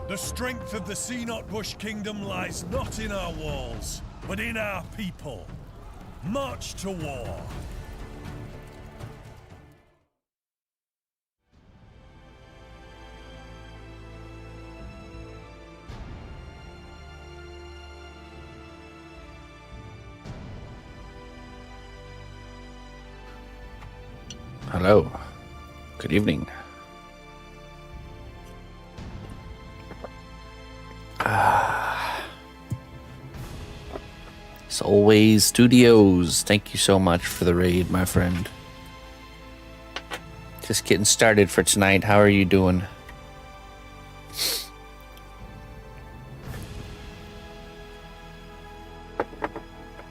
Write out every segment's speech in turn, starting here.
The strength of the cnotbusch kingdom lies not in our walls, but in our people. March to war. Hello. Good evening. As always, Studios, thank you so much for the raid, my friend. Just getting started for tonight. How are you doing?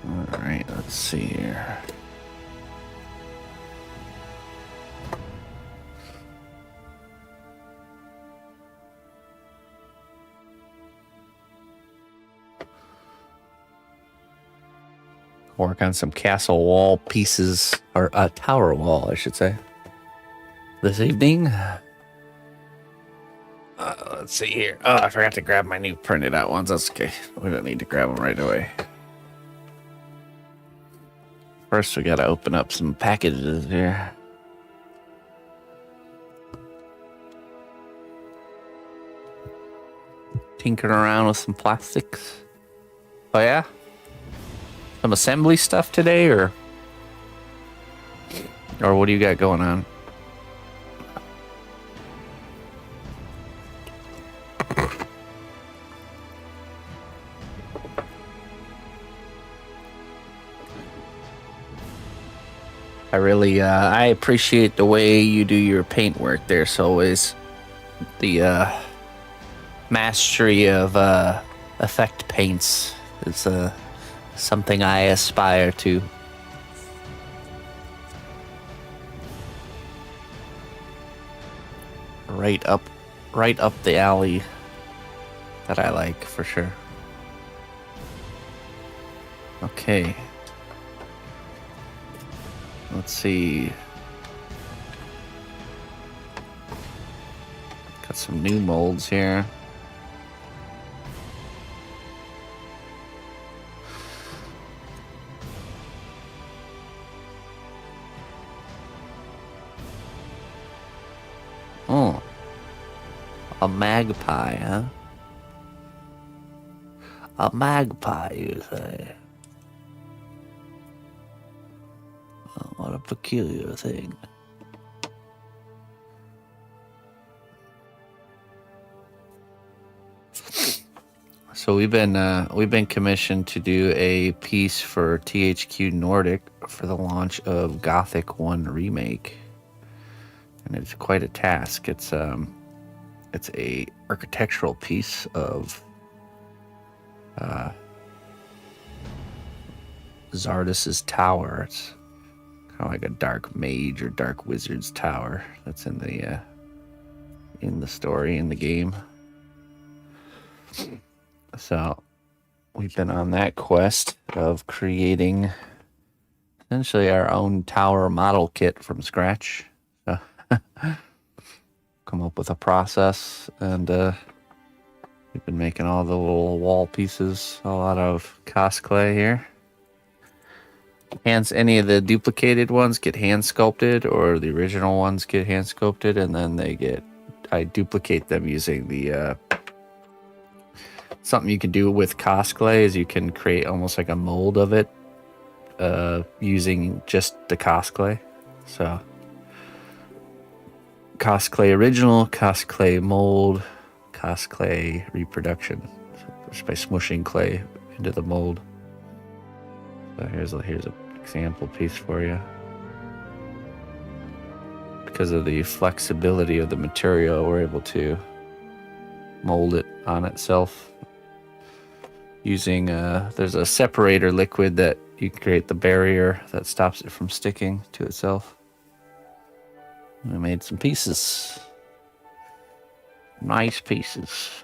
Alright, let's see here. Work on some castle wall pieces, or a tower wall, I should say, this evening. Let's see here. Oh, I forgot to grab my new printed out ones. That's okay. We don't need to grab them right away. First, we gotta open up some packages here. Tinkering around with some plastics. Oh yeah? Some assembly stuff today, or what do you got going on? I appreciate the way you do your paint work there. So always the mastery of effect paints is something I aspire to. Right up the alley that I like, for sure. Okay. Let's see. Got some new molds here. Oh. A magpie, huh? A magpie, you say? Oh, what a peculiar thing. So we've been commissioned to do a piece for THQ Nordic for the launch of Gothic 1 Remake, and it's quite a task. It's a architectural piece of Xardas's tower. It's kind of like a dark mage or dark wizard's tower that's in the story in the game. So we've been on that quest of creating essentially our own tower model kit from scratch. So come up with a process, and we've been making all the little wall pieces all out of cosplay here. Any of the duplicated ones get hand sculpted, or the original ones get hand sculpted, and then I duplicate them using the something you can do with cosplay is you can create almost like a mold of it using just the cosplay. So cosplay original, cosplay mold, cosplay reproduction, just by smushing clay into the mold. So here's an example piece for you. Because of the flexibility of the material, we're able to mold it on itself using there's a separator liquid that you can create the barrier that stops it from sticking to itself. We made some pieces. Nice pieces.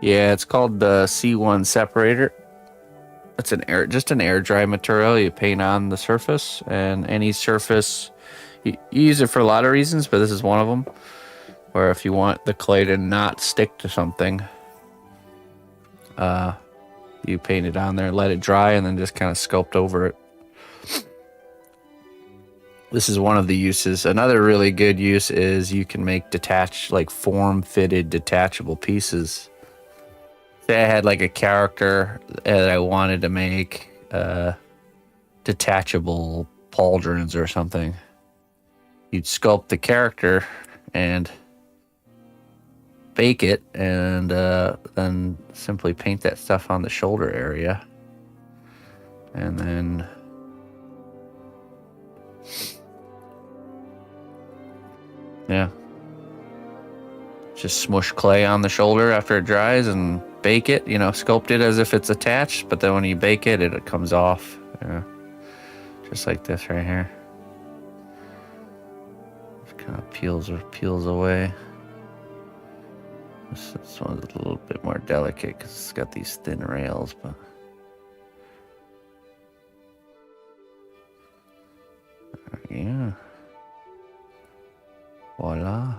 Yeah, it's called the C1 separator. It's just an air dry material you paint on the surface, and any surface you use it for a lot of reasons, but this is one of them. Where if you want the clay to not stick to something, you paint it on there, let it dry, and then just kind of sculpt over it. This is one of the uses. Another really good use is you can make form-fitted detachable pieces. Say I had like a character that I wanted to make detachable pauldrons or something. You'd sculpt the character and bake it, and then simply paint that stuff on the shoulder area, and then just smush clay on the shoulder after it dries and bake it, sculpt it as if it's attached, but then when you bake it, it comes off, just like this right here. It kind of peels away. This one's a little bit more delicate because it's got these thin rails, but yeah, voila.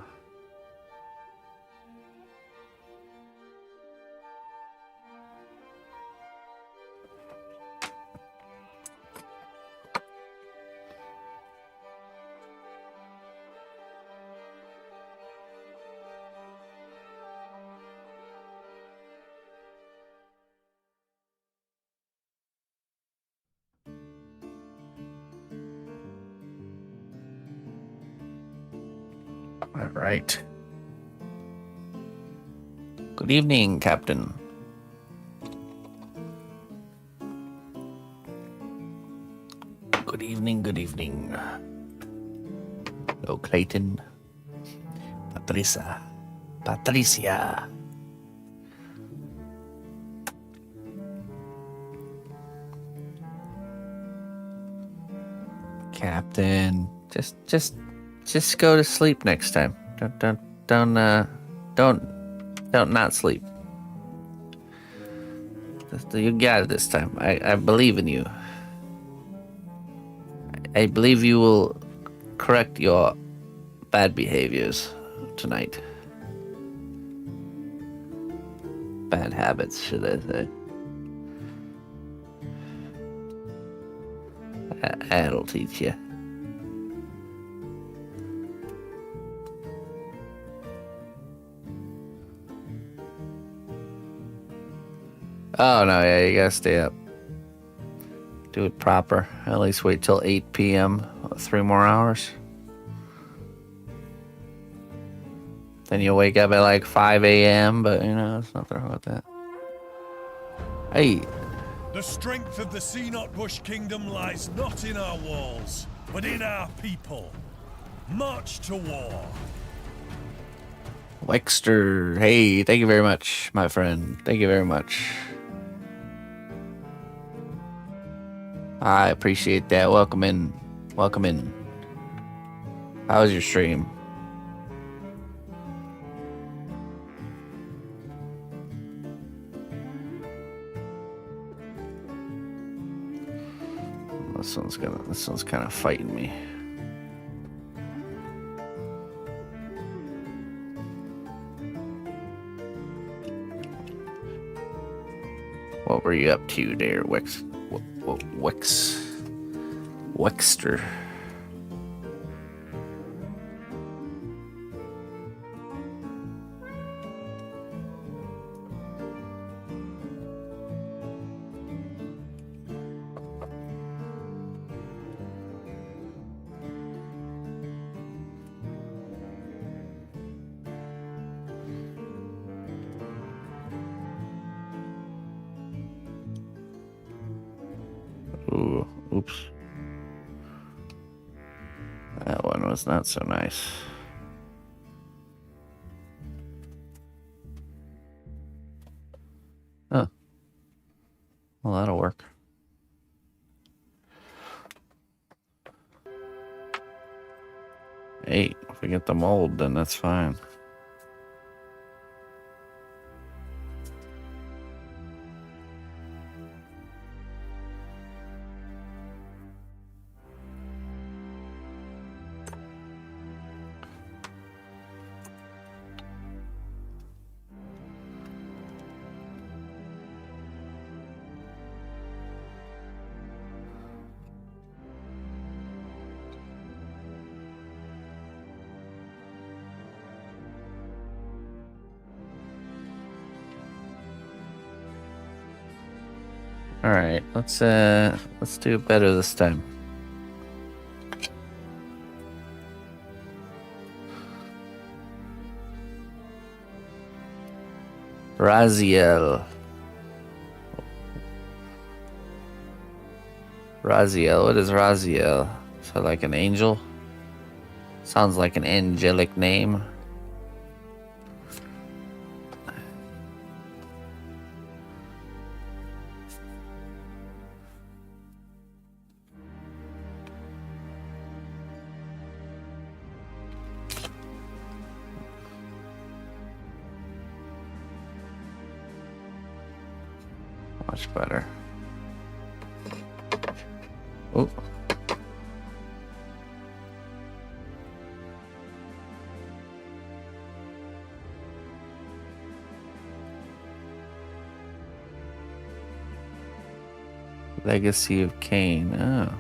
All right. Good evening, Captain. Good evening, good evening. Hello, Clayton. Patricia. Captain, just go to sleep next time. Don't not sleep. You got it this time. I believe in you. I believe you will correct your bad behaviors tonight. Bad habits, should I say. That'll teach you. Oh, no, yeah, you gotta stay up. Do it proper. At least wait till 8 p.m. 3 more hours. Then you wake up at like 5 a.m., but you know, there's nothing wrong with that. Hey. The strength of the cnotbusch kingdom lies not in our walls, but in our people. March to war. Wexter, hey, thank you very much, my friend. Thank you very much. I appreciate that. Welcome in. Welcome in. How was your stream? This one's kind of fighting me. What were you up to there, Wexter? Ooh, oops. That one was not so nice. Huh. Well, that'll work. Hey, if we get the mold, then that's fine. All right, let's do it better this time. Raziel. Raziel, what is Raziel? Is that like an angel? Sounds like an angelic name. Much better. Oh. Legacy of Cain. Oh.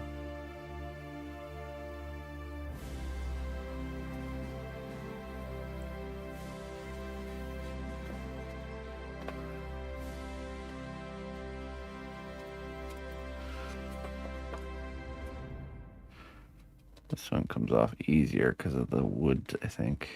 This one comes off easier because of the wood, I think.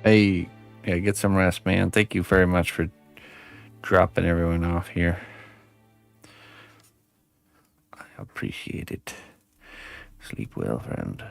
Hey, yeah, get some rest, man. Thank you very much for dropping everyone off here. I appreciate it. Sleep well, friend.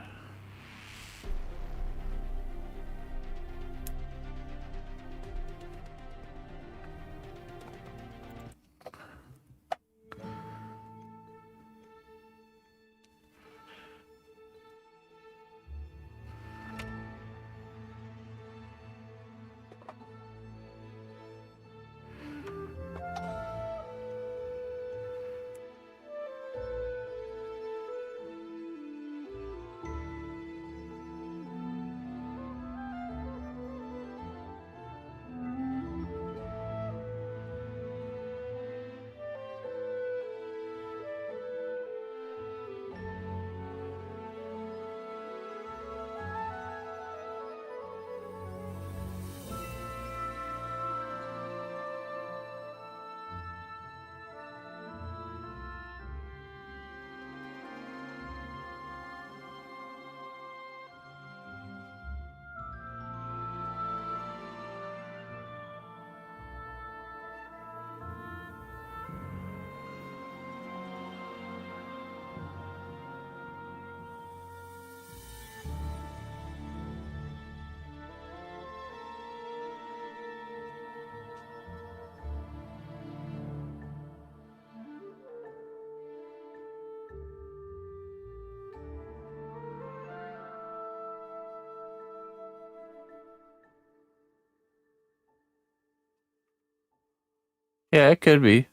Yeah, it could be,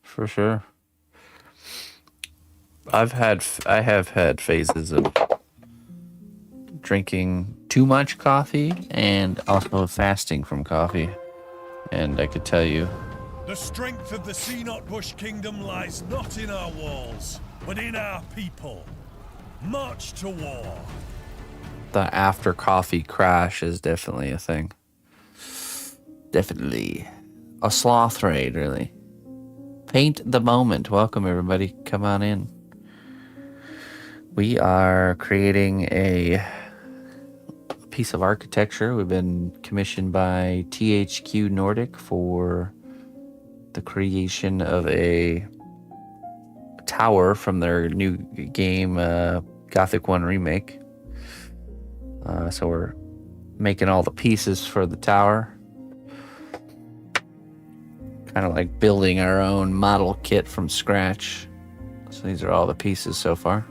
for sure. I have had phases of drinking too much coffee and also fasting from coffee. And I could tell you, The strength of the cnotbusch kingdom lies not in our walls, but in our people. March to war. the after coffee crash is definitely a thing. Definitely a sloth raid, really. Paint the moment. Welcome, everybody. Come on in. We are creating a piece of architecture. We've been commissioned by THQ Nordic for the creation of a tower from their new game, Gothic 1 Remake. So we're making all the pieces for the tower. Kind of like building our own model kit from scratch. So these are all the pieces so far.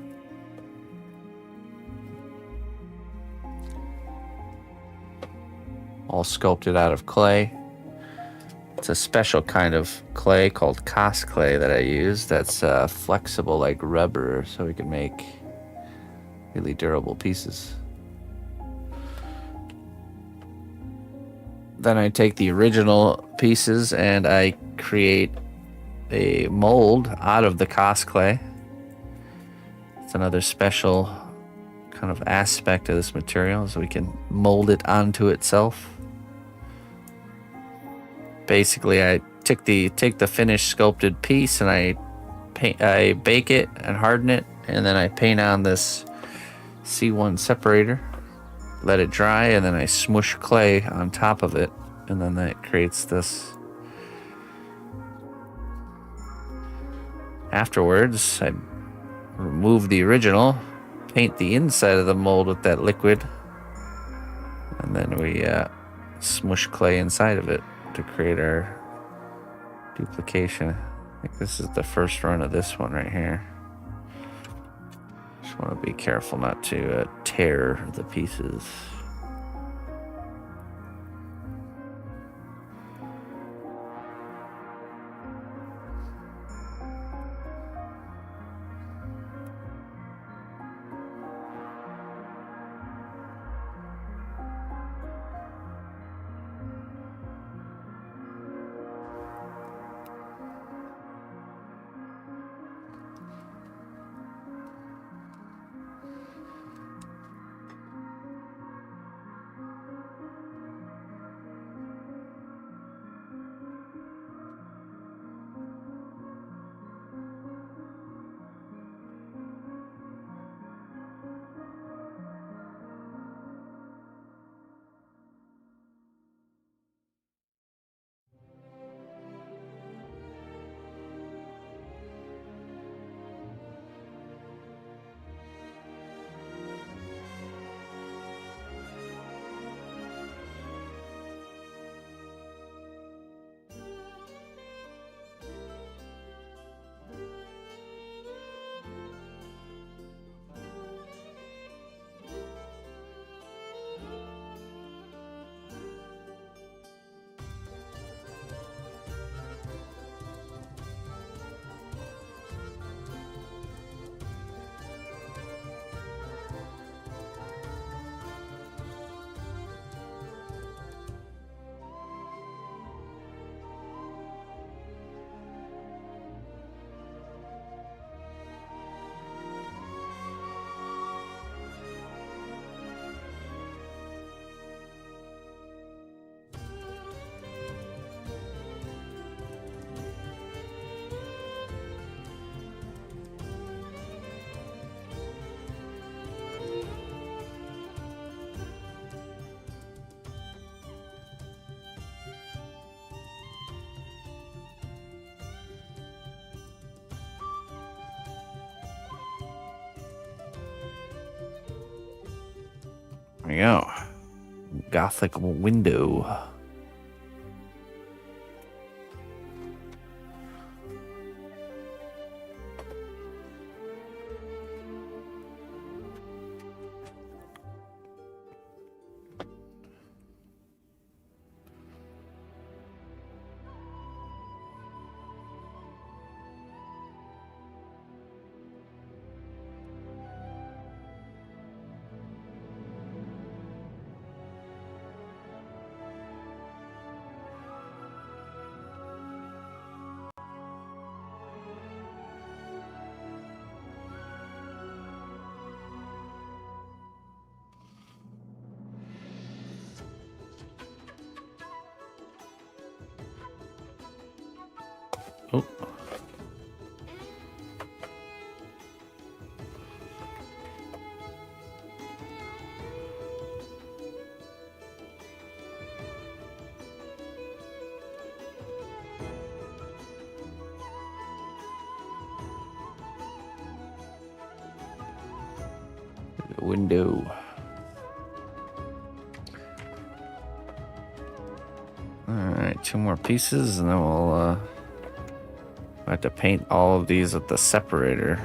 All sculpted out of clay. It's a special kind of clay called cos clay that I use that's flexible like rubber, so we can make really durable pieces. Then I take the original pieces and I create a mold out of the cos clay. It's another special kind of aspect of this material, so we can mold it onto itself. Basically, I take the finished sculpted piece and I bake it and harden it, and then I paint on this C1 separator, let it dry, and then I smush clay on top of it, and then that creates this. Afterwards, I remove the original, paint the inside of the mold with that liquid, and then we smush clay inside of it to create our duplication. I think this is the first run of this one right here. Just want to be careful not to tear the pieces. There we go. Gothic window. Oh. Window. Alright, 2 more pieces and then we'll have to paint all of these with the separator.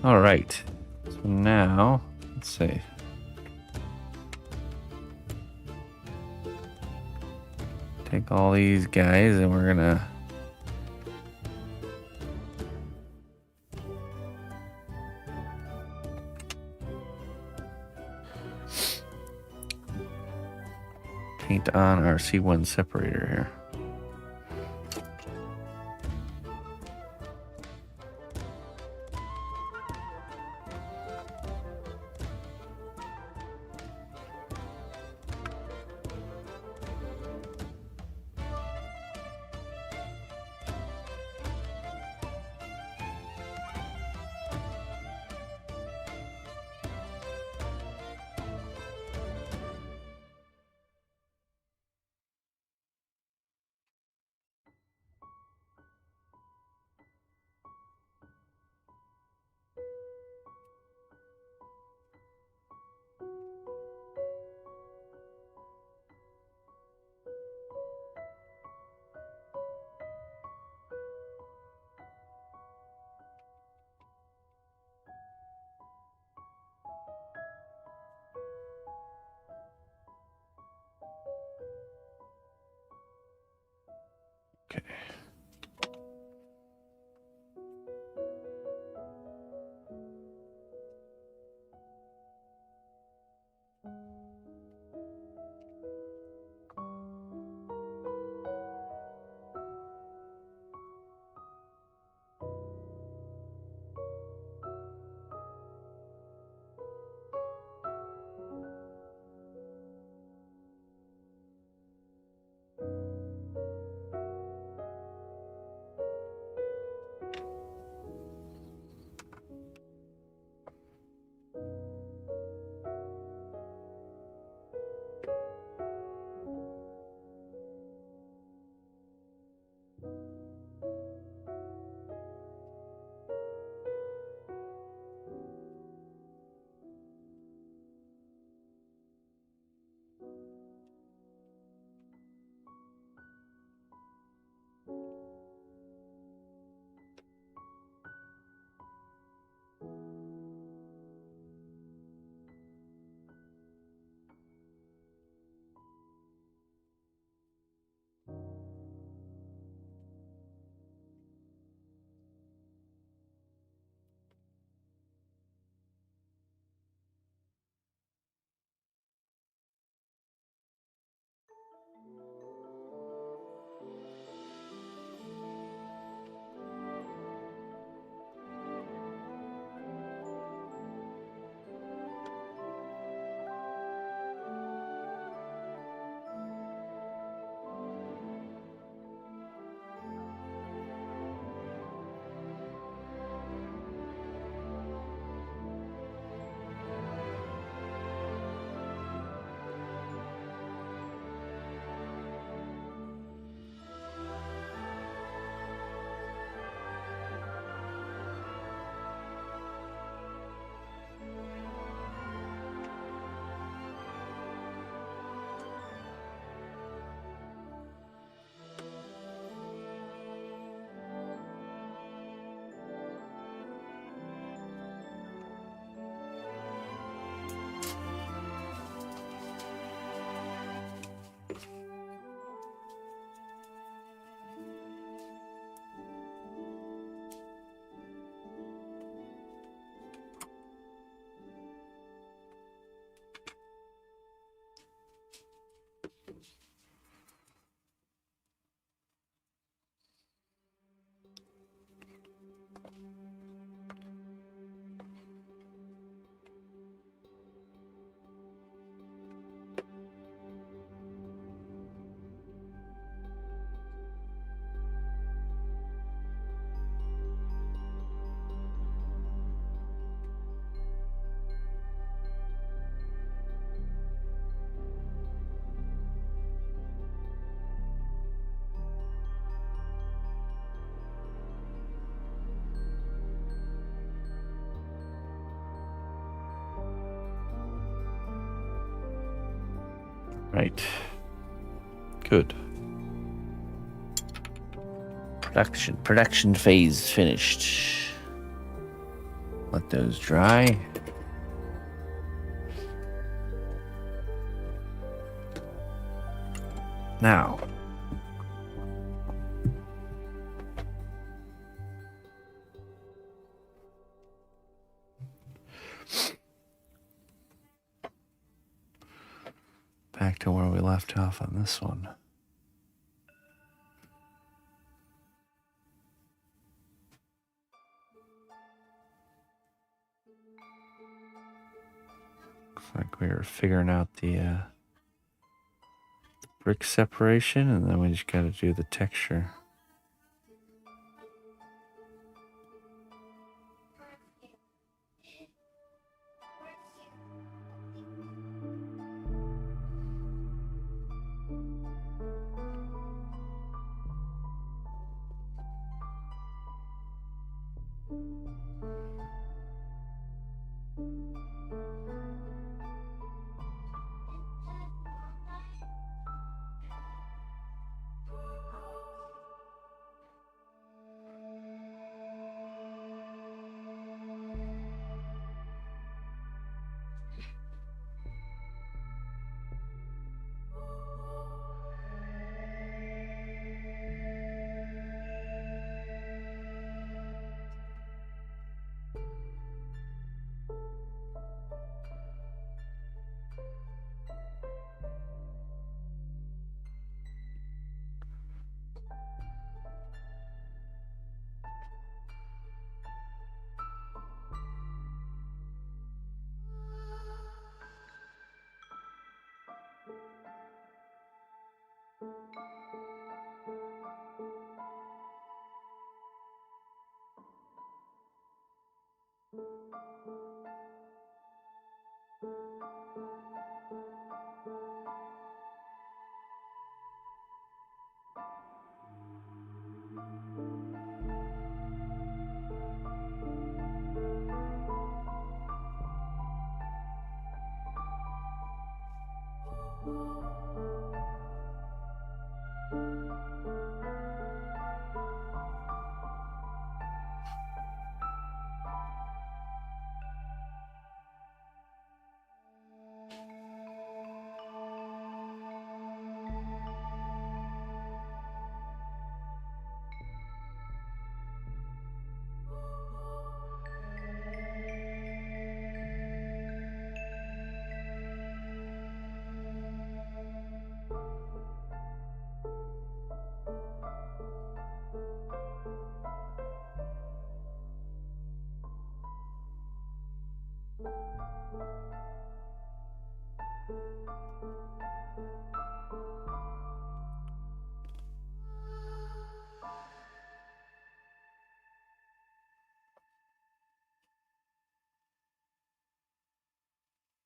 All right. So now, let's see. Take all these guys and we're gonna paint on our C1 separator here. Right. Good. Production phase finished. Let those dry. Now, back to where we left off on this one. Looks like we were figuring out the brick separation, and then we just got to do the texture.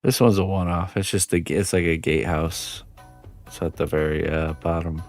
This one's a one-off. It's just it's like a gatehouse. It's at the very bottom.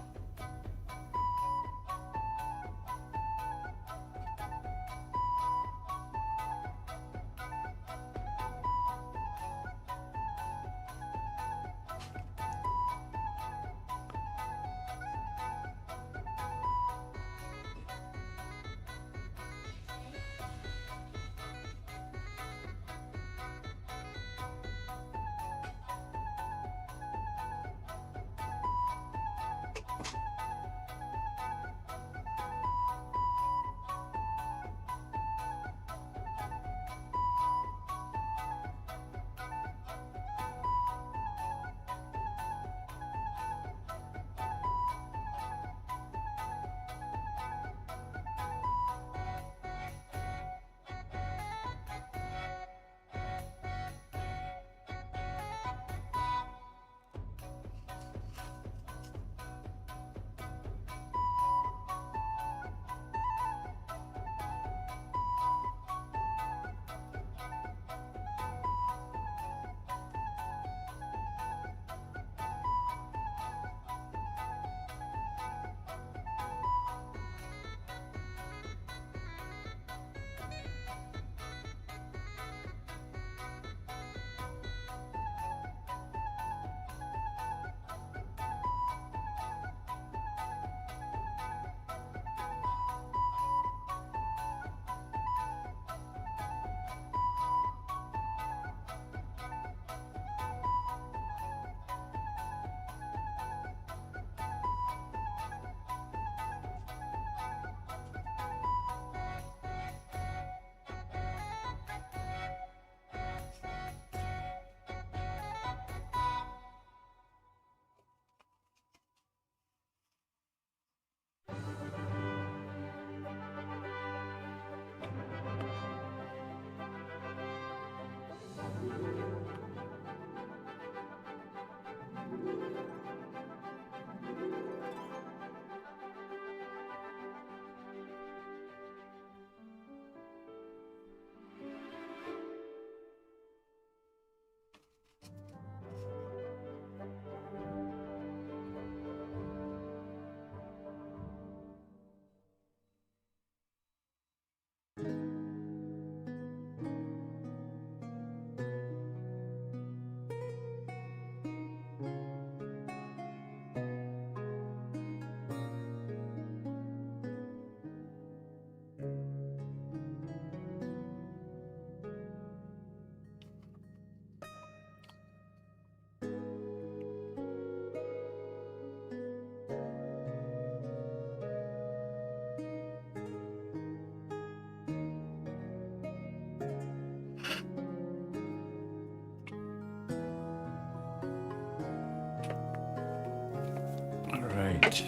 Right.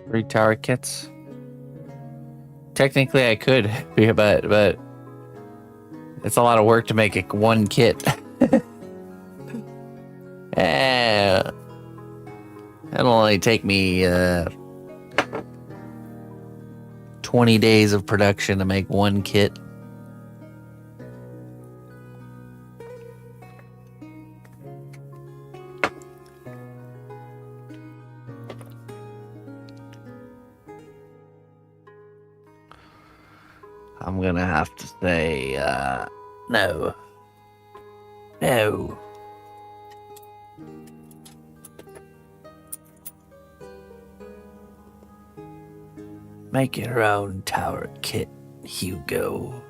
Three tower kits. Technically, I could, but it's a lot of work to make it one kit. It'll only take me 20 days of production to make one kit. I'm gonna have to say, no. No. Make your own tower kit, Hugo.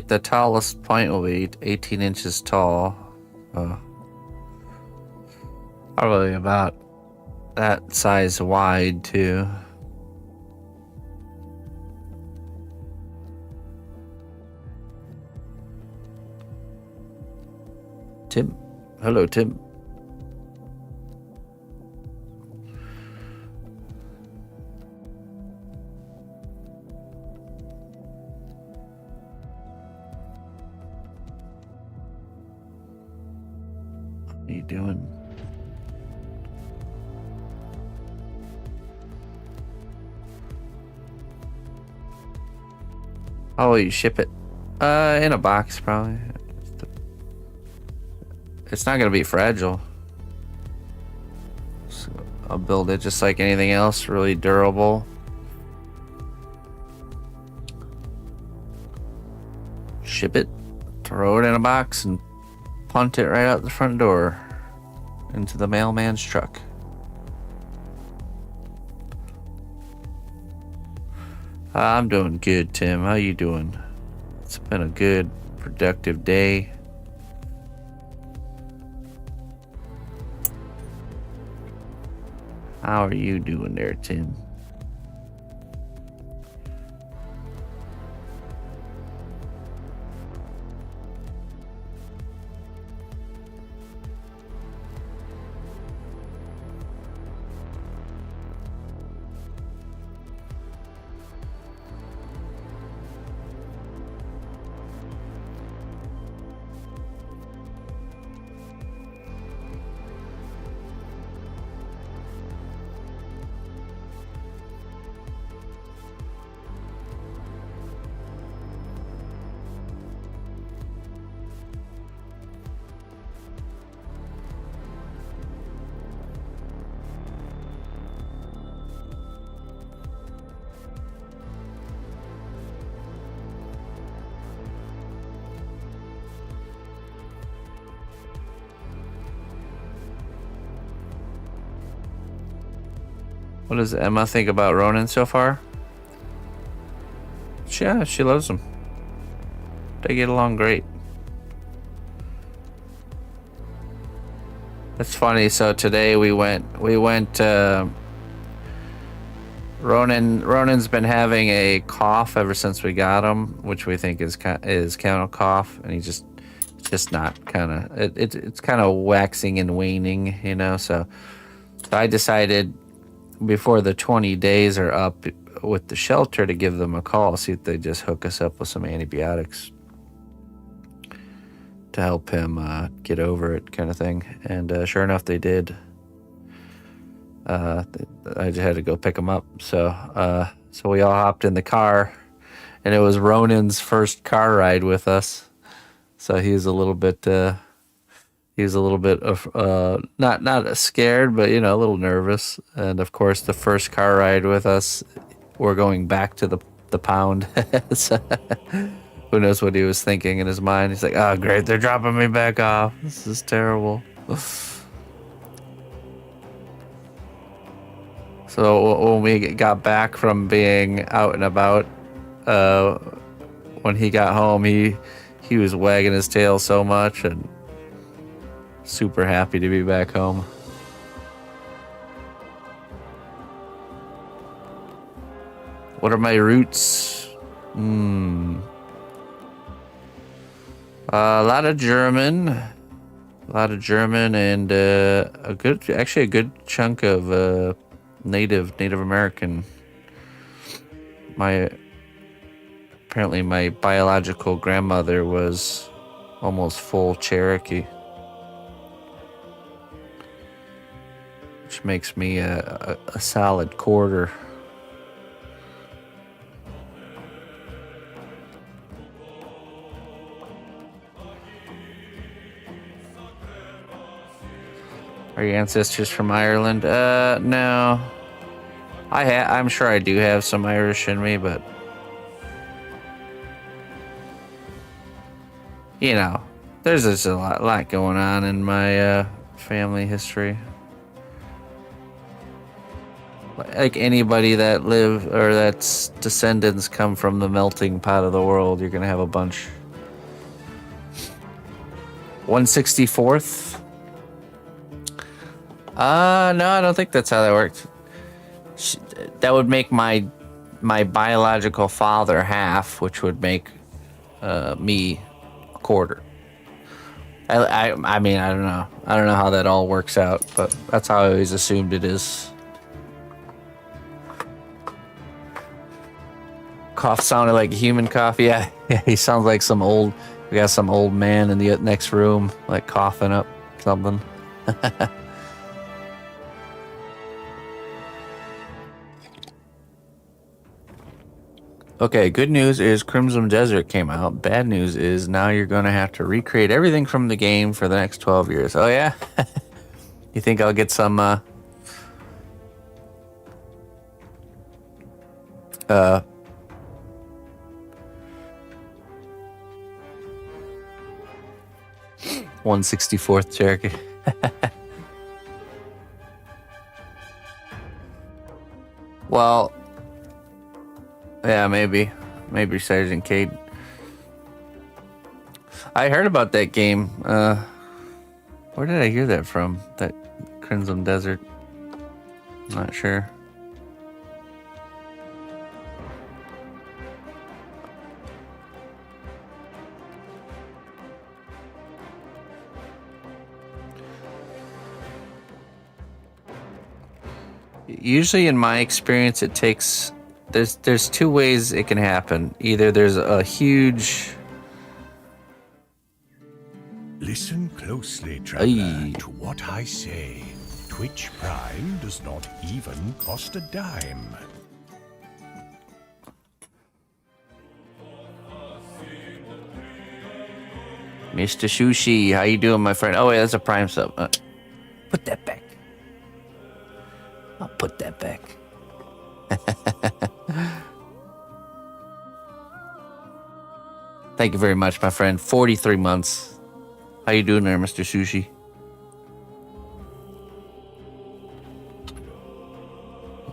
The tallest point will be 18 inches tall. Probably about that size wide too. Tim. Hello, Tim. What are you doing? How will you ship it? In a box, probably. It's not gonna be fragile. So I'll build it just like anything else, really durable. Ship it, throw it in a box, and punt it right out the front door into the mailman's truck. I'm doing good, Tim. How you doing? It's been a good, productive day. How are you doing there, Tim? What does Emma think about Ronan so far? Yeah, she loves him. They get along great. It's funny. So today we went. Ronan's been having a cough ever since we got him, which we think is counter cough, and he's just not kind of. It's kind of waxing and waning, you know. So I decided, before the 20 days are up with the shelter, to give them a call, see if they just hook us up with some antibiotics to help him get over it, kind of thing. And sure enough, they did. I just had to go pick him up. So we all hopped in the car, and it was Ronan's first car ride with us. So he was a little bit not scared, but a little nervous. And of course, the first car ride with us, we're going back to the pound. So, who knows what he was thinking in his mind? He's like, "Oh, great, they're dropping me back off. This is terrible." So when we got back from being out and about, when he got home, he was wagging his tail so much and super happy to be back home. What are my roots? A lot of German, and a good chunk of Native American. Apparently my biological grandmother was almost full Cherokee, which makes me a solid quarter. Are your ancestors from Ireland? No. I'm sure I do have some Irish in me, but there's just a lot going on in my family history. Like anybody that that's descendants come from the melting pot of the world, you're gonna have a bunch. 164th? No, I don't think that's how that worked. That would make my biological father half, which would make me a quarter. I mean, I don't know. I don't know how that all works out, but that's how I always assumed it is. Cough sounded like a human cough. Yeah, yeah, he sounds like some old. We got some old man in the next room, like coughing up something. Okay, good news is Crimson Desert came out. Bad news is now you're gonna have to recreate everything from the game for the next 12 years. Oh yeah? You think I'll get some 164th Cherokee? Well, yeah, maybe. Maybe Sergeant Cade. I heard about that game. Where did I hear that from? That Crimson Desert? Not sure. Usually in my experience it takes there's two ways it can happen. Either there's a huge Listen closely, traveler, to what I say. Twitch Prime does not even cost a dime. Mr. Sushi, how you doing, my friend? Oh, yeah, that's a Prime sub. Put that back. I'll put that back. Thank you very much, my friend. 43 months. How you doing there, Mr. Sushi?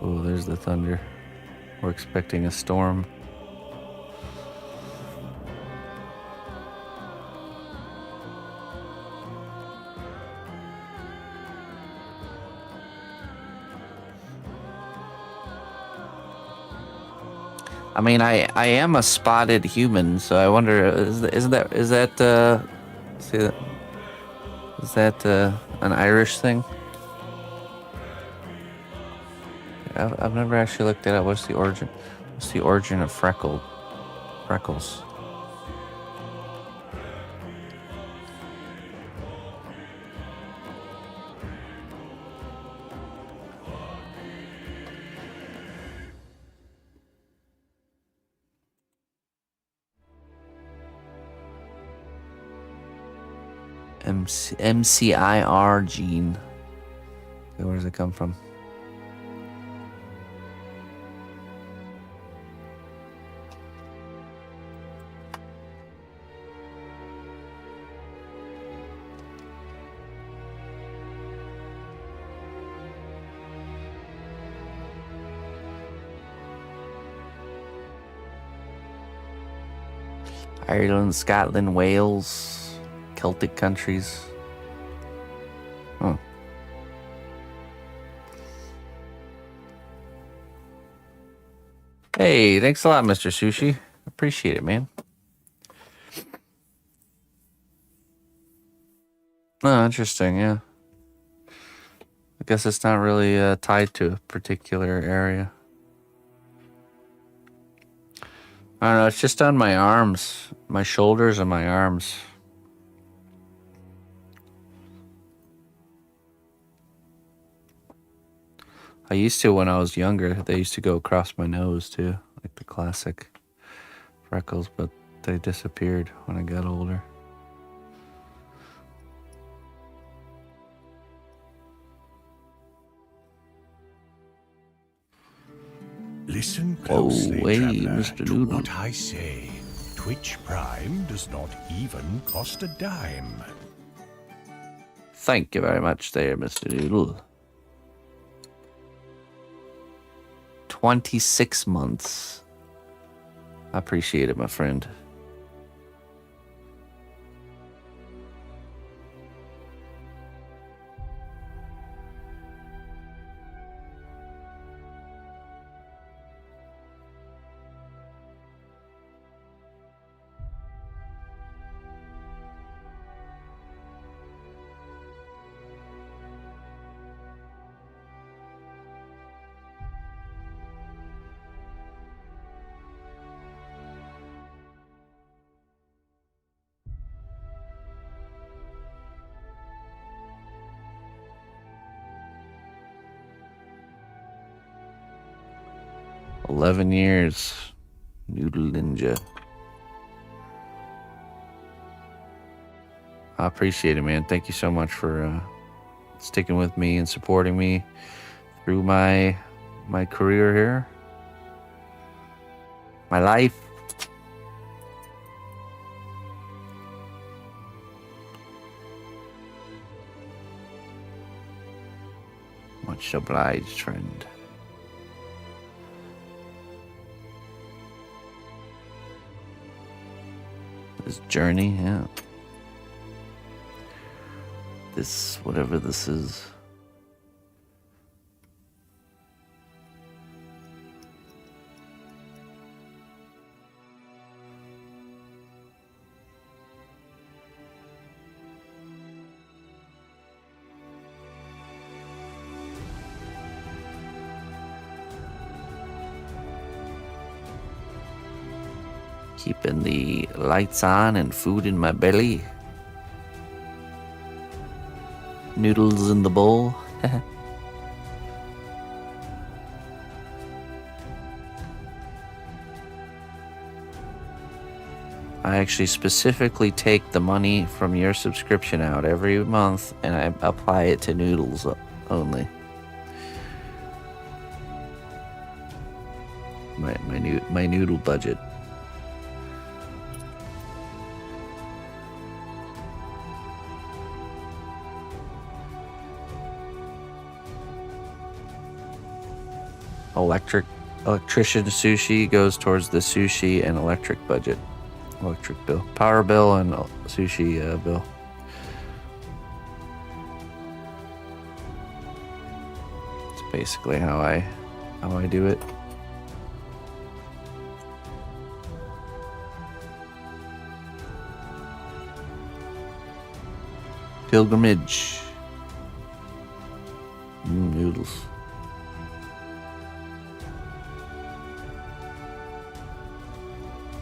Oh, there's the thunder. We're expecting a storm. I mean, I am a spotted human, so I wonder is that see that is that an Irish thing? I've never actually looked at it. What's the origin? What's the origin of freckles? MCIR gene. Where does it come from? Ireland, Scotland, Wales, Celtic countries. Huh. Hey, thanks a lot, Mr. Sushi. Appreciate it, man. Oh, interesting, yeah. I guess it's not really tied to a particular area. I don't know, it's just on my arms. My shoulders and my arms. I used to when I was younger. They used to go across my nose too, like the classic freckles, but they disappeared when I got older. Listen closely, traveler, Mr. to Noodle. what I say. Twitch Prime does not even cost a dime. Thank you very much there, Mr. Noodle. 26 months. I appreciate it, my friend. 11 years. Noodle Ninja. I appreciate it, man. Thank you so much for sticking with me and supporting me through my career here. My life. Much obliged, friend. This journey, yeah. This, whatever this is. Keeping the lights on and food in my belly. Noodles in the bowl. I actually specifically take the money from your subscription out every month and I apply it to noodles only. My noodle budget. Electrician sushi goes towards the sushi and electric budget. Electric bill. Power bill and sushi bill. It's basically how I do it. Pilgrimage. Noodles.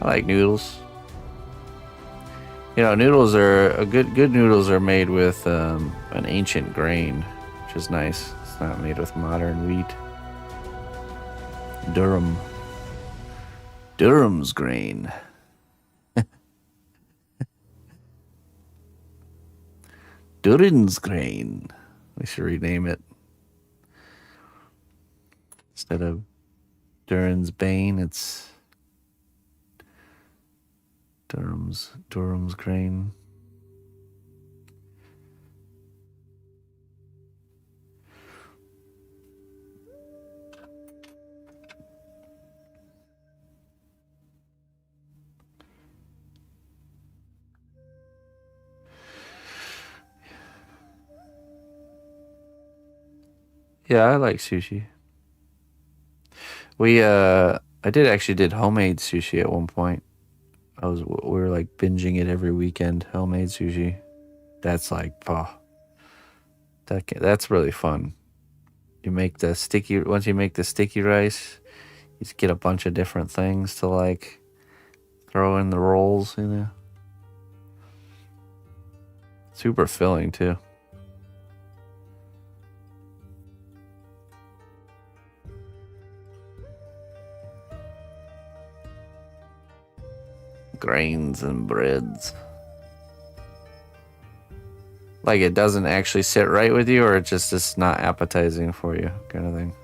I like noodles. You know, noodles are good noodles are made with an ancient grain, which is nice. It's not made with modern wheat. Durham's grain. Durin's grain. We should rename it. Instead of Durin's Bane, it's Durham's grain. Yeah, I like sushi. We I did homemade sushi at one point. We were like binging it every weekend, homemade sushi. That's like, that's really fun. You make once you make the sticky rice, you just get a bunch of different things to like throw in the rolls, you know. Super filling too. Grains and breads. Like it doesn't actually sit right with you, or it's not appetizing for you, kind of thing.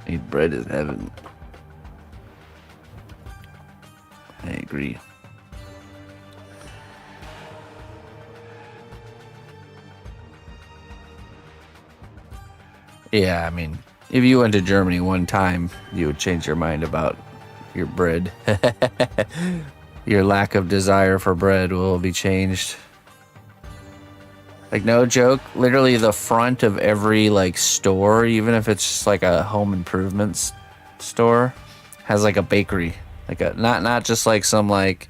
Eat bread is heaven. I agree. Yeah, I mean, if you went to Germany one time, you would change your mind about your bread. Your lack of desire for bread will be changed. Like, no joke, literally the front of every, like, store, even if it's just, like, a home improvements store, has, like, a bakery. Like, not just, like, some, like,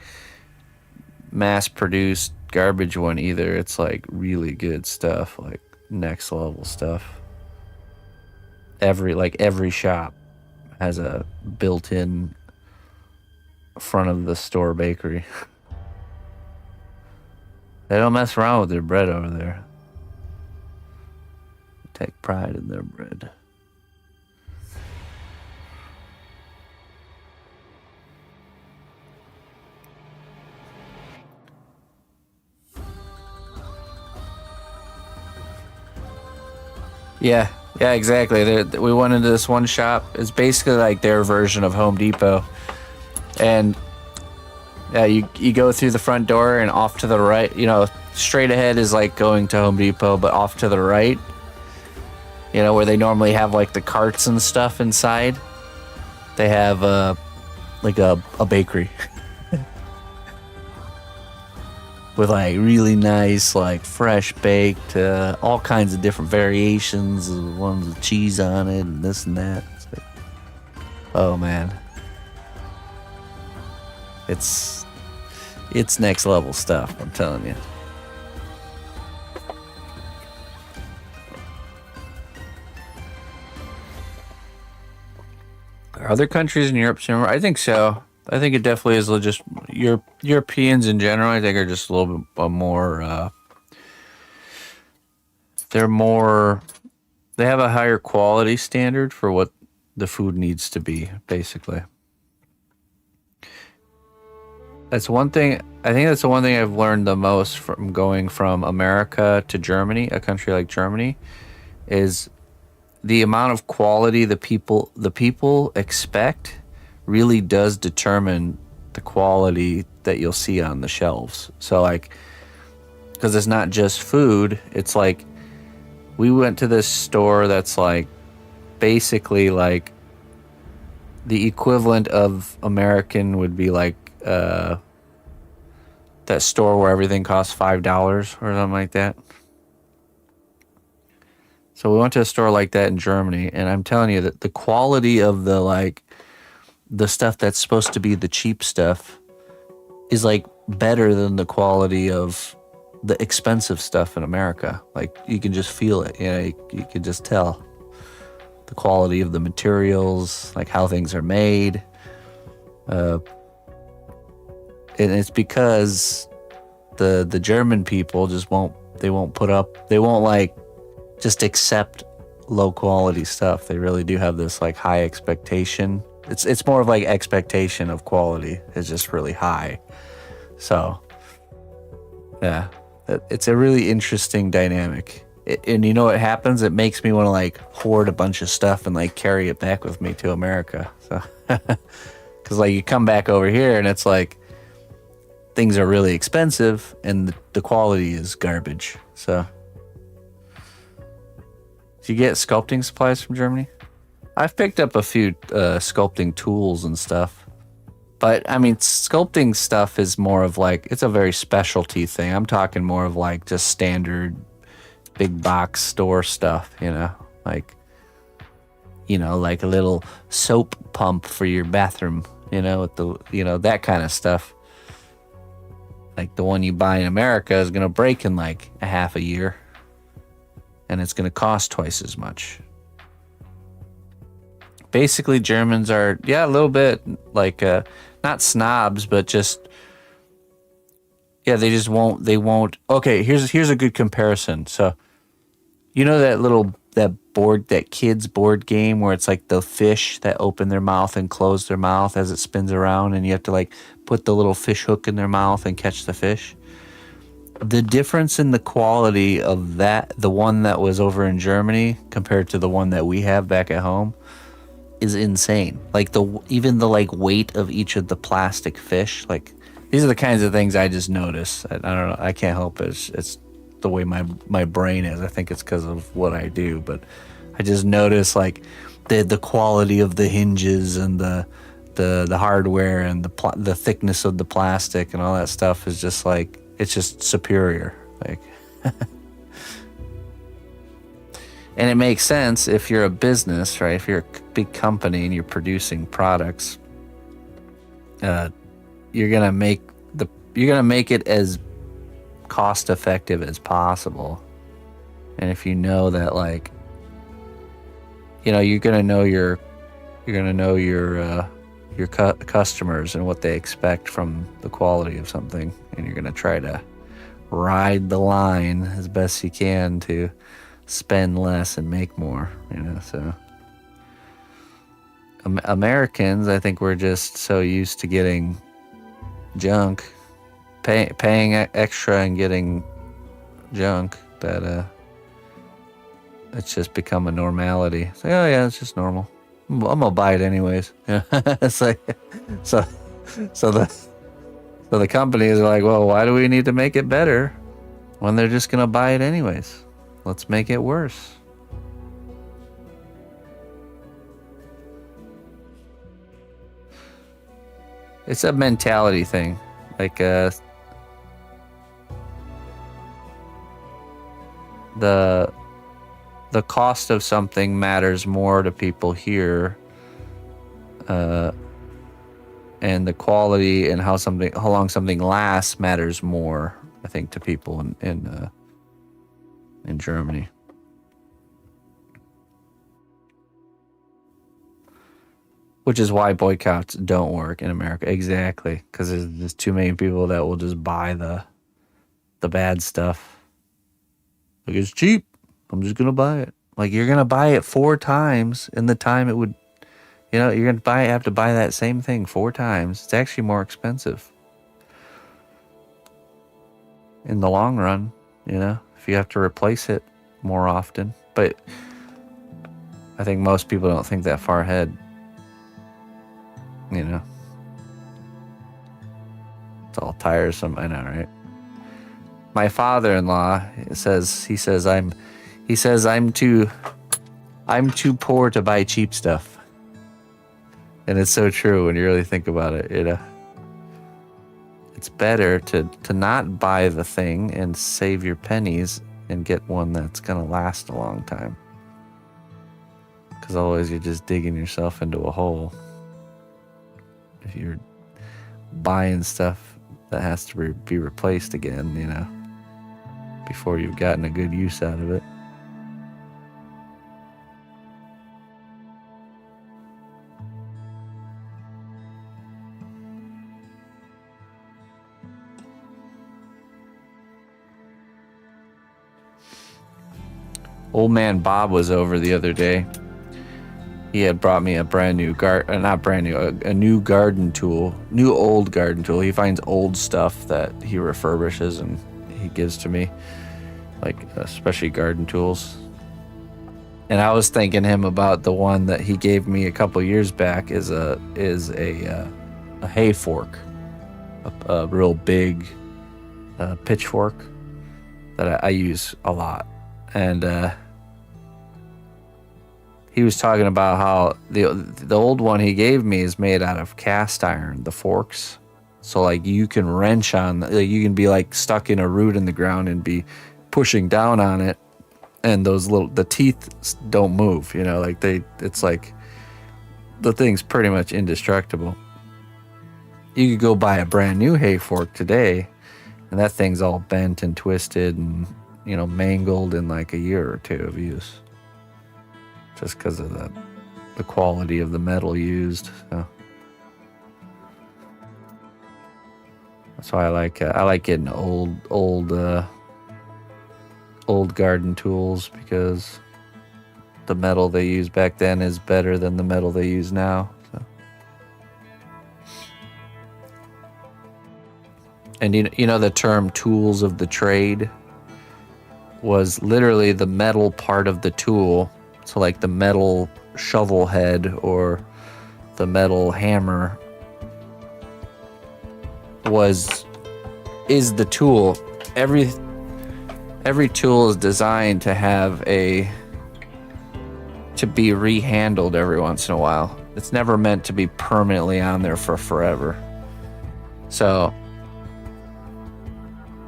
mass-produced garbage one either. It's like really good stuff, like next level stuff. Every shop has a built-in front of the store bakery. They don't mess around with their bread over there. They take pride in their bread. Yeah, exactly. We went into this one shop. It's basically like their version of Home Depot. And you go through the front door and off to the right, straight ahead is like going to Home Depot, but off to the right, where they normally have like the carts and stuff inside, they have like a bakery. With like really nice, like fresh baked, all kinds of different variations, of ones with cheese on it and this and that. It's like, oh man, it's next level stuff, I'm telling you. Are other countries in Europe similar? I think so. I think it definitely is just Europeans in general. I think are just a little bit more. They have a higher quality standard for what the food needs to be. Basically, that's one thing. I think that's the one thing I've learned the most from going from America to Germany, a country like Germany, is the amount of quality the people expect really does determine the quality that you'll see on the shelves. So like, because it's not just food, it's like we went to this store that's like basically like the equivalent of American would be like that store where everything costs $5 or something like that. So we went to a store like that in Germany, and I'm telling you that the quality of the stuff that's supposed to be the cheap stuff is like better than the quality of the expensive stuff in America. Like you can just feel it, you can just tell the quality of the materials, like how things are made. And it's because the German people just won't just accept low quality stuff. They really do have this like high expectation. It's more of like expectation of quality is just really high. So yeah, it's a really interesting dynamic. And you know what happens? It makes me want to like hoard a bunch of stuff and like carry it back with me to America. So because like you come back over here and it's like things are really expensive and the quality is garbage. So do you get sculpting supplies from Germany? I've picked up a few sculpting tools and stuff. But, I mean, sculpting stuff is more of like, it's a very specialty thing. I'm talking more of like just standard big box store stuff, like a little soap pump for your bathroom, with that kind of stuff. Like the one you buy in America is going to break in like a half a year. And it's going to cost twice as much. Basically, Germans are, a little bit like, not snobs, but just, they won't. Okay, here's a good comparison. So, that kids board game where it's like the fish that open their mouth and close their mouth as it spins around, and you have to like put the little fish hook in their mouth and catch the fish. The difference in the quality of the one that was over in Germany compared to the one that we have back at home is insane. Like even the like weight of each of the plastic fish, like these are the kinds of things I just notice. I don't know. I can't help it. It's the way my brain is. I think it's because of what I do, but I just notice like the quality of the hinges and the hardware and the thickness of the plastic and all that stuff is just like, it's just superior. Like, and it makes sense if you're a business, right? If you're a big company and you're producing products, you're gonna make make it as cost effective as possible. And if you know that, like, you know, you're gonna know your customers and what they expect from the quality of something, and you're gonna try to ride the line as best you can to spend less and make more, you know. So Americans, I think we're just so used to getting junk, paying extra and getting junk that it's just become a normality. It's like, oh yeah, it's just normal. I'm gonna buy it anyways. Yeah. It's like, so the companies are like, well, why do we need to make it better when they're just gonna buy it anyways? Let's make it worse. It's a mentality thing. Like, the cost of something matters more to people here, and the quality and how long something lasts matters more, I think, to people in Germany. Which is why boycotts don't work in America. Exactly, because there's too many people that will just buy the bad stuff. Like, it's cheap, I'm just gonna buy it. Like, you're gonna buy it 4 times in the time it would, you know, you're gonna have to buy that same thing 4 times. It's actually more expensive in the long run, you know, if you have to replace it more often. But I think most people don't think that far ahead, you know. It's all tiresome, I know, right? My father-in-law says I'm too poor to buy cheap stuff. And it's so true when you really think about it, you know. It's better to not buy the thing and save your pennies and get one that's gonna last a long time. Because otherwise you're just digging yourself into a hole. If you're buying stuff that has to be replaced again, you know, before you've gotten a good use out of it. Old man Bob was over the other day. He had brought me a brand new a new garden tool, new old garden tool. He finds old stuff that he refurbishes and he gives to me, like especially garden tools. And I was thanking him about the one that he gave me a couple years back is a hay fork, a real big pitchfork that I use a lot. And he was talking about how the old one he gave me is made out of cast iron, the forks. So like you can wrench on, you can be like stuck in a root in the ground and be pushing down on it, and the teeth don't move, you know, like it's like the thing's pretty much indestructible. You could go buy a brand new hay fork today, and that thing's all bent and twisted and, you know, mangled in like a year or 2 of use. Just because of the quality of the metal used. So that's why I like getting old garden tools, because the metal they used back then is better than the metal they use now. So. And you know the term tools of the trade was literally the metal part of the tool. So like the metal shovel head or the metal hammer is the tool. Every tool is designed to be rehandled every once in a while. It's never meant to be permanently on there for forever. So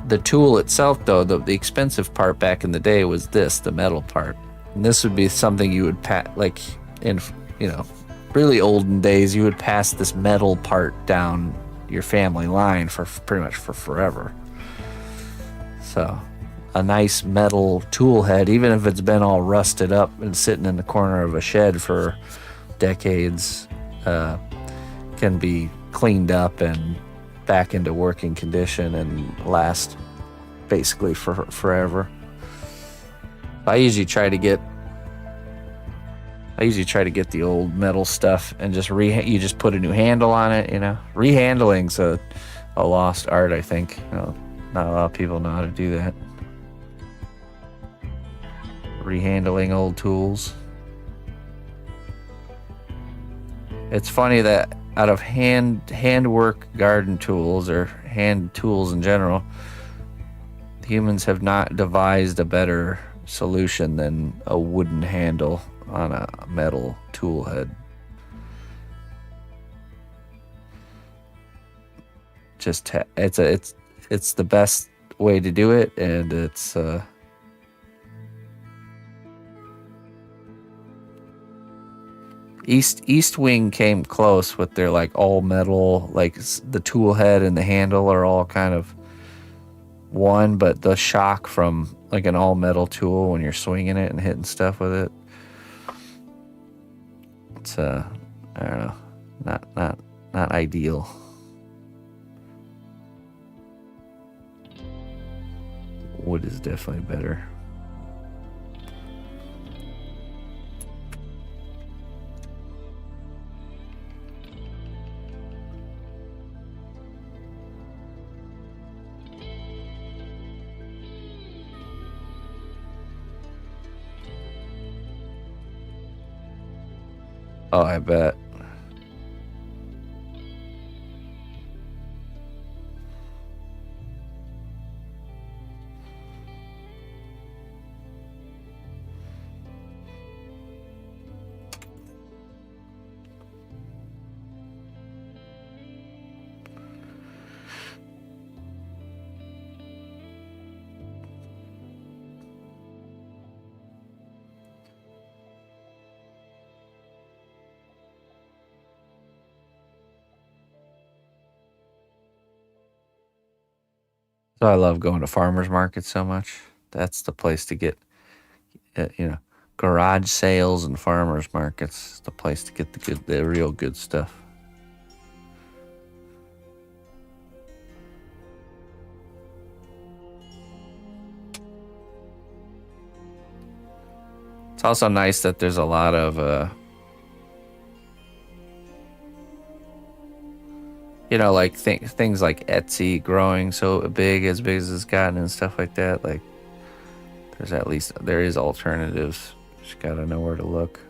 the tool itself, though, the expensive part back in the day was the metal part. And this would be something you would like in, you know, really olden days, you would pass this metal part down your family line for pretty much for forever. So a nice metal tool head, even if it's been all rusted up and sitting in the corner of a shed for decades, can be cleaned up and back into working condition and last basically for forever. I usually try to get the old metal stuff and just you just put a new handle on it, you know. Rehandling's a lost art, I think. You know, not a lot of people know how to do that. Rehandling old tools. It's funny that out of handwork garden tools or hand tools in general, humans have not devised a better solution than a wooden handle on a metal tool head. Just it's the best way to do it, and it's East Wing came close with their like all metal, like the tool head and the handle are all kind of one, but the shock from like an all metal tool when you're swinging it and hitting stuff with it, it's I don't know, not ideal. Wood is definitely better. Oh, I bet. So I love going to farmers markets so much. That's the place to get, garage sales and farmers markets. The place to get the real good stuff. It's also nice that there's a lot of, like things like Etsy growing so big as it's gotten and stuff like that. Like, there is alternatives. Just gotta know where to look.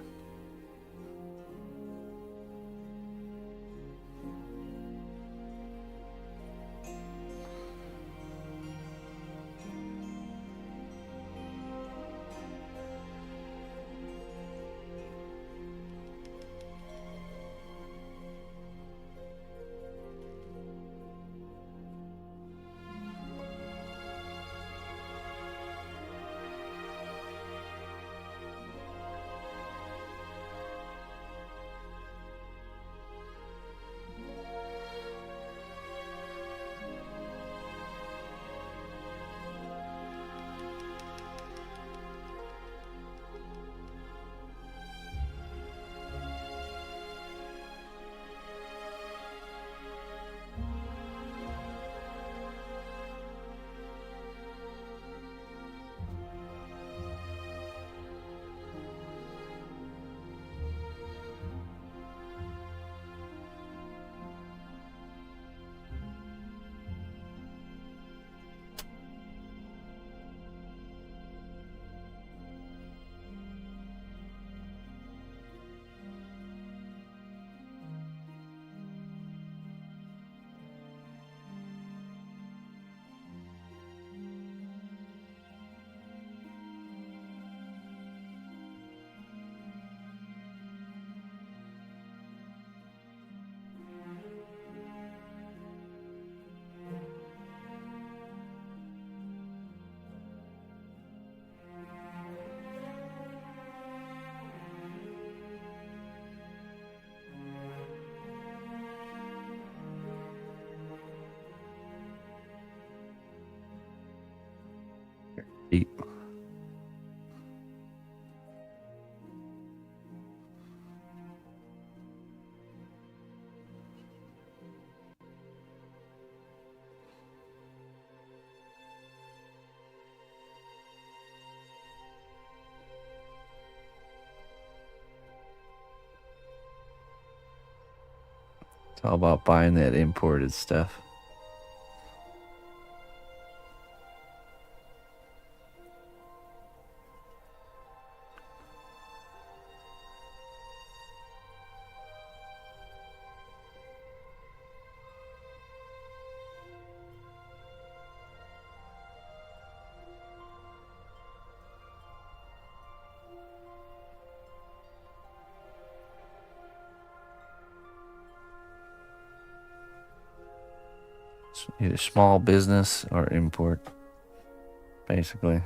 It's all about buying that imported stuff. It's either small business or import, basically.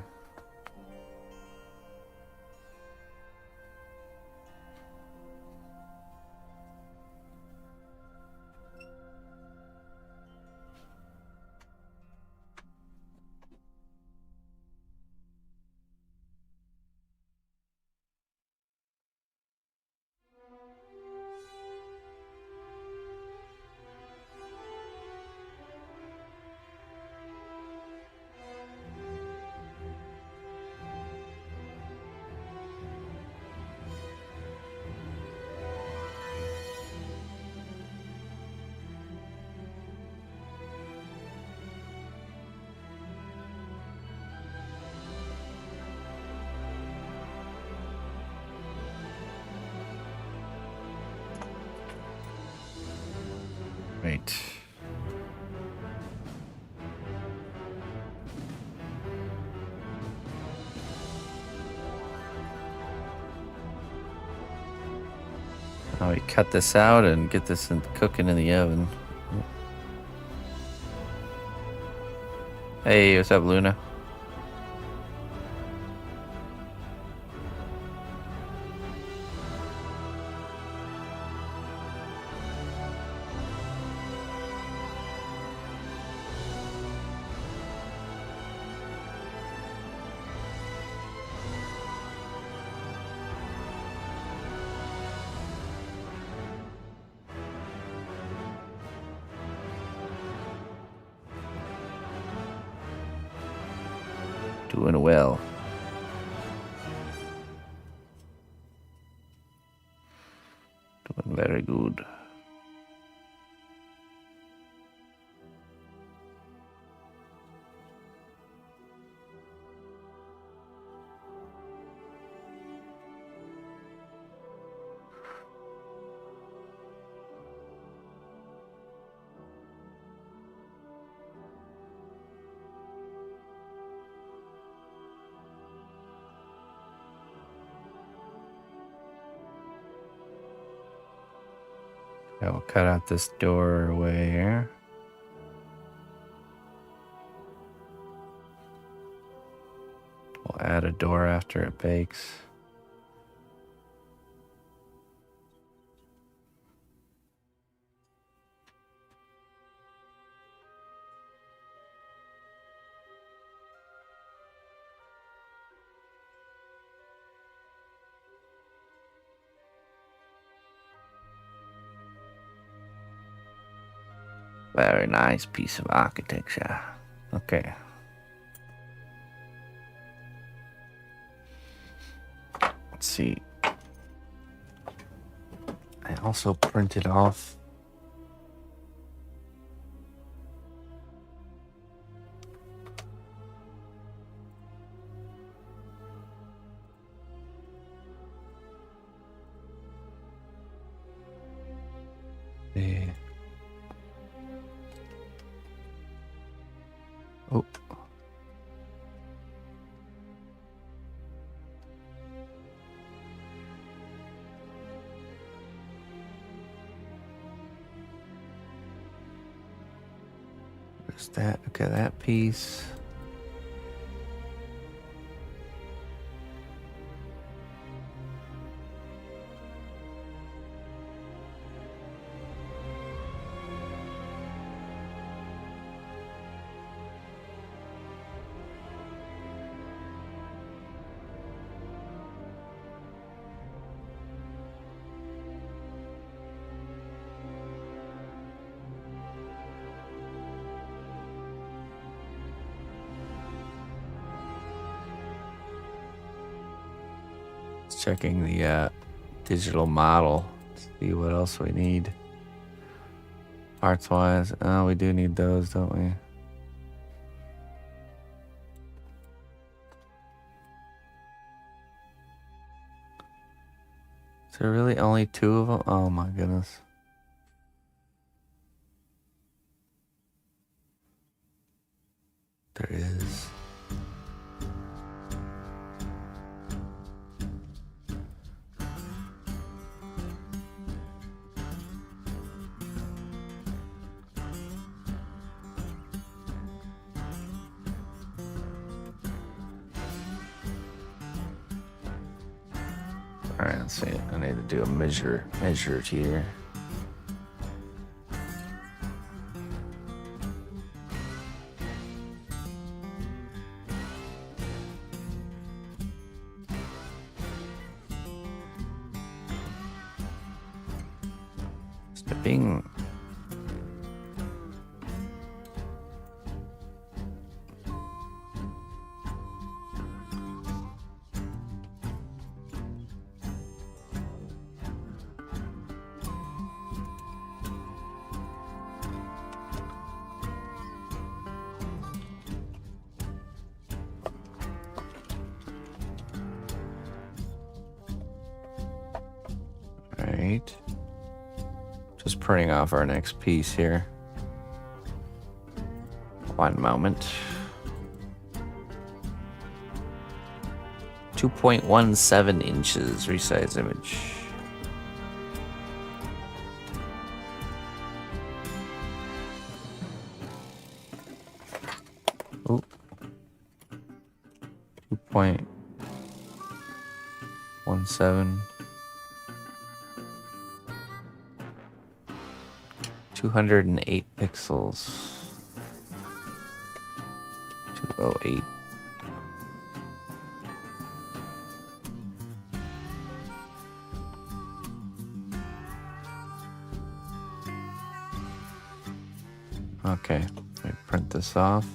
Right. Now we cut this out and get this cooking in the oven. Hey, what's up, Luna? Doing well. Doing very good. I will cut out this doorway here. We'll add a door after it bakes. Very nice piece of architecture. Okay. Let's see. I also printed off the there's that. Okay, that piece. Checking the digital model to see what else we need. Parts wise, we do need those, don't we? Is there really only 2 of them? Oh my goodness. There is. All right, let's see. I need to do a measure here. Stepping. Right. Just printing off our next piece here. One moment. 2.17 inches resize image. Oh. 2.17. 208 pixels. 208. Okay, let me print this off.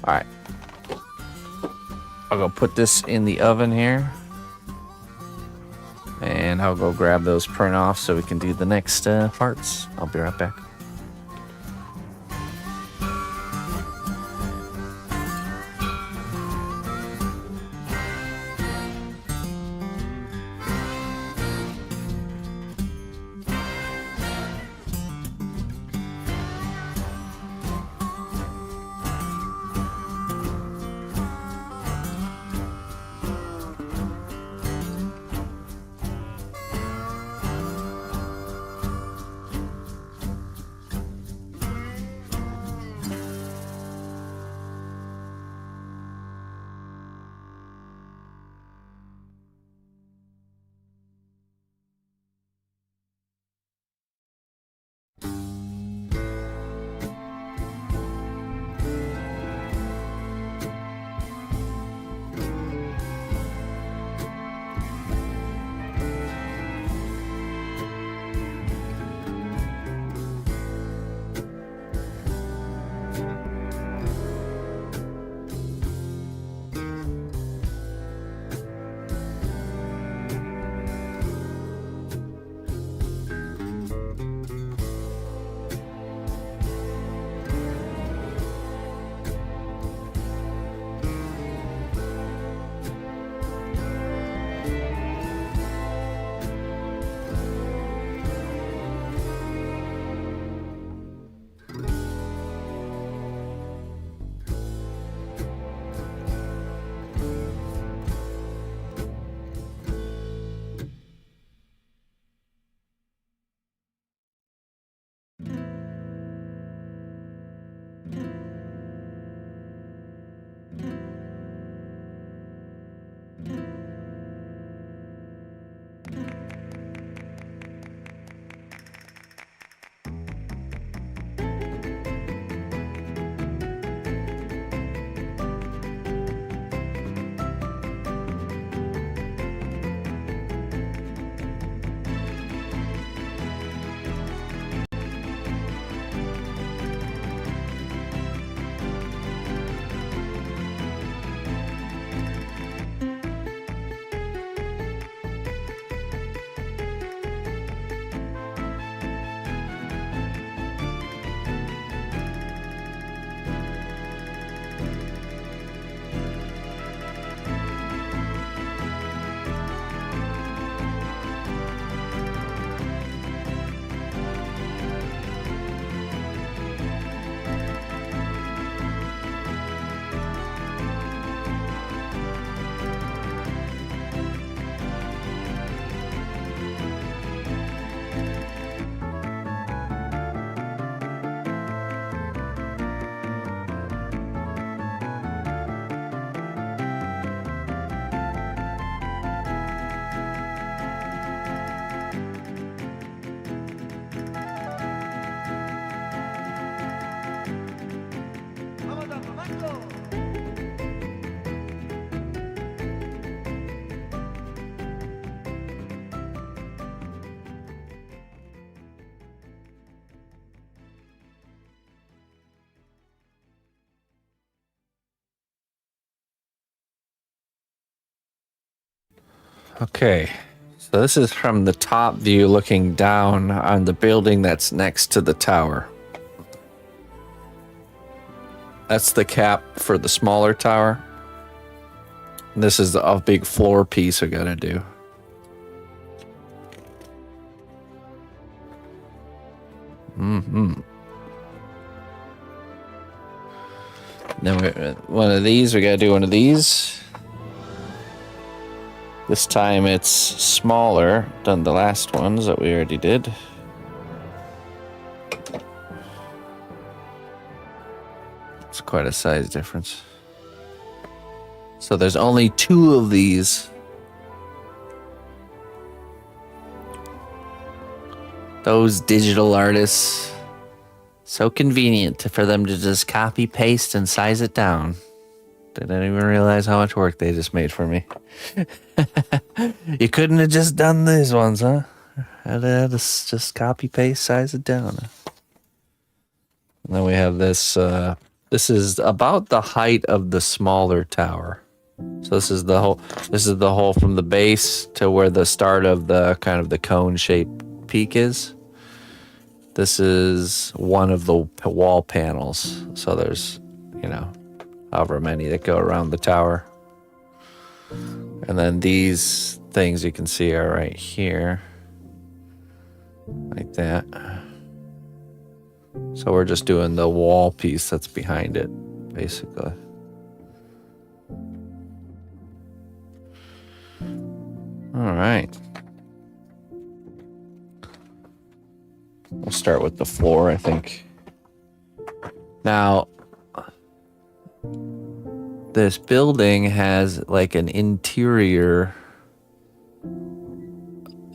All right, I'll go put this in the oven here, and I'll go grab those print off so we can do the next parts. I'll be right back. Okay. So this is from the top view looking down on the building that's next to the tower. That's the cap for the smaller tower. This is a big floor piece we gotta do. Then one of these, we gotta do one of these. This time it's smaller than the last ones that we already did. It's quite a size difference. So there's only 2 of these. Those digital artists, so convenient for them to just copy, paste, and size it down. They didn't even realize how much work they just made for me. You couldn't have just done these ones, huh? Had to just copy, paste, size it down. And then we have this. This is about the height of the smaller tower. So this is the whole. This is the hole from the base to where the start of the kind of the cone-shaped peak is. This is one of the wall panels. So there's, however many that go around the tower. And then these things you can see are right here. Like that. So we're just doing the wall piece that's behind it, basically. All right. We'll start with the floor, I think. Now, this building has like an interior.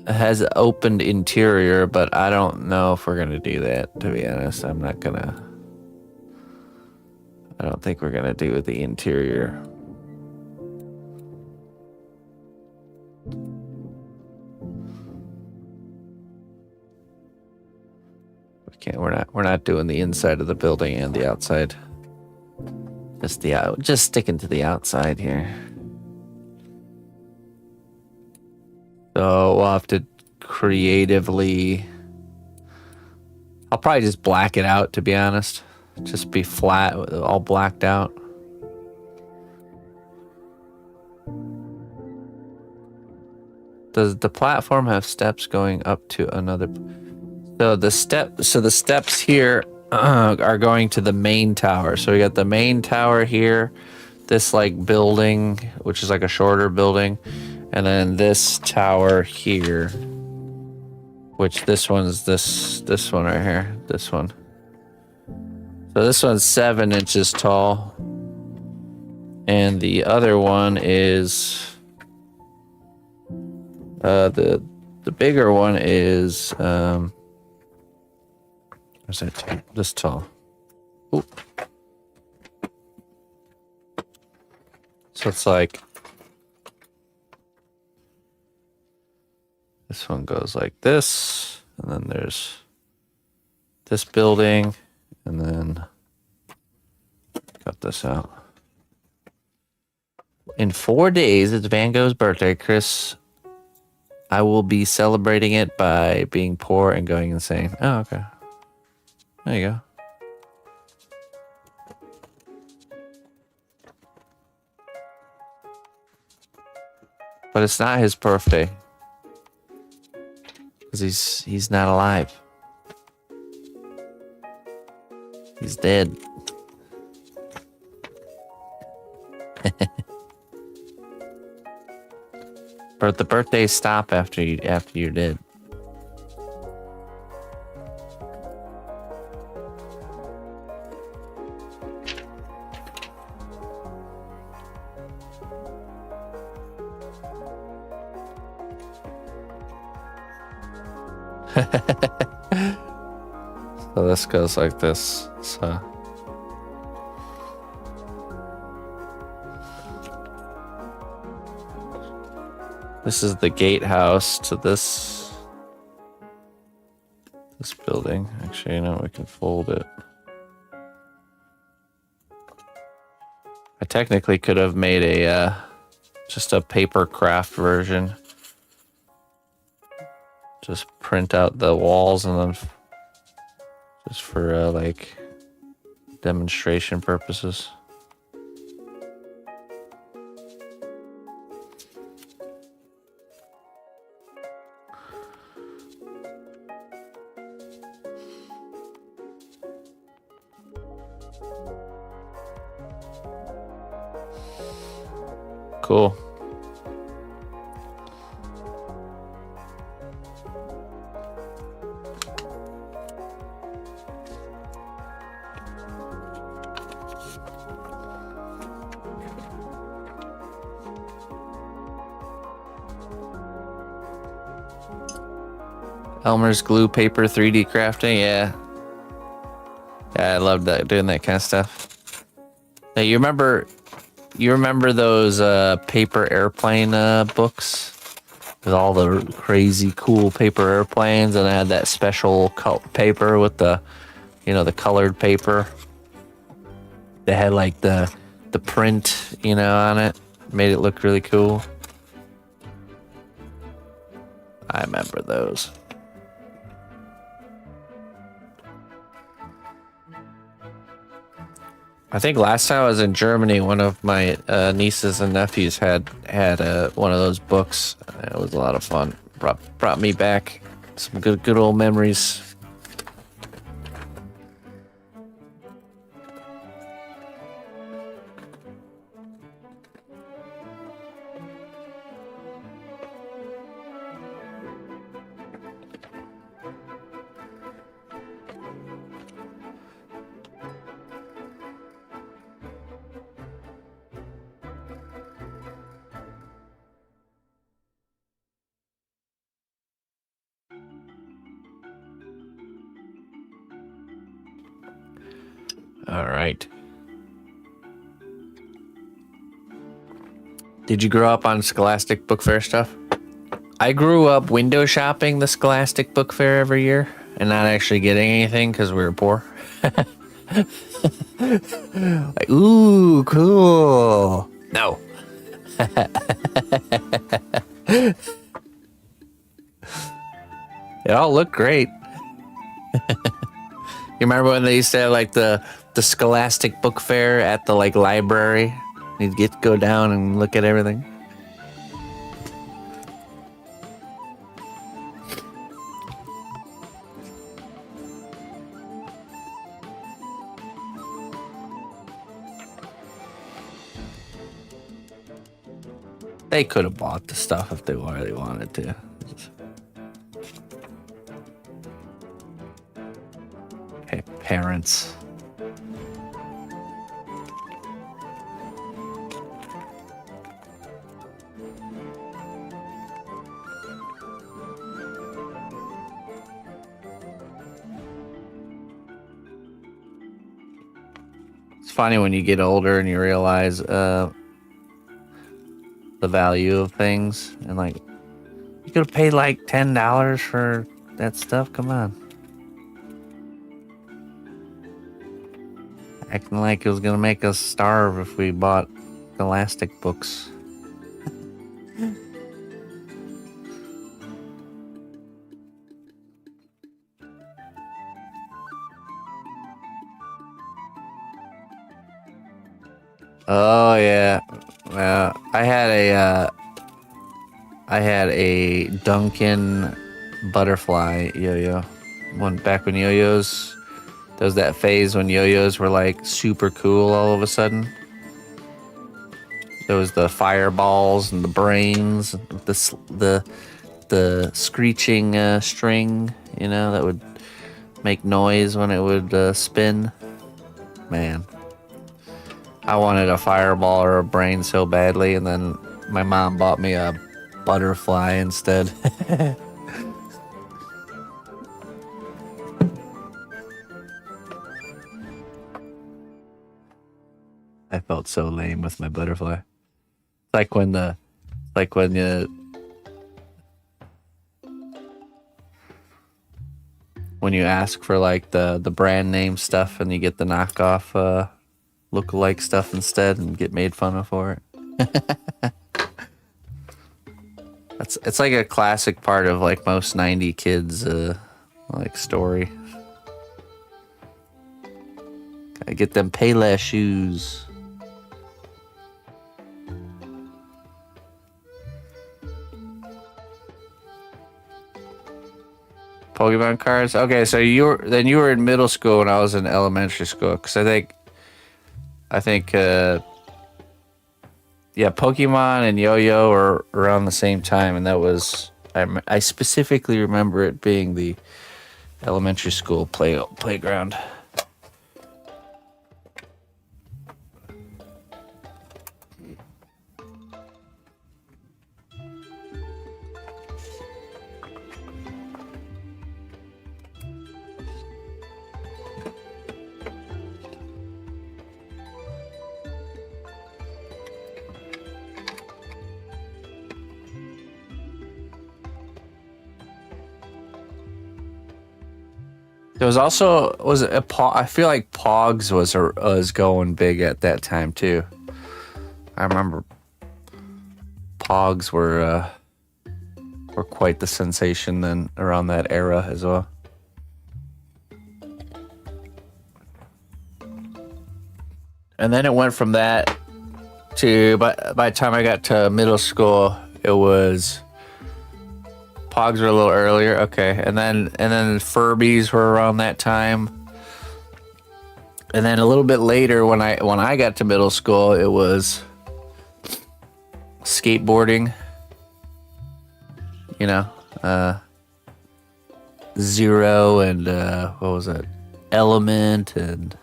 It has opened interior, but I don't know if we're gonna do that, to be honest. I don't think we're gonna do the interior. We're not doing the inside of the building and the outside. Just sticking to the outside here. So we'll have to creatively. I'll probably just black it out, to be honest. Just be flat, all blacked out. Does the platform have steps going up to another? So the steps here are going to the main tower. So we got the main tower here, this like building, which is like a shorter building, and then this tower here, which this one's this one right here, this one. So this one's 7 inches tall, and the other one is the bigger one is what's that? This tall. Ooh. So it's like this one goes like this, and then there's this building, and then cut this out. In 4 days, it's Van Gogh's birthday, Chris. I will be celebrating it by being poor and going insane. Oh, okay. There you go. But it's not his birthday. Because he's not alive. He's dead. But the birthdays stop after you're dead. So this goes like this. So this is the gatehouse to this building. Actually, we can fold it. I technically could have made just a paper craft version just print out the walls and then just for like demonstration purposes. Cool. Elmer's glue paper 3D crafting, yeah. Yeah, I love that, doing that kind of stuff. Now, you remember those paper airplane books with all the crazy cool paper airplanes, and I had that special paper with the, the colored paper. They had like the print, on it, made it look really cool. I remember those. I think last time I was in Germany, one of my nieces and nephews had one of those books. It was a lot of fun. Brought me back some good old memories. All right. Did you grow up on Scholastic Book Fair stuff? I grew up window shopping the Scholastic Book Fair every year and not actually getting anything because we were poor. Like, ooh, cool. No. It all looked great. You remember when they used to have like the Scholastic Book Fair at the like library? You'd get to go down and look at everything. They could have bought the stuff if they really wanted to. Okay, parents. It's funny when you get older and you realize the value of things, and like you could have paid like $10 for that stuff. Come on, acting like it was gonna make us starve if we bought Scholastic books. Oh yeah, I had a Duncan butterfly yo-yo. Back when yo-yos, there was that phase when yo-yos were like super cool all of a sudden. There was the fireballs and the brains, the screeching string, that would make noise when it would spin. Man, I wanted a fireball or a brain so badly, and then my mom bought me a butterfly instead. I felt so lame with my butterfly. Like when you ask for like the brand name stuff and you get the knockoff look-alike stuff instead and get made fun of for it. It's like a classic part of like most 90 kids like story. Gotta get them Payless shoes. Pokemon cards. Okay, so you were in middle school and I was in elementary school. Cause I think yeah, Pokemon and Yo-Yo are around the same time, and that was I specifically remember it being the elementary school playground. There was also I feel like Pogs was going big at that time too. I remember Pogs were quite the sensation then around that era as well. And then it went from that to by the time I got to middle school, it was Pogs were a little earlier, okay, and then Furbies were around that time, and then a little bit later when I got to middle school, it was skateboarding. You know, Zero and what was it, Element, and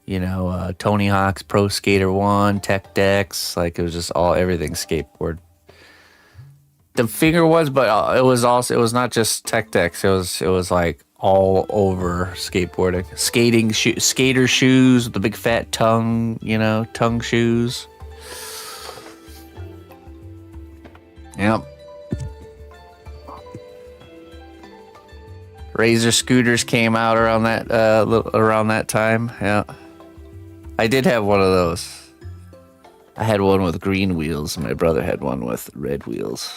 you know, Tony Hawk's Pro Skater 1, Tech Decks, like it was just everything skateboard. The figure was, but it was not just Tech Decks. It was like all over skateboarding, skater shoes with the big fat tongue, you know, tongue shoes. Yep. Razor scooters came out around that time. Yeah, I did have one of those. I had one with green wheels, and my brother had one with red wheels.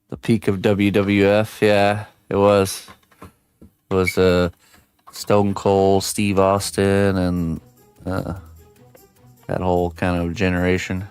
The peak of WWF, yeah, it was. It was Stone Cold, Steve Austin, and that whole kind of generation.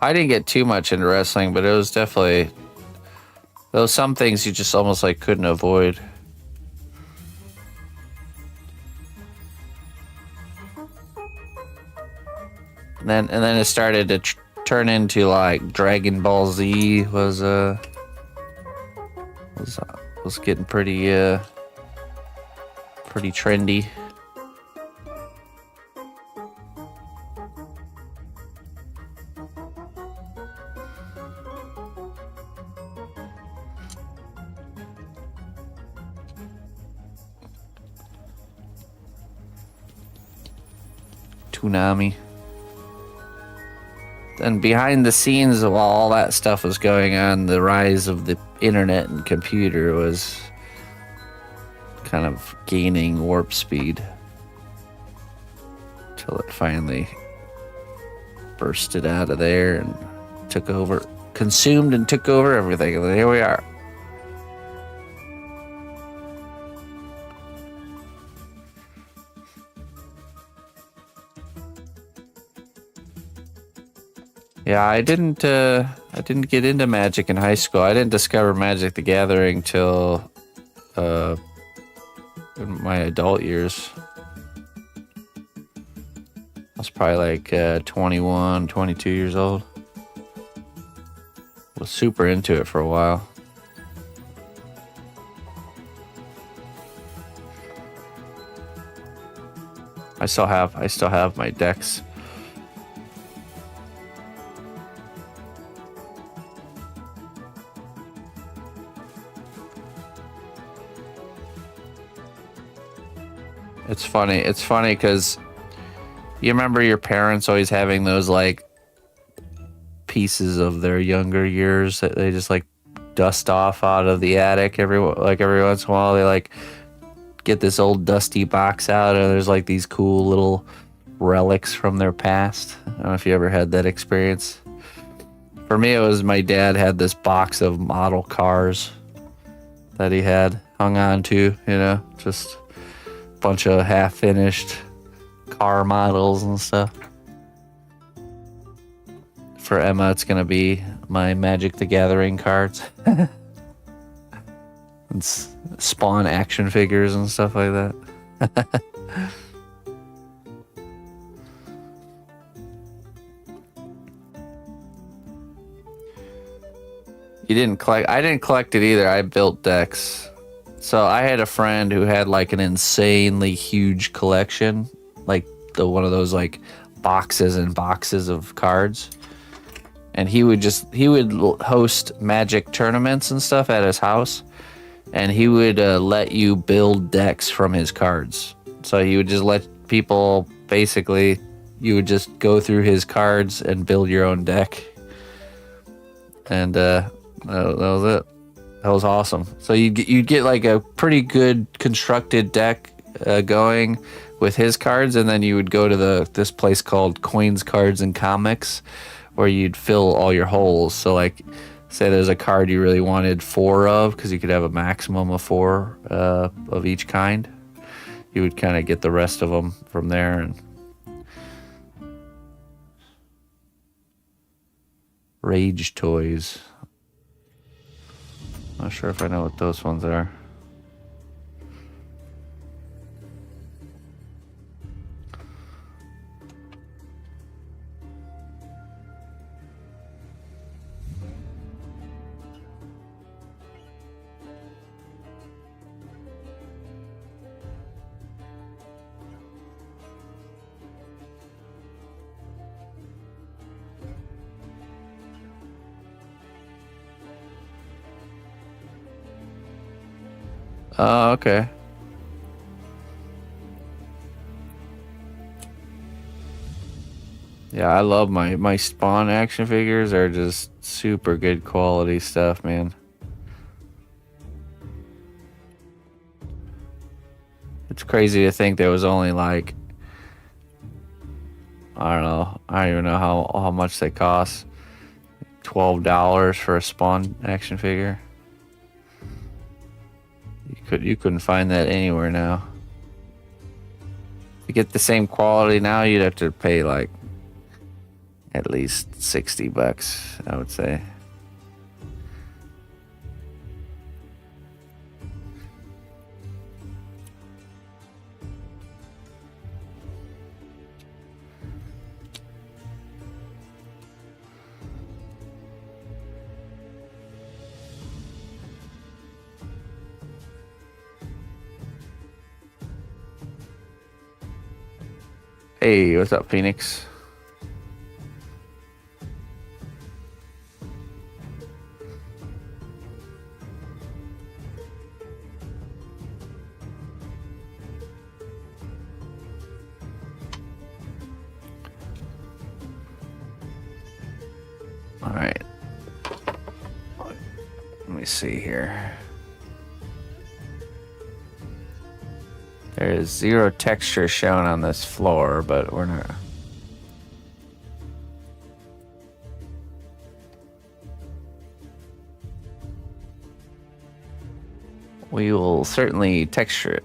I didn't get too much into wrestling, but it was definitely, there was some things you just almost like couldn't avoid. And then it started to turn into like Dragon Ball Z was getting pretty trendy. Toonami. And behind the scenes of all that stuff was going on, the rise of the internet and computer was kind of gaining warp speed till it finally bursted out of there and consumed and took over everything. And here we are. Yeah, I didn't get into Magic in high school. I didn't discover Magic the Gathering till in my adult years. I was probably like 21, 22 years old. Was super into it for a while. I still have my decks. It's funny. It's funny because you remember your parents always having those like pieces of their younger years that they just like dust off out of the attic every once in a while. They like get this old dusty box out and there's like these cool little relics from their past. I don't know if you ever had that experience. For me, it was my dad had this box of model cars that he had hung on to, you know, just a bunch of half-finished car models and stuff. For Emma, it's going to be my Magic the Gathering cards. And Spawn action figures and stuff like that. You didn't collect. I didn't collect it either. I built decks. So I had a friend who had like an insanely huge collection, like one of those like boxes and boxes of cards. And he would host Magic tournaments and stuff at his house, and he would let you build decks from his cards. So he would just let people, basically, you would just go through his cards and build your own deck. And that was it. That was awesome. So you'd get like a pretty good constructed deck going with his cards, and then you would go to this place called Coins, Cards, and Comics, where you'd fill all your holes. So like, say there's a card you really wanted 4 of, because you could have a maximum of 4 of each kind. You would kind of get the rest of them from there. And Rage Toys. Not sure if I know what those ones are. Oh, okay. Yeah, I love my Spawn action figures. Are just super good quality stuff, man. It's crazy to think there was only like, I don't know, I don't even know how much they cost. $12 for a Spawn action figure. You couldn't find that anywhere now. To get the same quality now, you'd have to pay like at least $60, I would say. Hey, what's up, Phoenix? All right. Let me see here. There is 0 texture shown on this floor, but we're not. We will certainly texture it.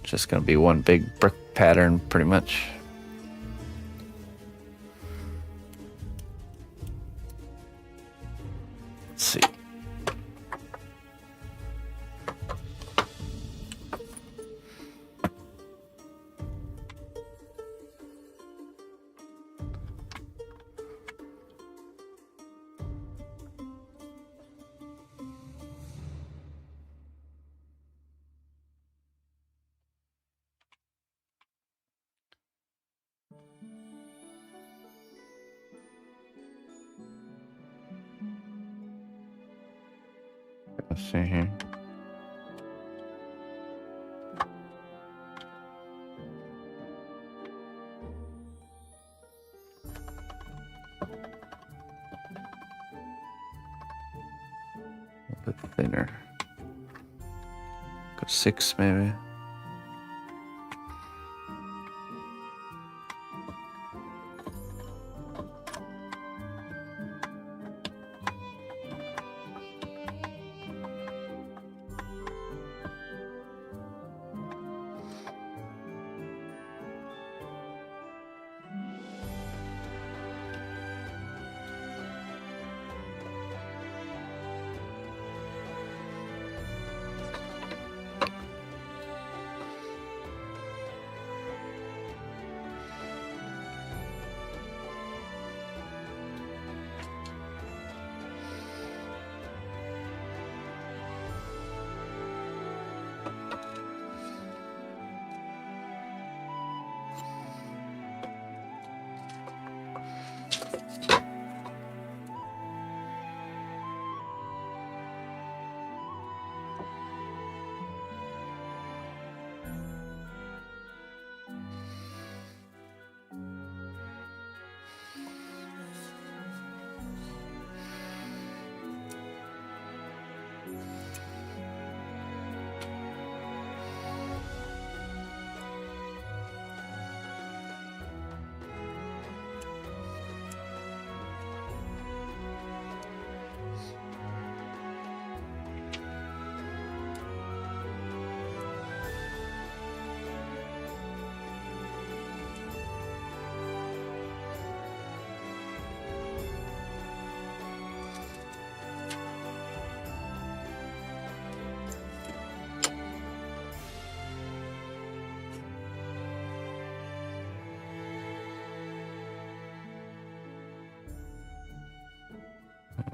Just gonna be one big brick pattern, pretty much. Let's see. see here. A bit thinner. Go 6 maybe.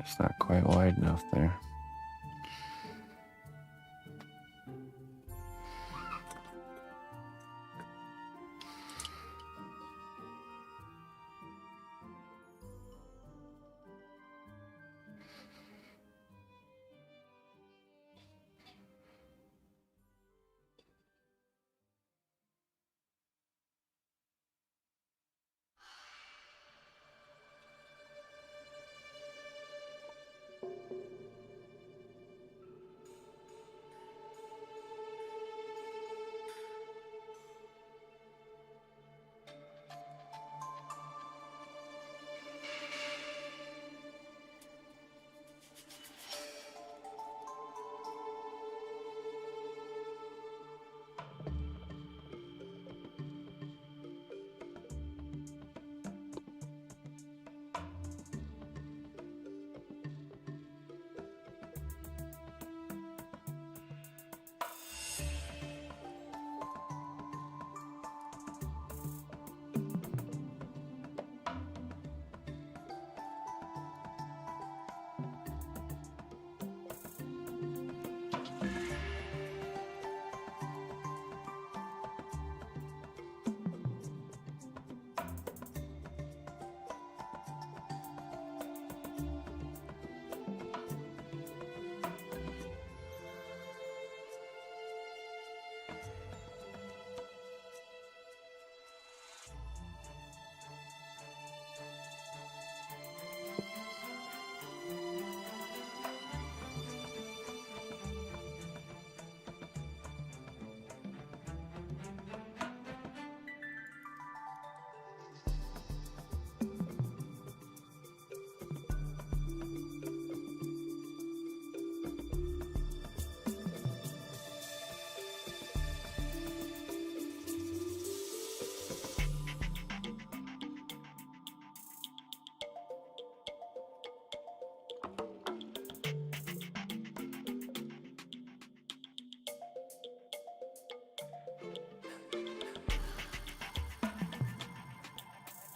It's not quite wide enough there.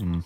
Hmm.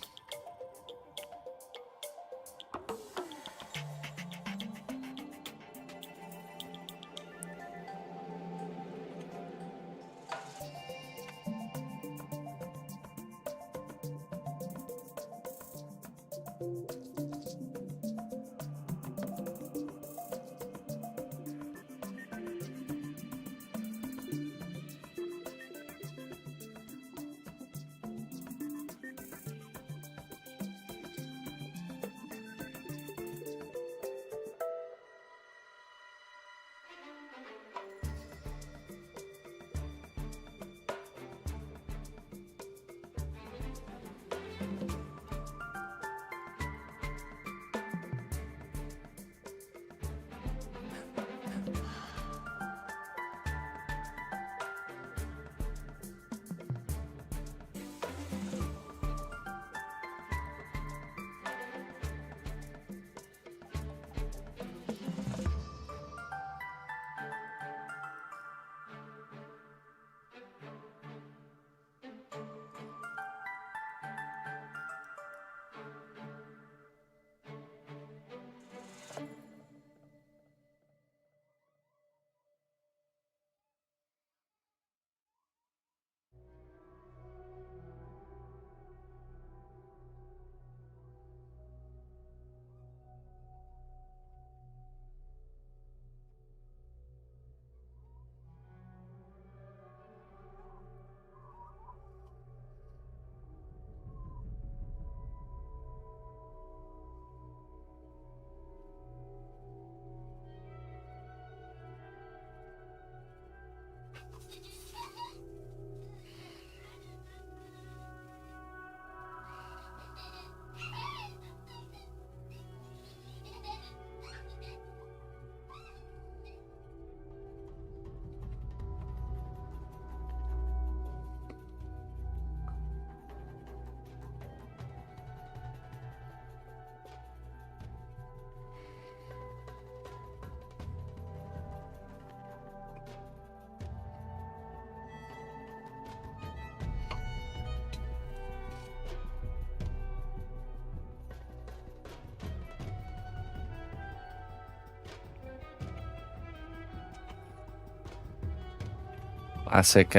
Classic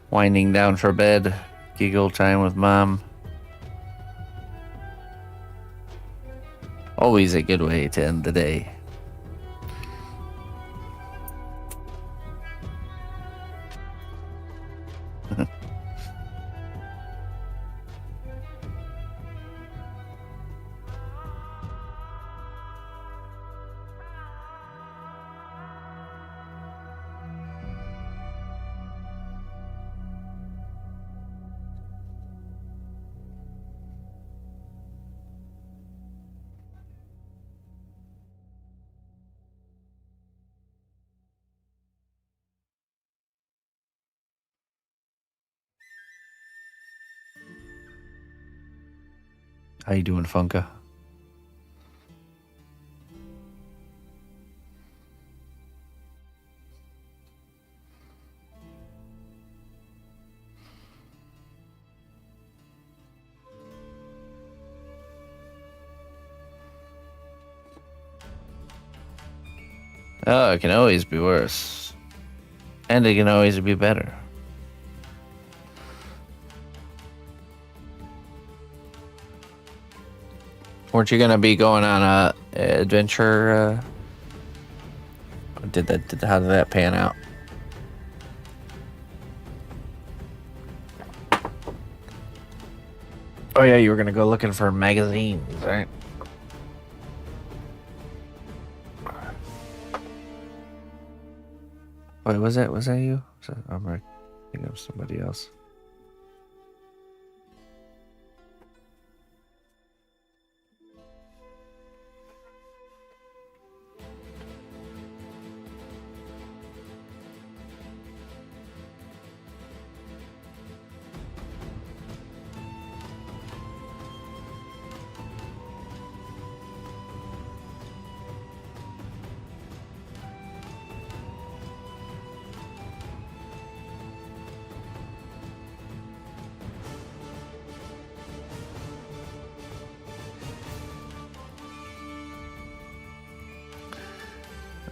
winding down for bed, giggle time with mom. Always a good way to end the day. How you doing, Funka? Oh, it can always be worse. And it can always be better. Weren't you gonna be going on a adventure? How did that pan out? Oh yeah, you were gonna go looking for magazines, right? Wait, was that you? I'm thinking of somebody else.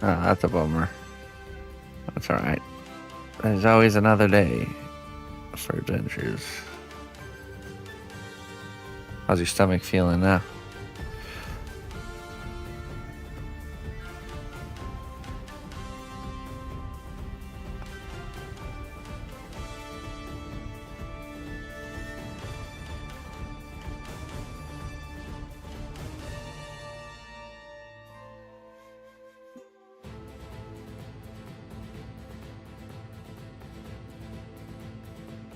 Oh, that's a bummer. That's alright. There's always another day for adventures. How's your stomach feeling now?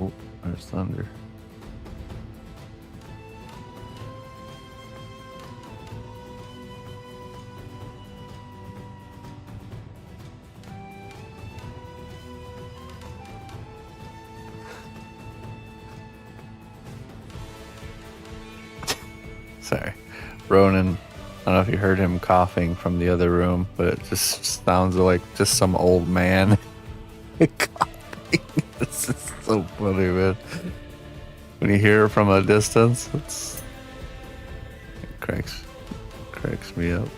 Oh, there's thunder. Sorry. Ronan, I don't know if you heard him coughing from the other room, but it just sounds like just some old man coughing. This is so funny, man. When you hear it from a distance, it cracks me up.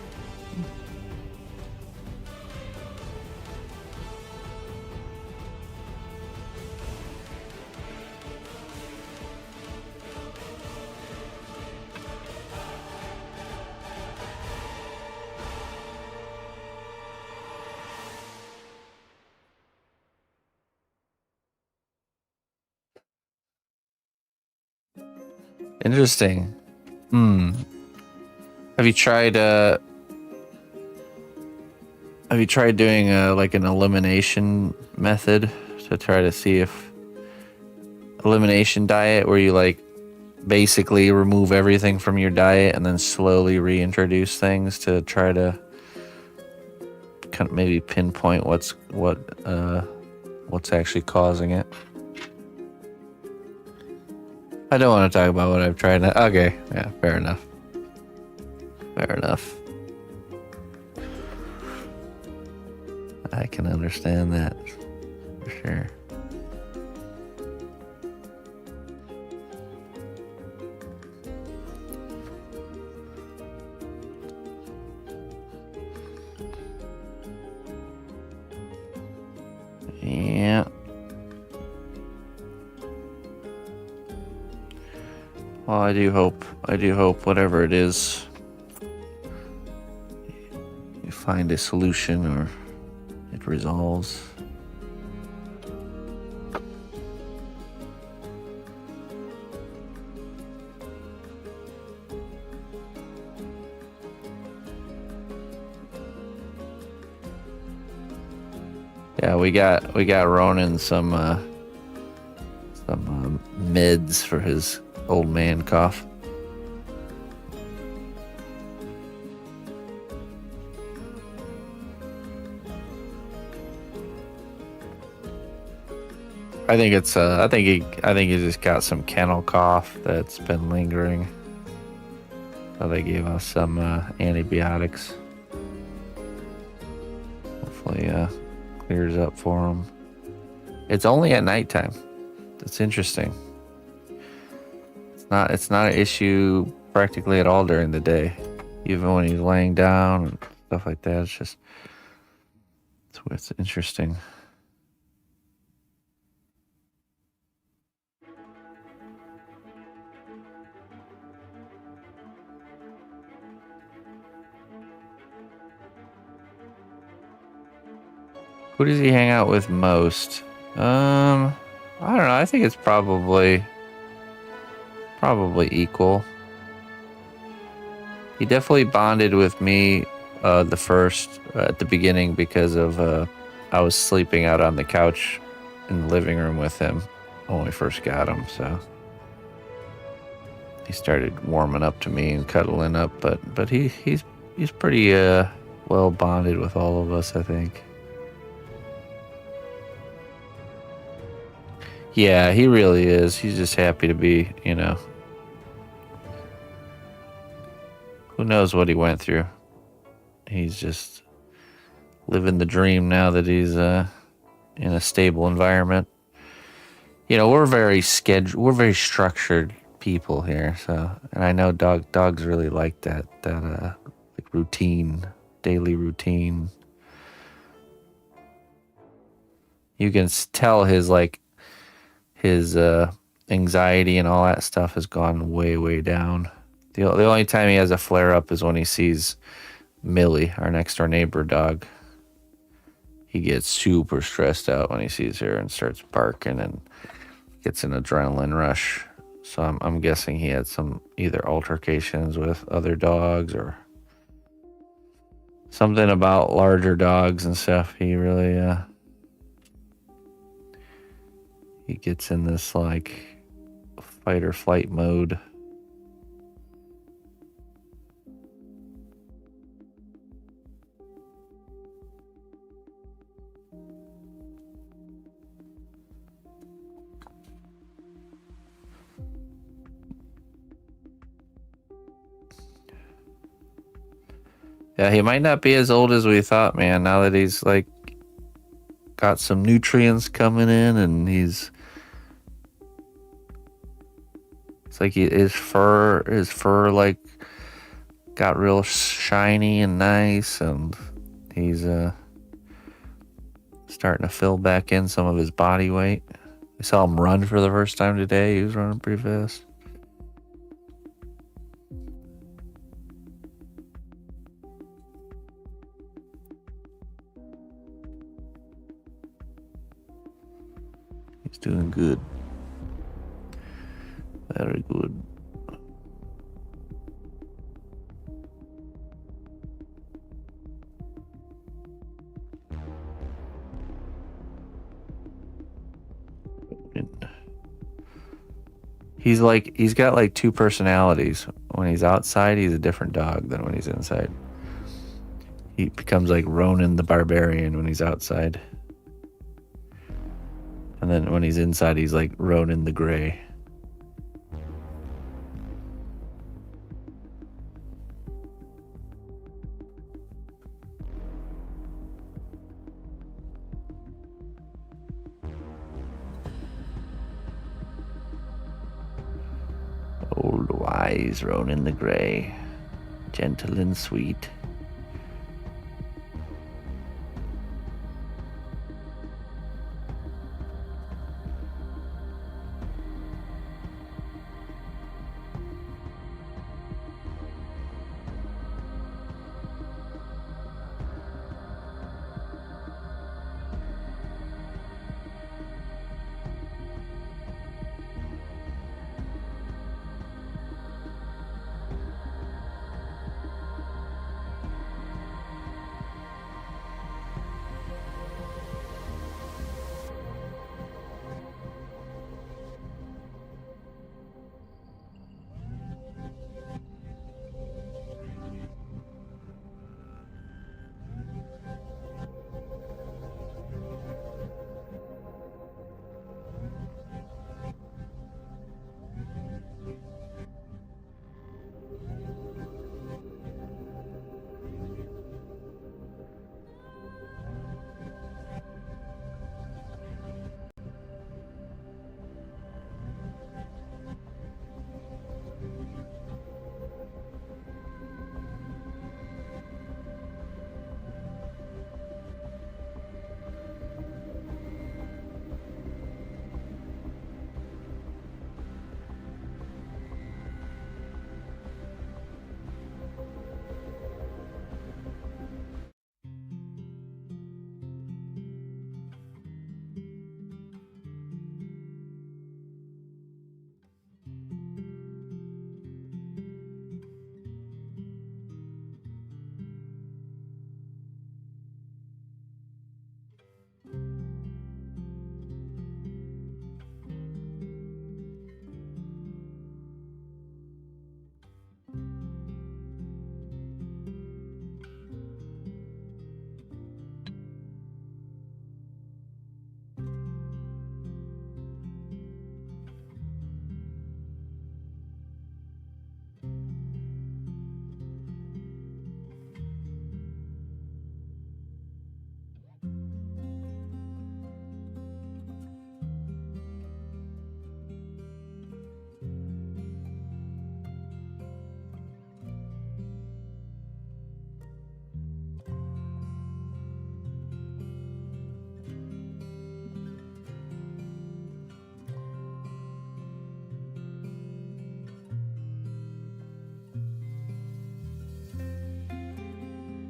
Interesting. Have you tried doing like an elimination method to try to see if elimination diet where you like basically remove everything from your diet and then slowly reintroduce things to try to kind of maybe pinpoint what's actually causing it? I don't want to talk about what I've tried. Okay, yeah, fair enough. Fair enough. I can understand that for sure. Yeah. Well, I do hope whatever it is, you find a solution or it resolves. Yeah, we got Ronan some meds for his old man cough. I think it's I think he just got some kennel cough that's been lingering. So they gave us some antibiotics. Hopefully clears up for him. It's only at nighttime. That's interesting. It's not an issue practically at all during the day. Even when he's laying down and stuff like that. It's interesting. Who does he hang out with most? I don't know. I think it's probably equal. He definitely bonded with me at the beginning because of I was sleeping out on the couch in the living room with him when we first got him, so he started warming up to me and cuddling up, but he's pretty well bonded with all of us, I think. Yeah, he really is. He's just happy to be, who knows what he went through. He's just living the dream now that he's in a stable environment. We're very structured people here, so, and I know dogs really like that like routine, daily routine. You can tell his anxiety and all that stuff has gone way, way down. The only time he has a flare up is when he sees Millie, our next door neighbor dog. He gets super stressed out when he sees her and starts barking and gets an adrenaline rush. So I'm guessing he had some either altercations with other dogs or something about larger dogs and stuff. He really he gets in this like fight or flight mode. Yeah, he might not be as old as we thought, man, now that he's like got some nutrients coming in and it's like his fur like got real shiny and nice, and he's starting to fill back in some of his body weight. I saw him run for the first time today. He was running pretty fast. He's doing good. Very good. He's got like two personalities. When he's outside, he's a different dog than when he's inside. He becomes like Ronan the Barbarian when he's outside. And then when he's inside, he's like Ronan the Gray. Old wise Ronan the Grey, gentle and sweet.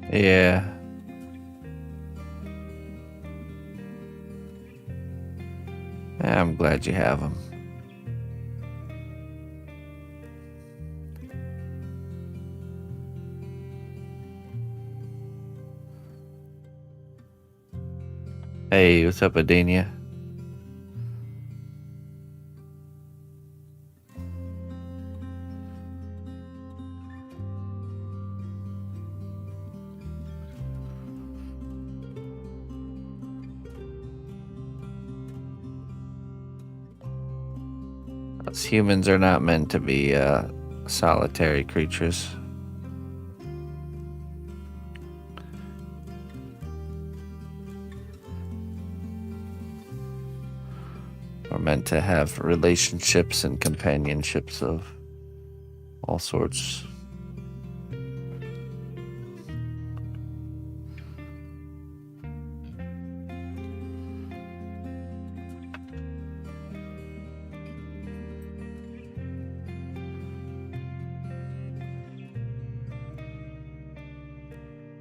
Yeah. I'm glad you have them. Hey, what's up, Adenia? Us humans are not meant to be solitary creatures. We're meant to have relationships and companionships of all sorts.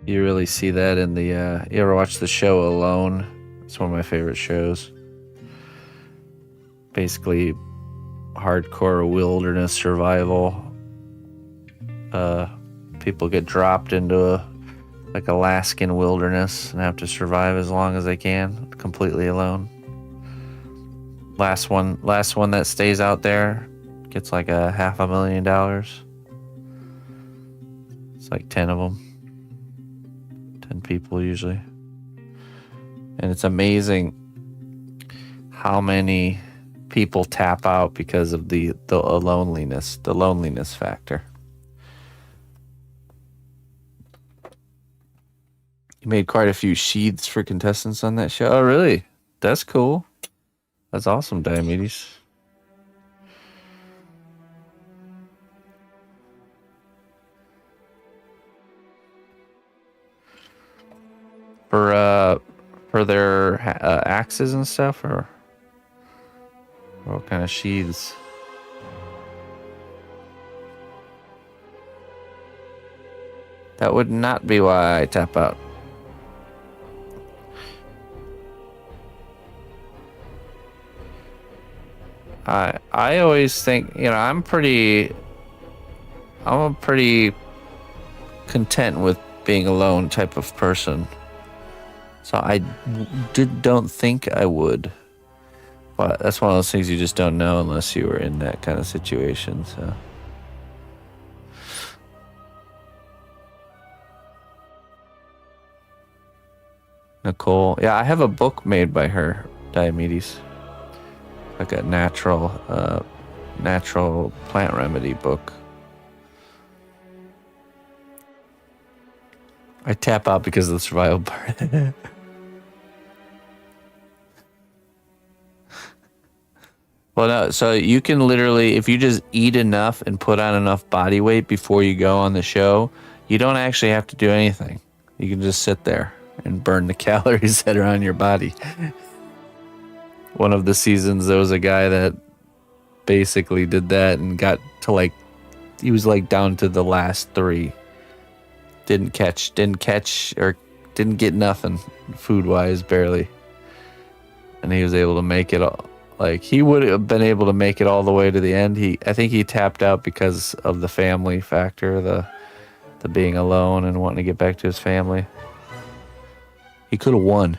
You really see that in the, you ever watch the show Alone? It's one of my favorite shows. Basically, hardcore wilderness survival. People get dropped into like Alaskan wilderness and have to survive as long as they can, completely alone. Last one that stays out there gets like $500,000. It's like 10 of them. 10 people usually. And it's amazing how many people tap out because of the loneliness factor. You made quite a few sheaths for contestants on that show. Oh, really? That's cool. That's awesome, Diomedes. For their axes and stuff, or what kind of sheaths? That would not be why I tap out. I always think, I'm a pretty content with being alone type of person. So I don't think I would. But that's one of those things you just don't know unless you were in that kind of situation. So. Nicole. Yeah, I have a book made by her, Diomedes. Like a natural plant remedy book. I tap out because of the survival part. Well, no, so you can literally, if you just eat enough and put on enough body weight before you go on the show, you don't actually have to do anything. You can just sit there and burn the calories that are on your body. One of the seasons, there was a guy that basically did that and got to he was down to the last 3. Didn't catch or didn't get nothing food-wise, barely. And he was able to make it all. He would have been able to make it all the way to the end. I think he tapped out because of the family factor, the being alone and wanting to get back to his family. He could have won.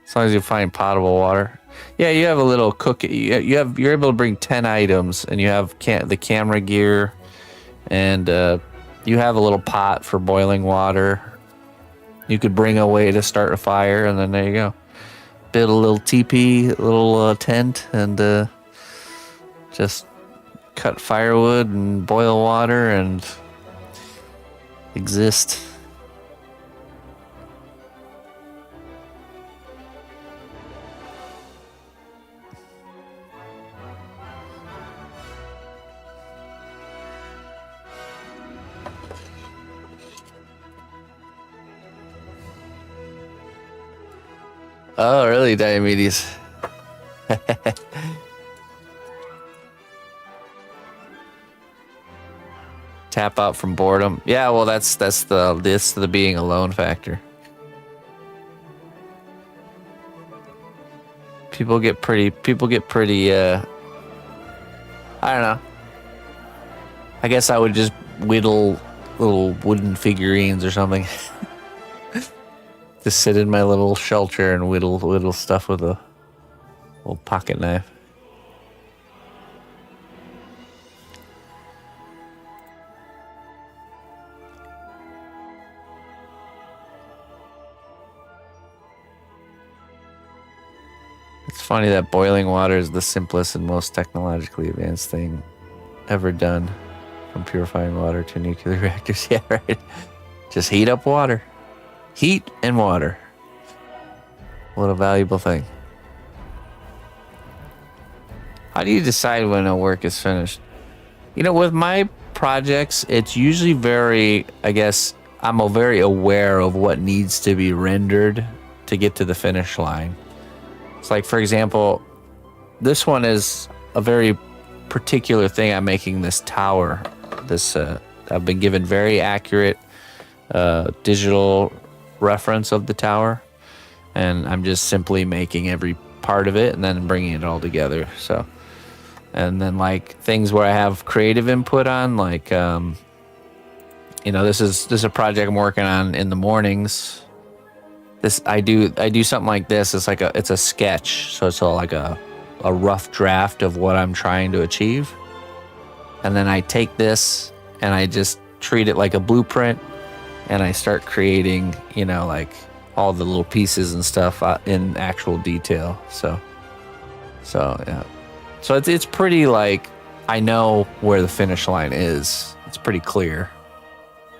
As long as you find potable water. Yeah, you have a little cookie. You're able to bring 10 items, and you have the camera gear, and you have a little pot for boiling water. You could bring a way to start a fire, and then there you go. Build a little teepee, a little tent, and just cut firewood and boil water and exist. Oh, really, Diomedes? tap out from boredom. Yeah, well, that's the being alone factor. People get pretty. I don't know. I guess I would just whittle little wooden figurines or something. Just sit in my little shelter and whittle stuff with a little pocket knife. It's funny that boiling water is the simplest and most technologically advanced thing ever done. From purifying water to nuclear reactors. Yeah, right. Just heat up water. Heat and water. What a valuable thing. How do you decide when a work is finished? You know, with my projects, it's usually I guess, I'm very aware of what needs to be rendered to get to the finish line. It's like, for example, this one is a very particular thing. I'm making this tower. I've been given very accurate digital reference of the tower, and I'm just simply making every part of it and then bringing it all together. So, and then like things where I have creative input on, like this is a project I'm working on in the mornings. I do something like this. It's a sketch, so it's all like a rough draft of what I'm trying to achieve. And then I take this and I just treat it like a blueprint, and I start creating, like all the little pieces and stuff in actual detail. So yeah. So it's pretty, like, I know where the finish line is. It's pretty clear.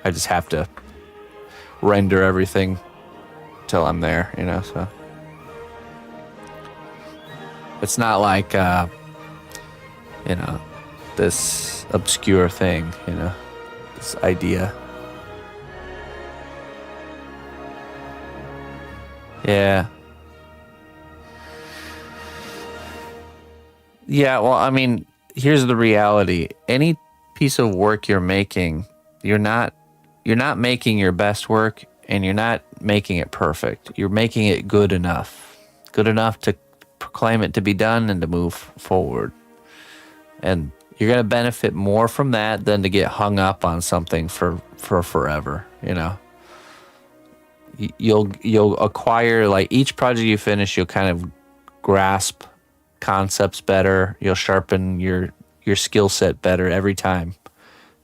I just have to render everything till I'm there, so. It's not like, this obscure thing, this idea. Yeah. Yeah, well, I mean, here's the reality. Any piece of work you're making, you're not making your best work, and you're not making it perfect. You're making it good enough. Good enough to proclaim it to be done and to move forward. And you're going to benefit more from that than to get hung up on something for forever, You'll acquire, like, each project you finish, you'll kind of grasp concepts better. You'll sharpen your skill set better every time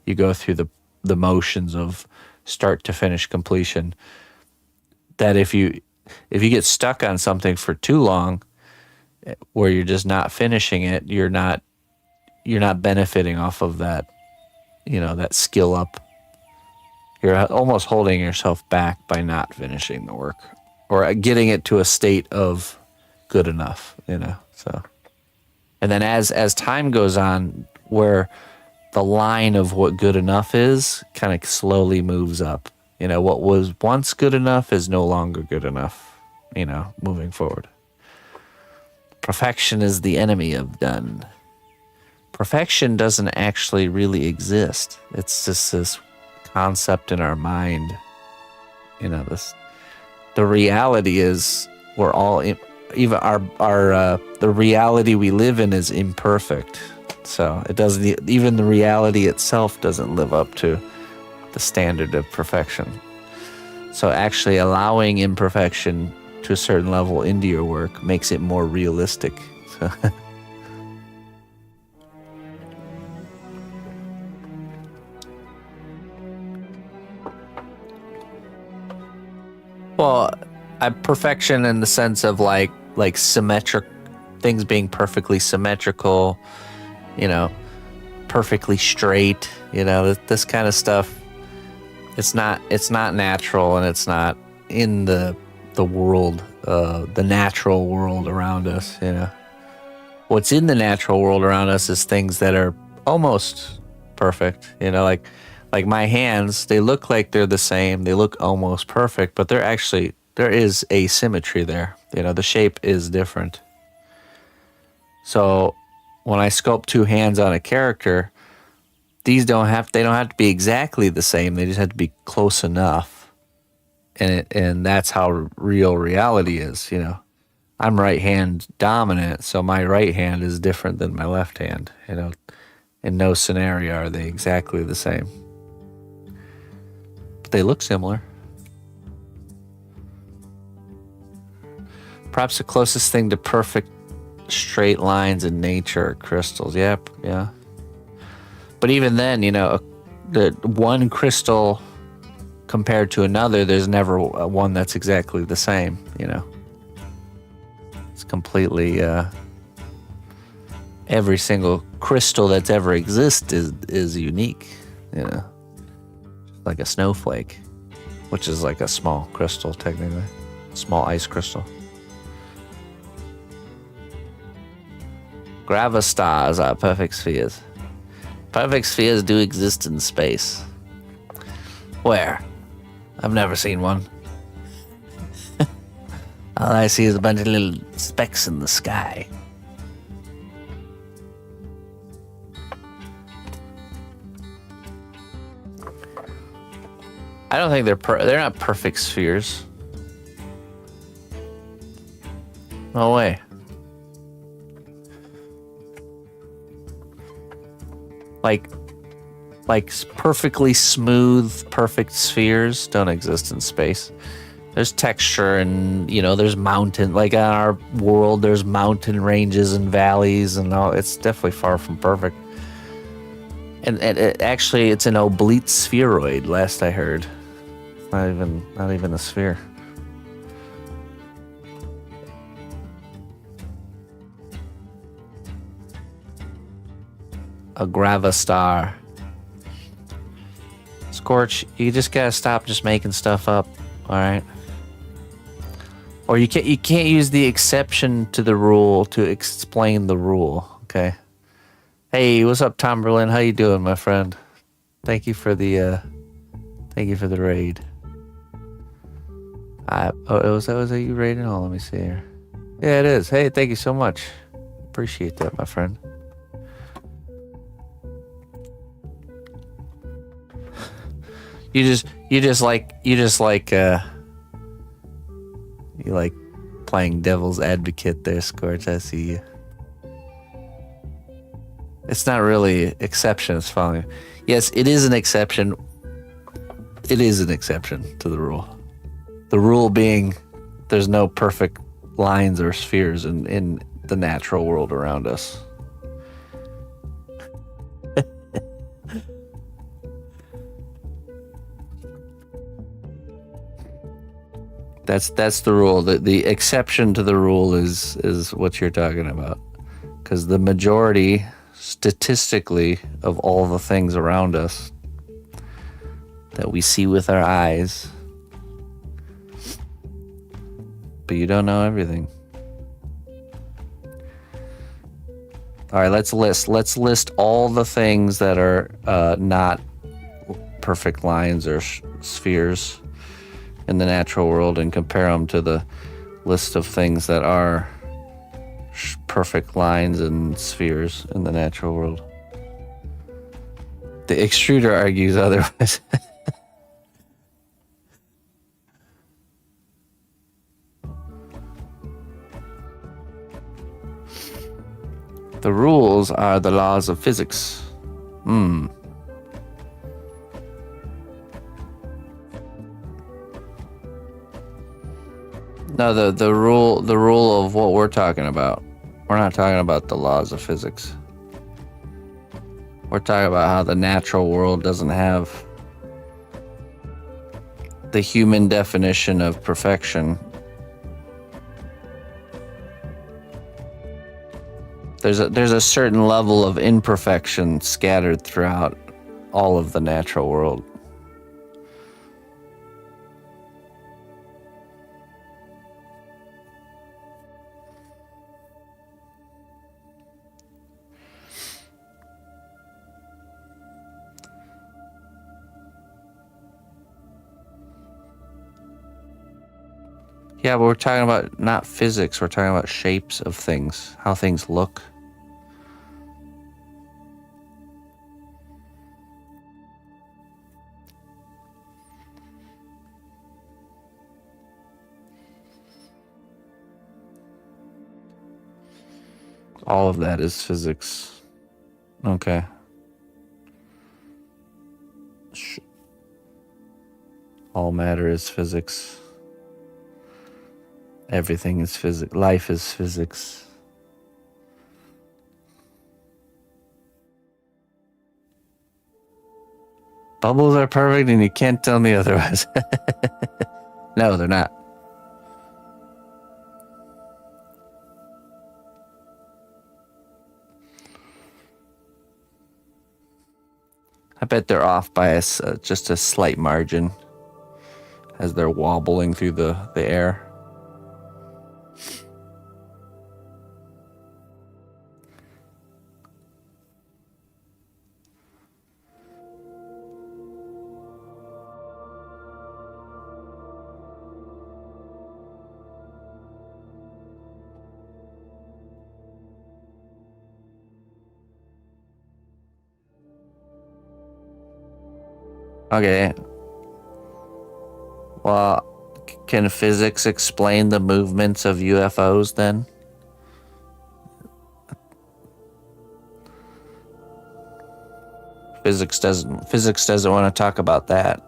you go through the motions of start to finish completion. That if you get stuck on something for too long, where you're just not finishing it, you're not benefiting off of that, that skill up. You're almost holding yourself back by not finishing the work or getting it to a state of good enough, so. And then as time goes on, where the line of what good enough is kind of slowly moves up. What was once good enough is no longer good enough, moving forward. Perfection is the enemy of done. Perfection doesn't actually really exist. It's just this concept in our mind. The reality is we're all, even the reality we live in is imperfect. So it doesn't, even the reality itself doesn't live up to the standard of perfection. So actually allowing imperfection to a certain level into your work makes it more realistic. Well, perfection in the sense of like symmetric things being perfectly symmetrical, perfectly straight, this kind of stuff. It's not natural, and it's not in the world, the natural world around us. What's in the natural world around us is things that are almost perfect. Like my hands, they look like they're the same. They look almost perfect, but there is asymmetry there. The shape is different. So when I sculpt two hands on a character, These don't have to be exactly the same. They just have to be close enough. And that's how real reality is, you know. I'm right hand dominant, so my right hand is different than my left hand, you know. In no scenario are they exactly the same. But they look similar. Perhaps the closest thing to perfect straight lines in nature are crystals. Yep, yeah. But even then, you know, the one crystal compared to another, there's never one that's exactly the same, you know. It's completely, every single crystal that's ever existed is unique, you know. Like a snowflake, which is like a small crystal, technically. Small ice crystal. Gravastars are perfect spheres. Perfect spheres do exist in space. Where? I've never seen one. All I see is a bunch of little specks in the sky. I don't think they're not perfect spheres. No way. Like perfectly smooth, perfect spheres don't exist in space. There's texture and, you know, there's mountain, like on our world, there's mountain ranges and valleys and all. It's definitely far from perfect. And actually, it's an oblate spheroid, last I heard. It's not even a sphere. A gravastar. Scorch, you just gotta stop just making stuff up, all right? Or you can't use the exception to the rule to explain the rule, okay? Hey, what's up, Tom Berlin? How you doing, my friend? Thank you for the raid. Was that you raiding? Oh, let me see here. Yeah, it is. Hey, thank you so much. Appreciate that, my friend. You like playing devil's advocate there, Scorch. I see you. It's not really exception, it's following. Yes, it is an exception. It is an exception to the rule. The rule being there's no perfect lines or spheres in the natural world around us. That's the rule. The exception to the rule is what you're talking about. Because the majority, statistically, of all the things around us that we see with our eyes, but you don't know everything. All right, let's list all the things that are not perfect lines or spheres in the natural world and compare them to the list of things that are perfect lines and spheres in the natural world. The extruder argues otherwise. The rules are the laws of physics. No, the rule of what we're talking about. We're not talking about the laws of physics. We're talking about how the natural world doesn't have the human definition of perfection. There's a certain level of imperfection scattered throughout all of the natural world. Yeah, but we're talking about not physics, we're talking about shapes of things, how things look. All of that is physics. Okay. All matter is physics. Everything is physics. Life is physics. Bubbles are perfect and you can't tell me otherwise. No, they're not. I bet they're off by just a slight margin as they're wobbling through the air. Okay. Well, can physics explain the movements of UFOs then? Physics doesn't want to talk about that.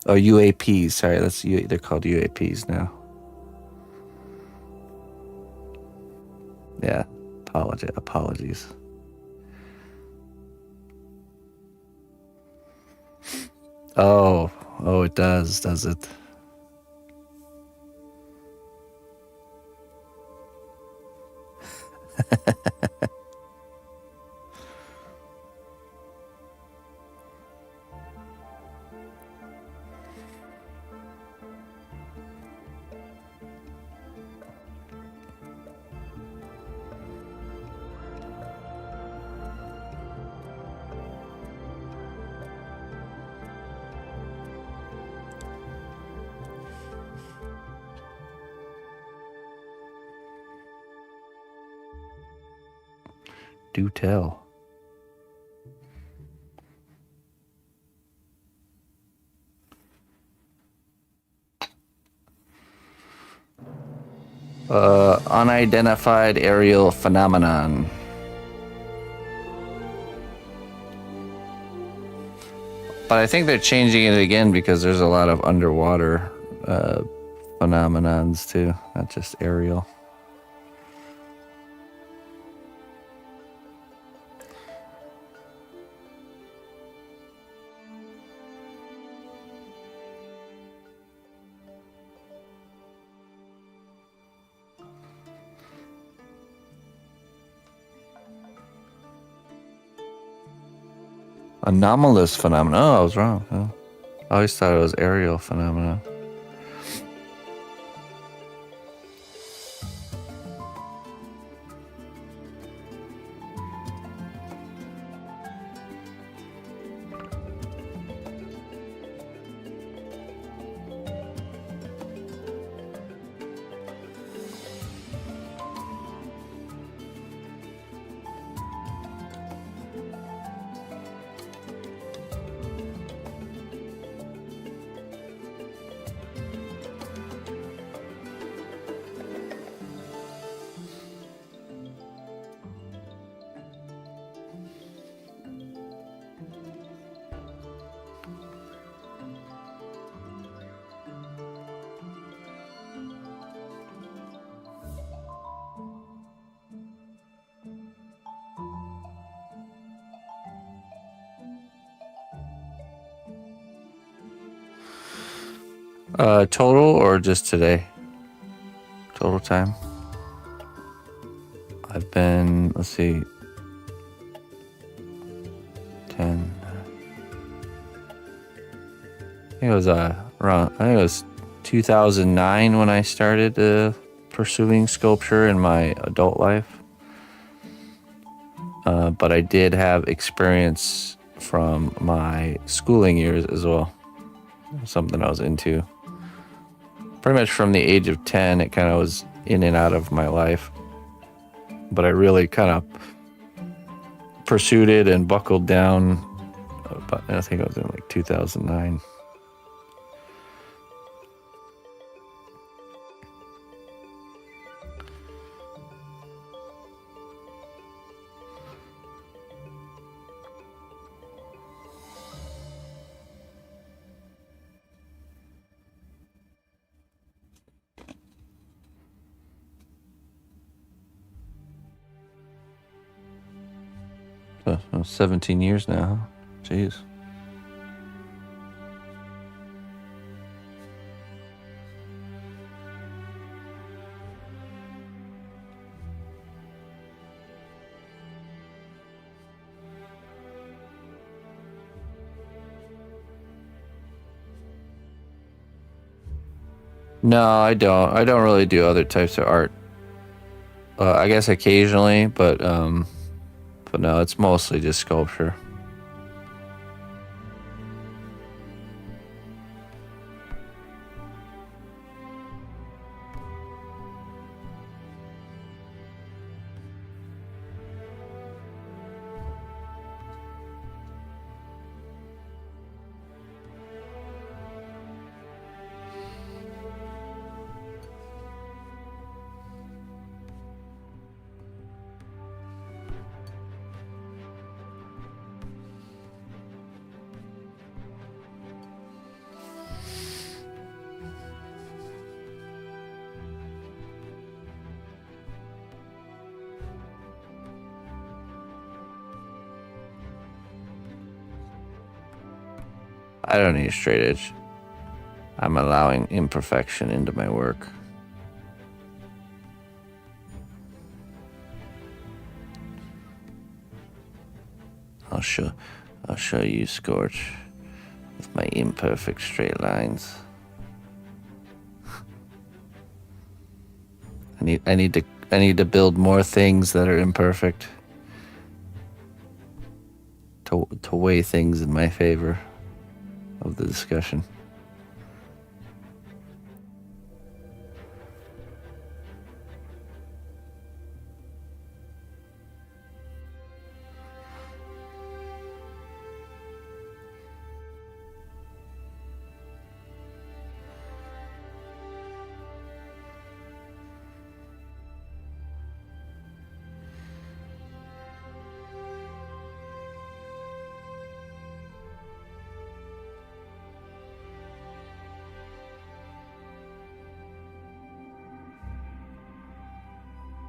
Oh, UAPs. Sorry, they're called UAPs now. Yeah. Apologies. Oh, it does it? Do tell. Unidentified aerial phenomenon. But I think they're changing it again because there's a lot of underwater phenomenons too, not just aerial. Anomalous phenomena. Oh, I was wrong. Oh. I always thought it was aerial phenomena. Total or just today? Total time? I've been, let's see, 10. I think it was around, I think it was 2009 when I started pursuing sculpture in my adult life. But I did have experience from my schooling years as well. Something I was into. Pretty much from the age of 10, it kind of was in and out of my life. But I really kind of pursued it and buckled down. But I think it was in like 2009. 17 years now. Huh? Jeez. No, I don't. I don't really do other types of art. I guess occasionally, but no, it's mostly just sculpture. I don't need a straight edge. I'm allowing imperfection into my work. I'll show you, Scorch, with my imperfect straight lines. I need to build more things that are imperfect to weigh things in my favor of the discussion.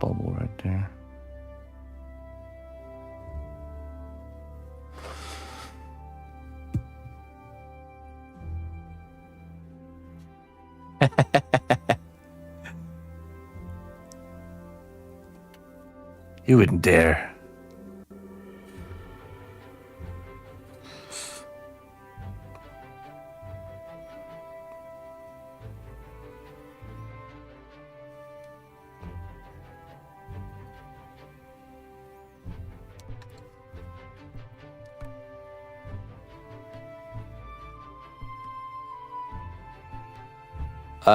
Bubble right there. You wouldn't dare.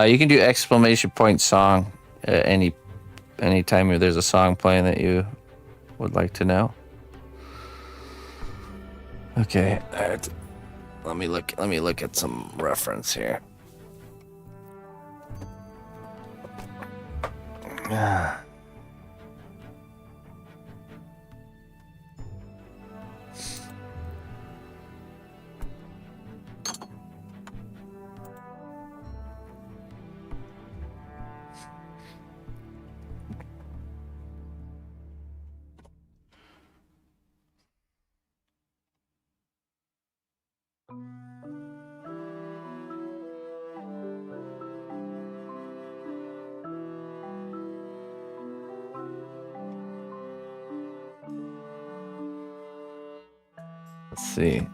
You can do exclamation point song anytime there's a song playing that you would like to know. Okay, let me look at some reference here. Let's see.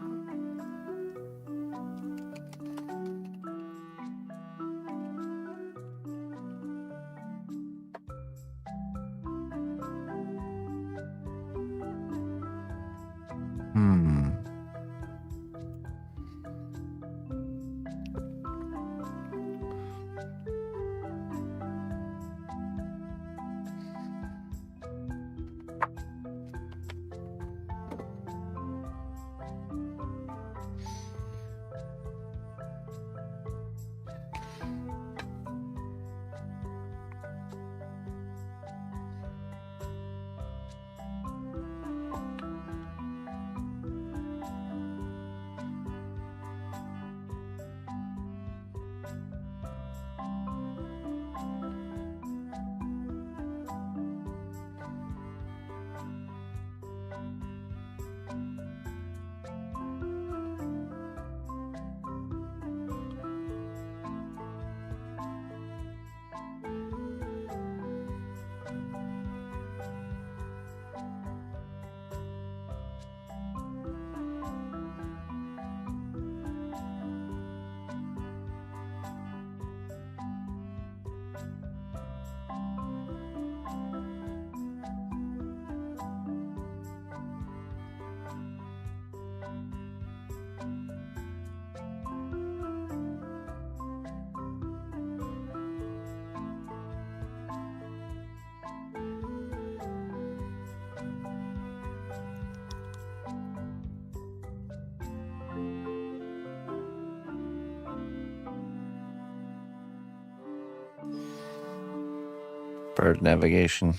preferred navigation.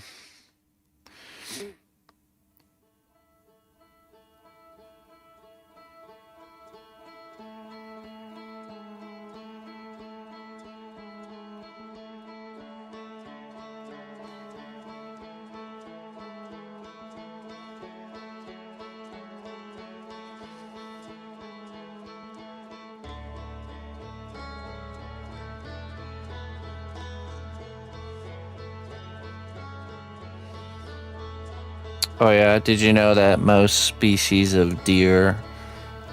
Oh yeah, did you know that most species of deer,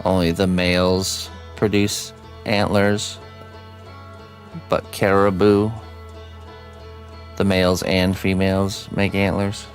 only the males produce antlers, but caribou, the males and females make antlers?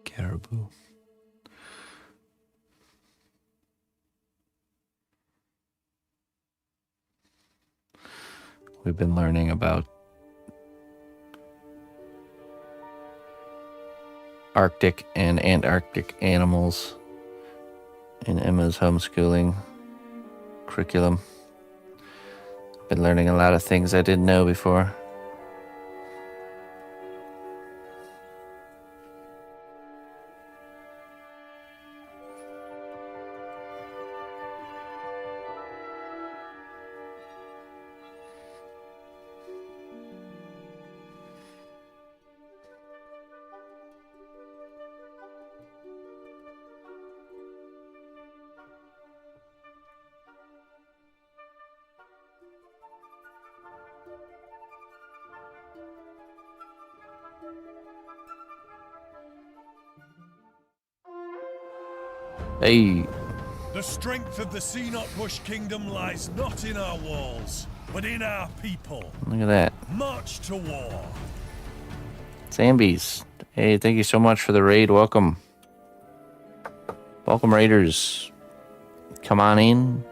Caribou. We've been learning about Arctic and Antarctic animals in Emma's homeschooling curriculum. Been learning a lot of things I didn't know before. Hey. The strength of the cnotbusch kingdom lies not in our walls, but in our people. Look at that. March to war. Zambies. Hey, thank you so much for the raid. Welcome. Welcome, raiders. Come on in.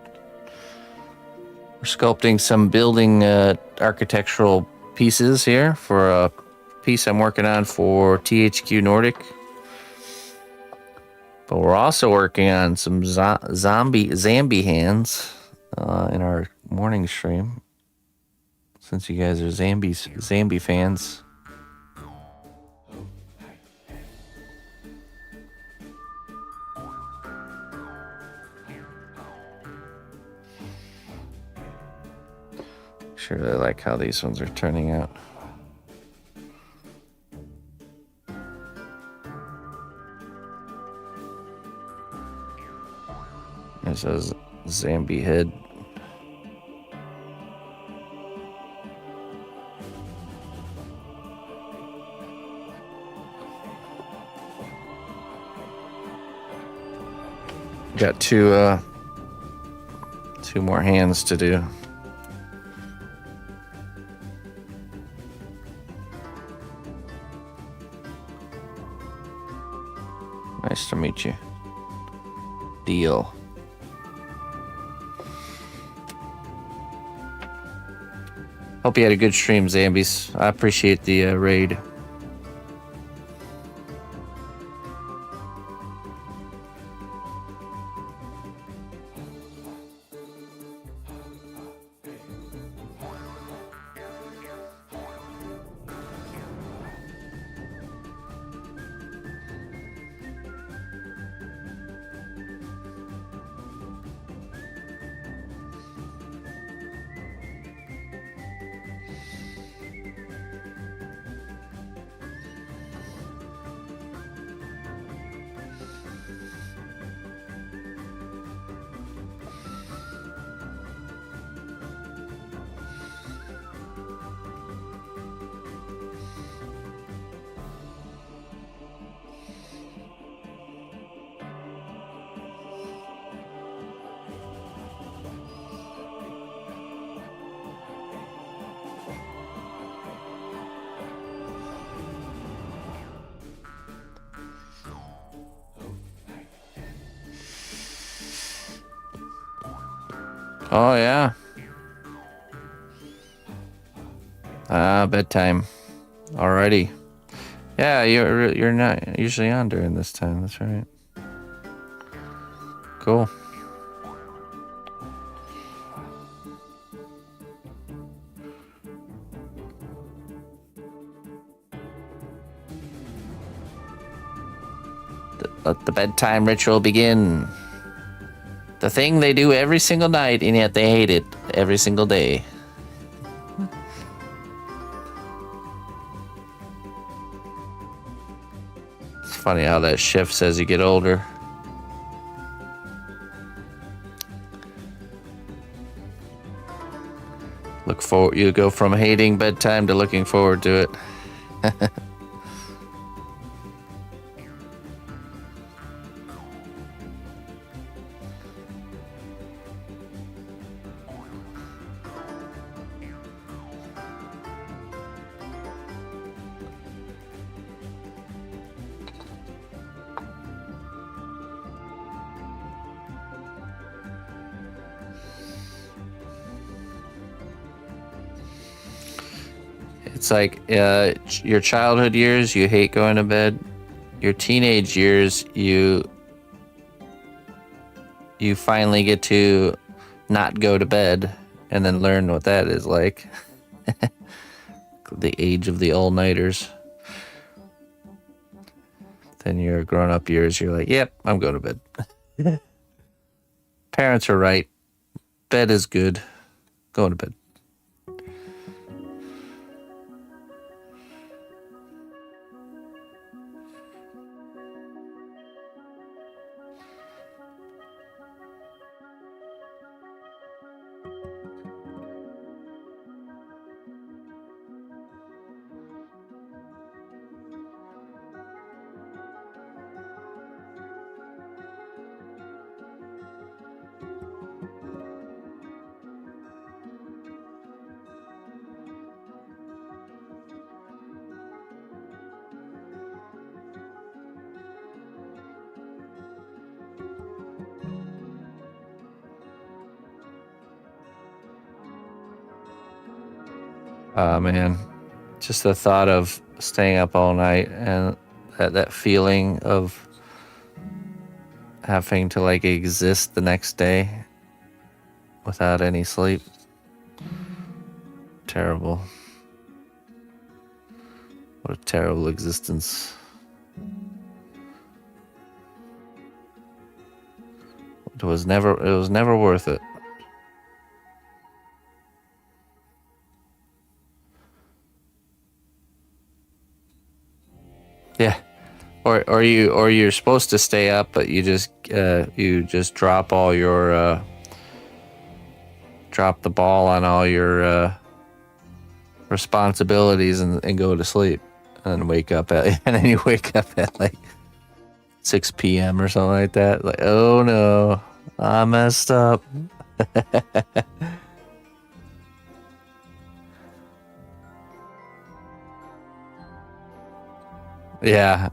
We're sculpting some building architectural pieces here for a piece I'm working on for THQ Nordic. But we're also working on some Zambi hands in our morning stream. Since you guys are Zambi fans. Sure, really like how these ones are turning out. There's a Zambi head. Got two more hands to do. Nice to meet you. Deal. Hope you had a good stream, Zambies. I appreciate the raid. Oh yeah. Bedtime. Alrighty. Yeah, you're not usually on during this time. That's right. Cool. Let the bedtime ritual begin. The thing they do every single night, and yet they hate it every single day. It's funny how that shifts as you get older. You go from hating bedtime to looking forward to it. It's like your childhood years, you hate going to bed. Your teenage years, you finally get to not go to bed and then learn what that is like. The age of the all-nighters. Then your grown-up years, you're like, yep, I'm going to bed. Parents are right. Bed is good. Go to bed. Man, just the thought of staying up all night and that feeling of having to like exist the next day without any sleep. Terrible. What a terrible existence. It was never worth it. Yeah, or you're supposed to stay up, but you just drop all your drop the ball on all your responsibilities and go to sleep, and then wake up at like 6 p.m. or something like that. Like, oh no, I messed up. Yeah.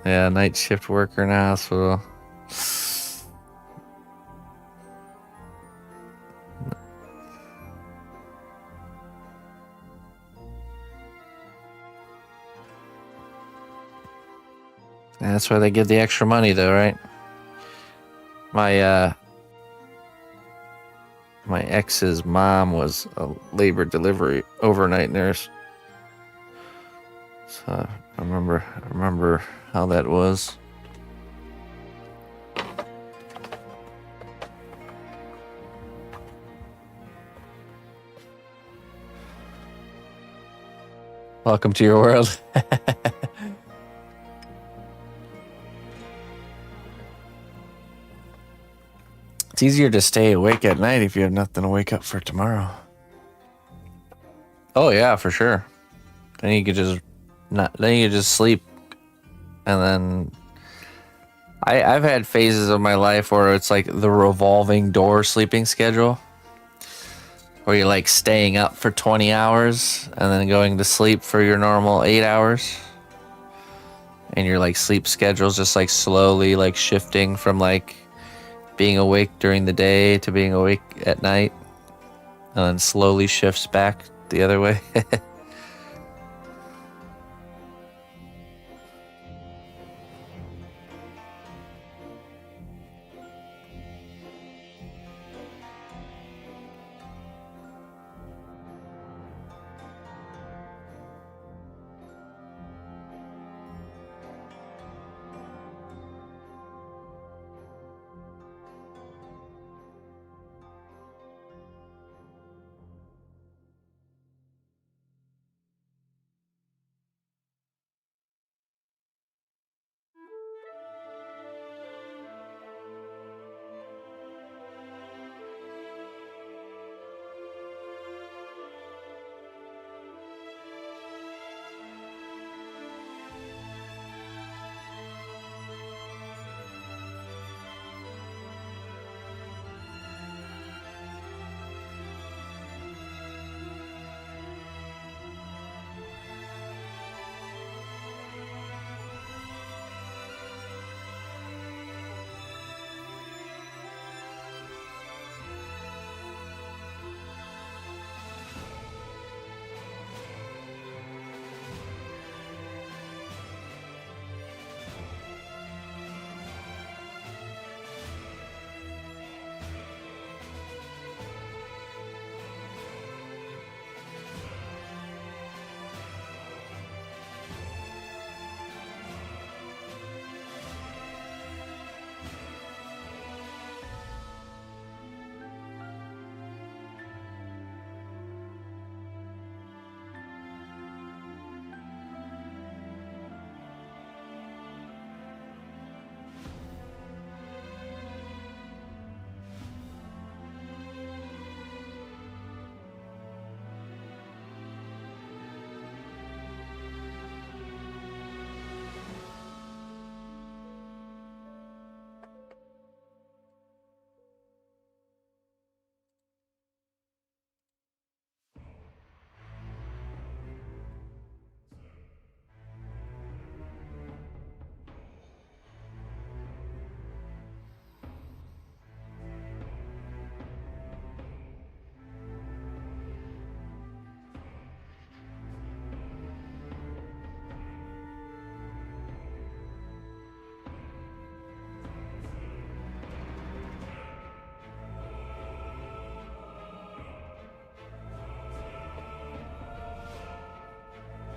Night shift worker in a hospital. That's why they give the extra money, though, right? My ex's mom was a labor delivery overnight nurse. So I remember how that was. Welcome to your world. It's easier to stay awake at night if you have nothing to wake up for tomorrow. Oh yeah, for sure. Then you could just sleep, and then I've had phases of my life where it's like the revolving door sleeping schedule, where you're like staying up for 20 hours and then going to sleep for your normal 8 hours, and your like sleep schedule's just like slowly like shifting from like being awake during the day to being awake at night, and then slowly shifts back the other way.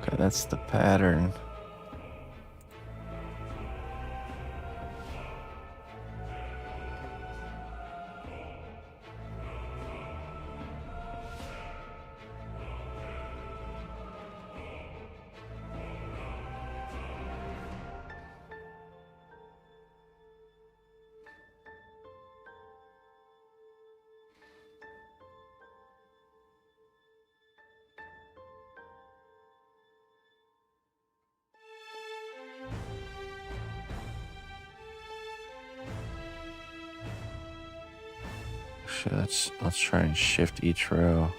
Okay, that's the pattern. Shit, let's try and shift each row.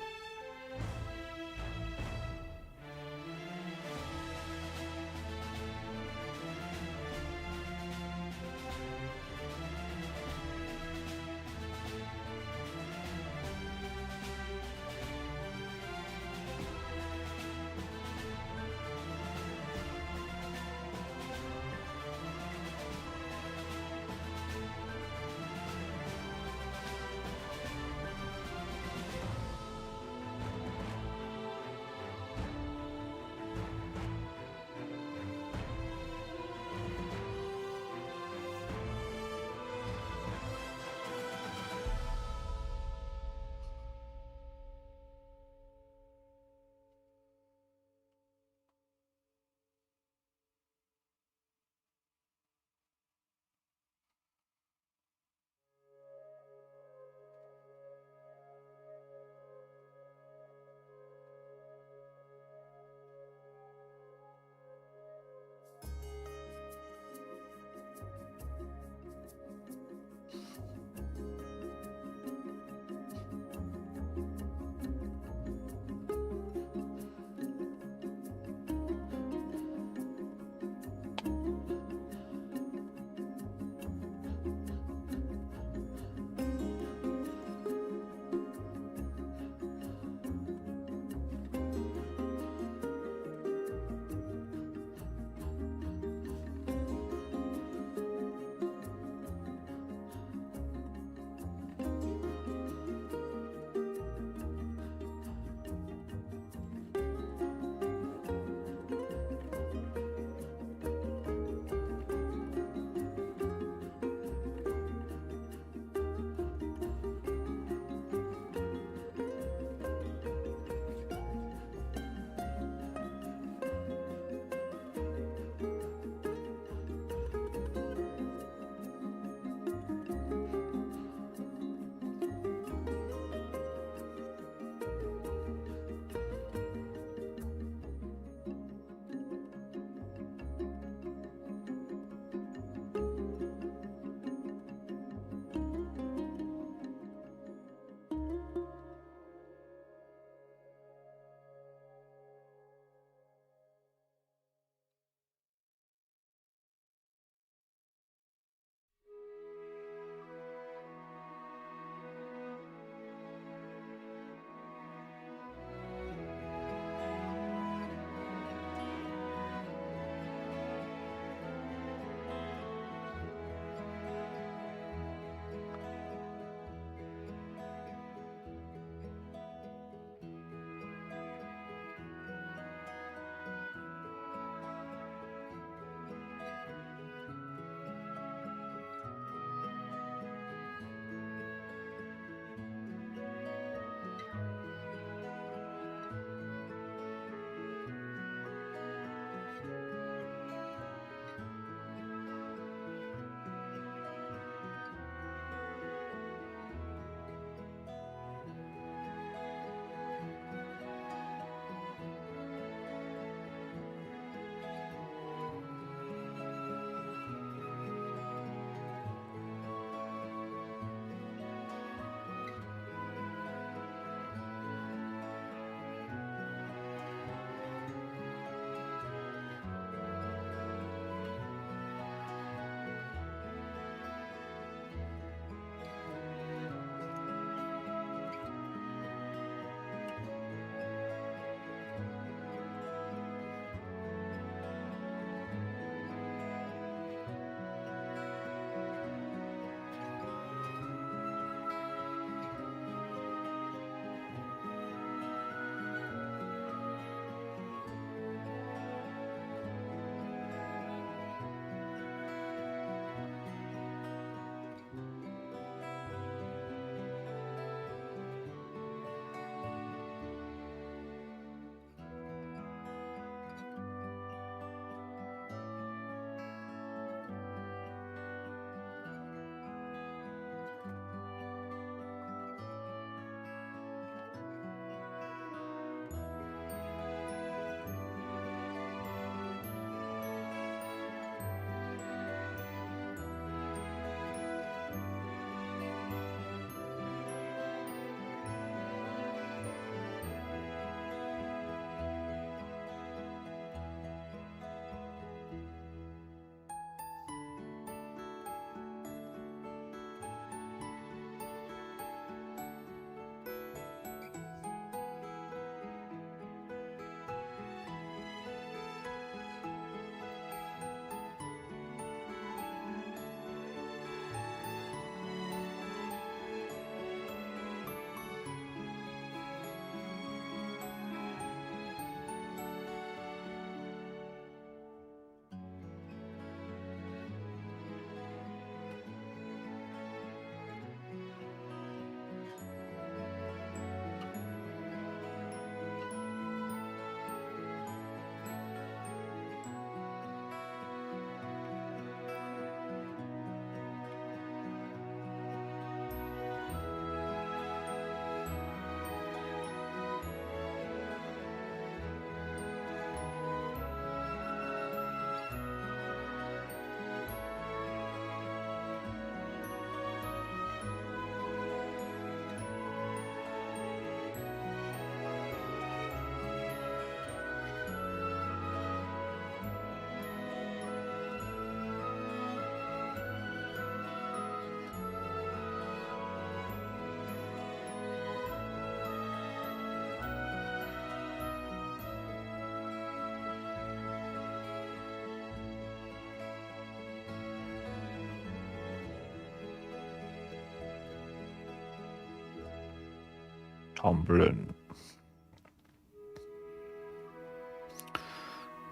Tomblin.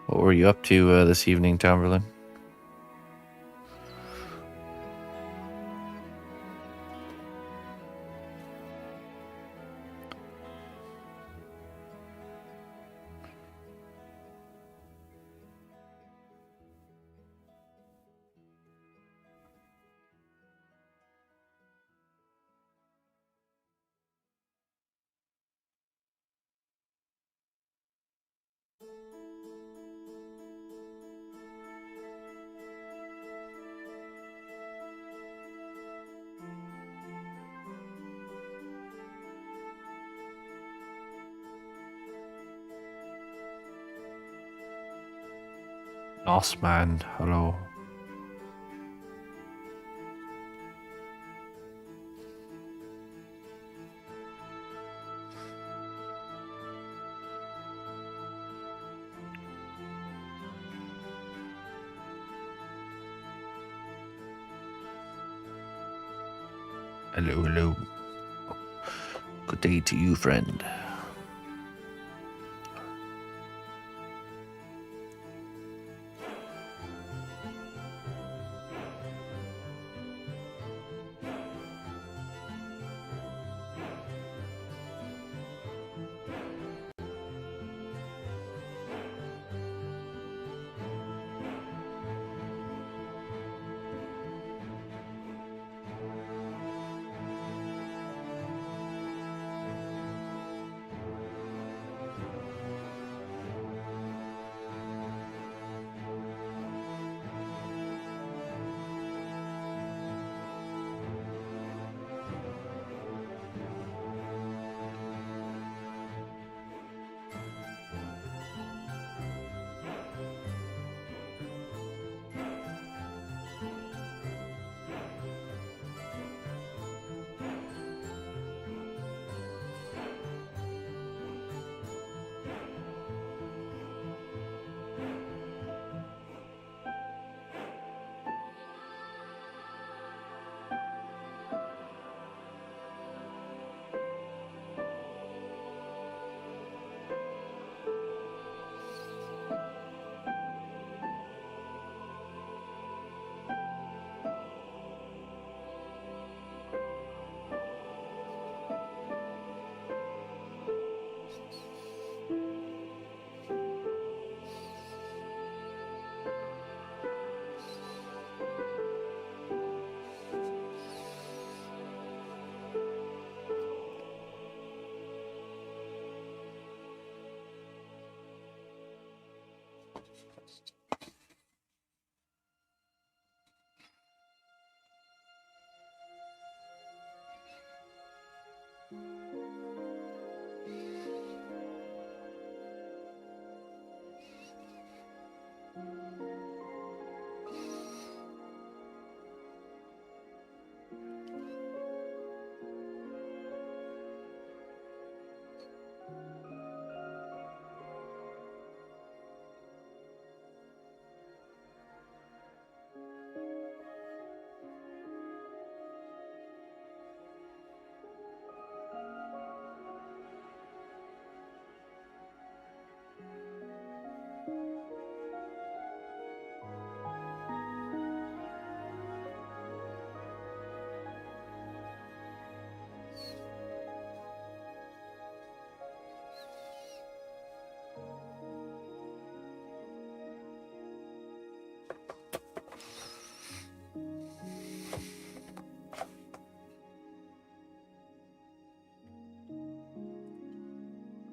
What were you up to this evening, Tomberlin? Norseman, hello. Hello, hello. Good day to you, friend.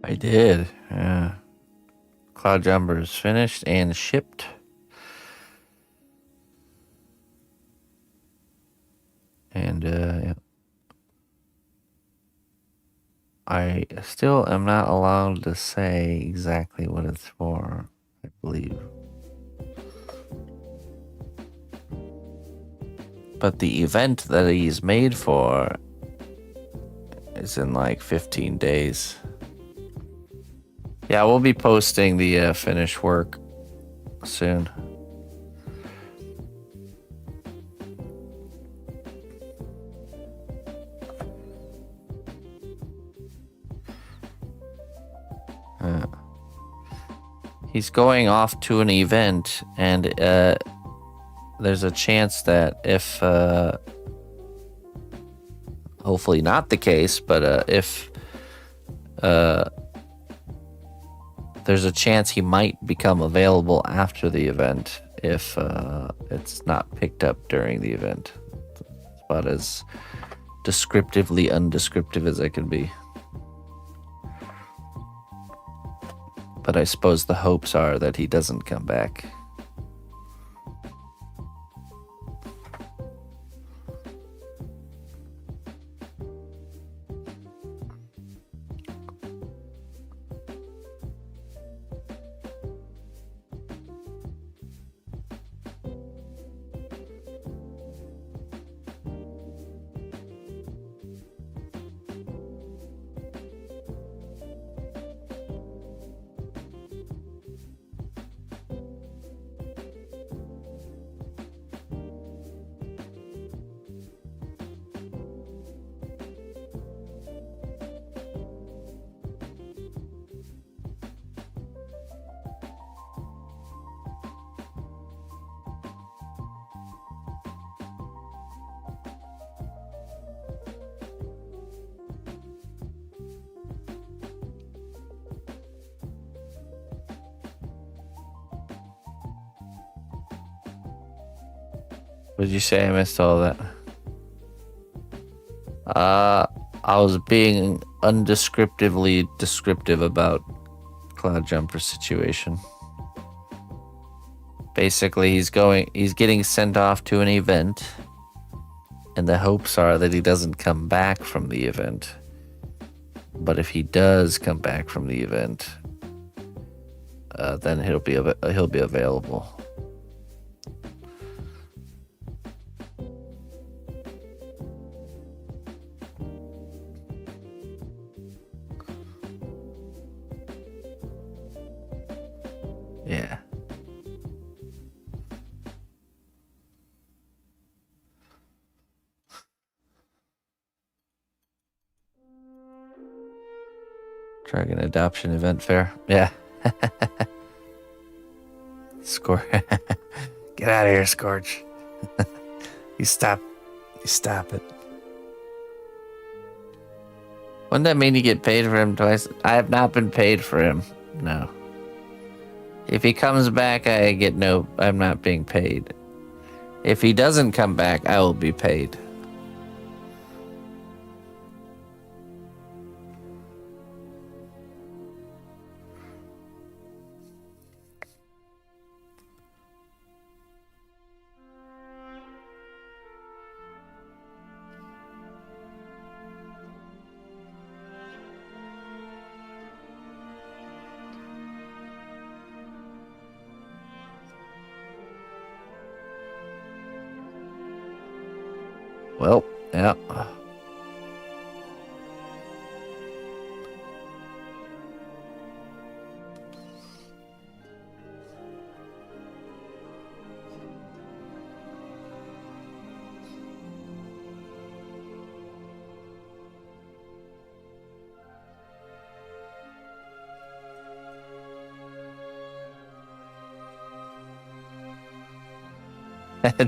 I did, yeah. Cloud Jumper is finished and shipped. And yeah. I still am not allowed to say exactly what it's for, I believe. But the event that he's made for is in like 15 days. Yeah, we'll be posting the finished work soon. He's going off to an event, and there's a chance that if, hopefully not the case, but if there's a chance he might become available after the event if it's not picked up during the event. It's about as descriptively undescriptive as I can be. But I suppose the hopes are that he doesn't come back. What did you say? I missed all that. I was being undescriptively descriptive about Cloud Jumper's situation. Basically, he's getting sent off to an event, and the hopes are that he doesn't come back from the event. But if he does come back from the event, then he'll be available. Yeah. Dragon Adoption Event Fair. Yeah. Score. Get out of here, Scorch. You stop it. Wouldn't that mean you get paid for him twice? I have not been paid for him. No. If he comes back, I'm not being paid. If he doesn't come back, I will be paid. Well, yeah.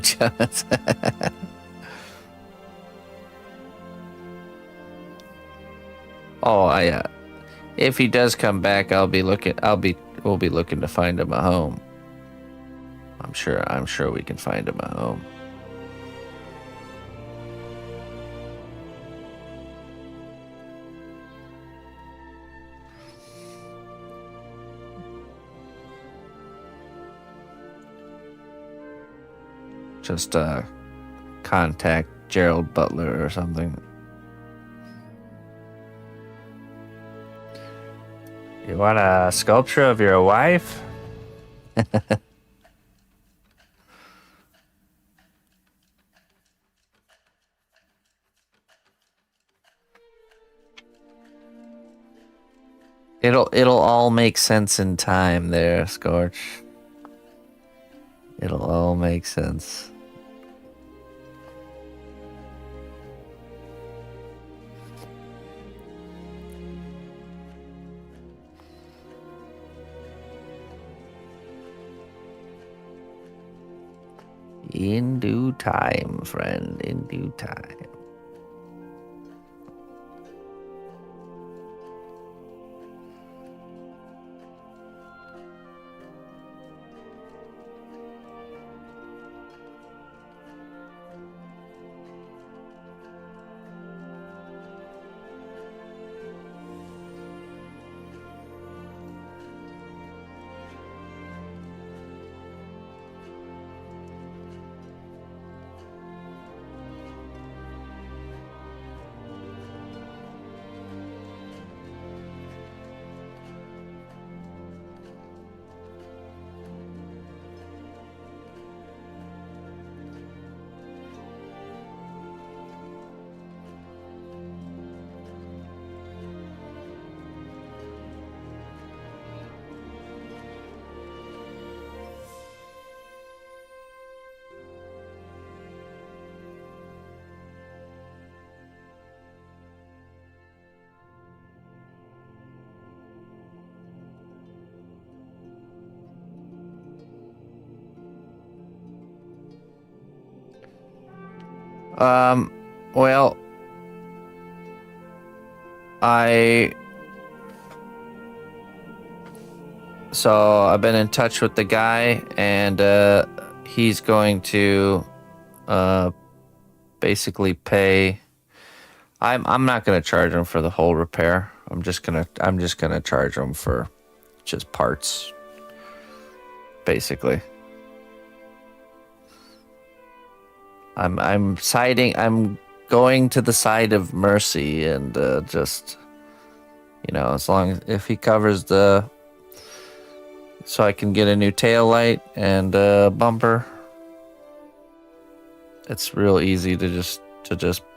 Jonas. Oh, if he does come back, we'll be looking to find him a home. I'm sure we can find him a home. Just contact Gerald Butler or something. You want a sculpture of your wife? It'll all make sense in time there, Scorch. It'll all make sense. In due time, friend. In due time. Well, So I've been in touch with the guy, and he's going to basically pay. I'm not gonna charge him for the whole repair. I'm just gonna charge him for just parts, basically. I'm going to the side of mercy, and just, as long as if he covers so I can get a new tail light and bumper. It's real easy to just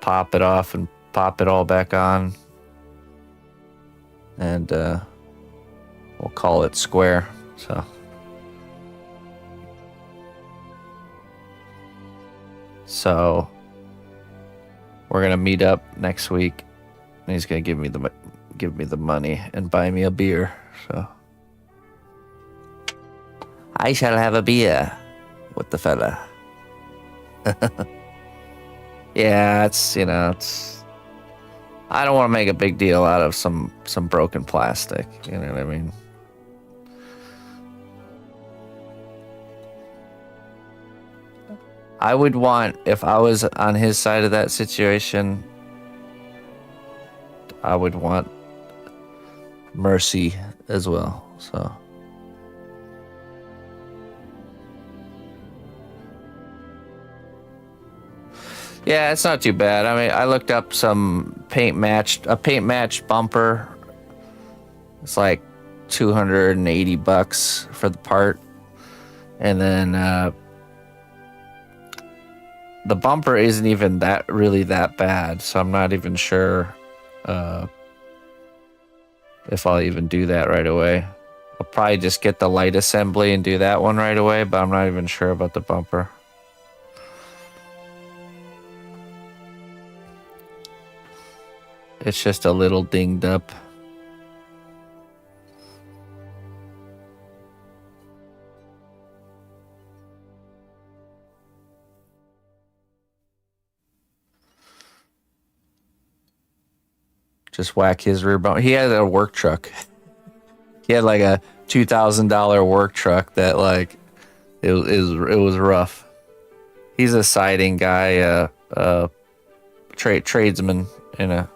pop it off and pop it all back on, and we'll call it square. So we're gonna meet up next week, and he's gonna give me the money and buy me a beer. So I shall have a beer with the fella. Yeah, it's I don't want to make a big deal out of some broken plastic. You know what I mean? I would want, if I was on his side of that situation, I would want mercy as well. So. Yeah, it's not too bad. I mean, I looked up some paint matched bumper. It's like $280 for the part. And then the bumper isn't even really that bad, so I'm not even sure if I'll even do that right away. I'll probably just get the light assembly and do that one right away, but I'm not even sure about the bumper. It's just a little dinged up. Just whack his rear bumper. He had a work truck. He had like a $2,000 work truck that it was rough. He's a siding guy, tradesman in a.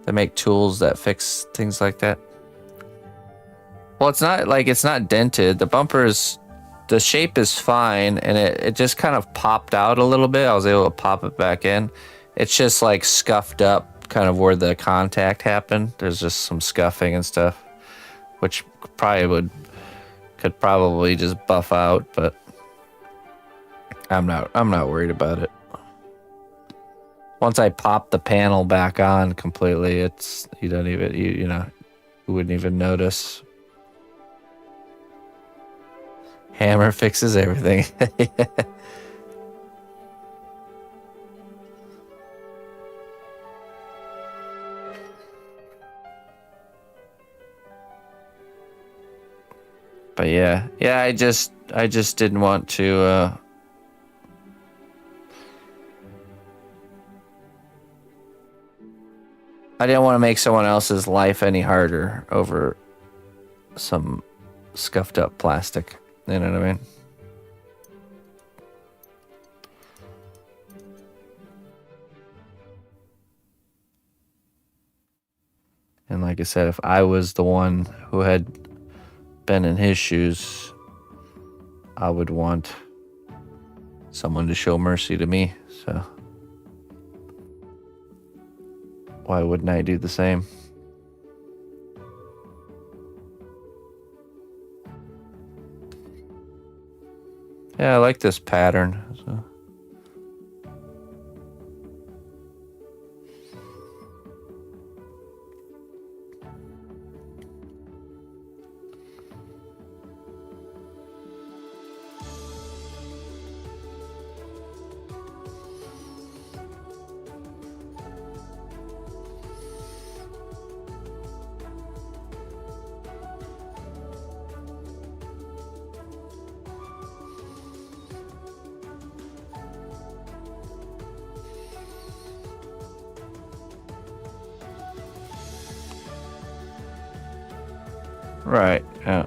They make tools that fix things like that. Well, it's not dented. The shape is fine, and it just kind of popped out a little bit. I was able to pop it back in. It's just like scuffed up, kind of where the contact happened. There's just some scuffing and stuff, which could probably just buff out, but I'm not worried about it. Once I pop the panel back on completely, you wouldn't even notice. Hammer fixes everything. But yeah, I just didn't want to. I didn't want to make someone else's life any harder over some scuffed up plastic. You know what I mean? And like I said, if I was the one who had been in his shoes, I would want someone to show mercy to me. So why wouldn't I do the same? Yeah, I like this pattern. So. Right, yeah.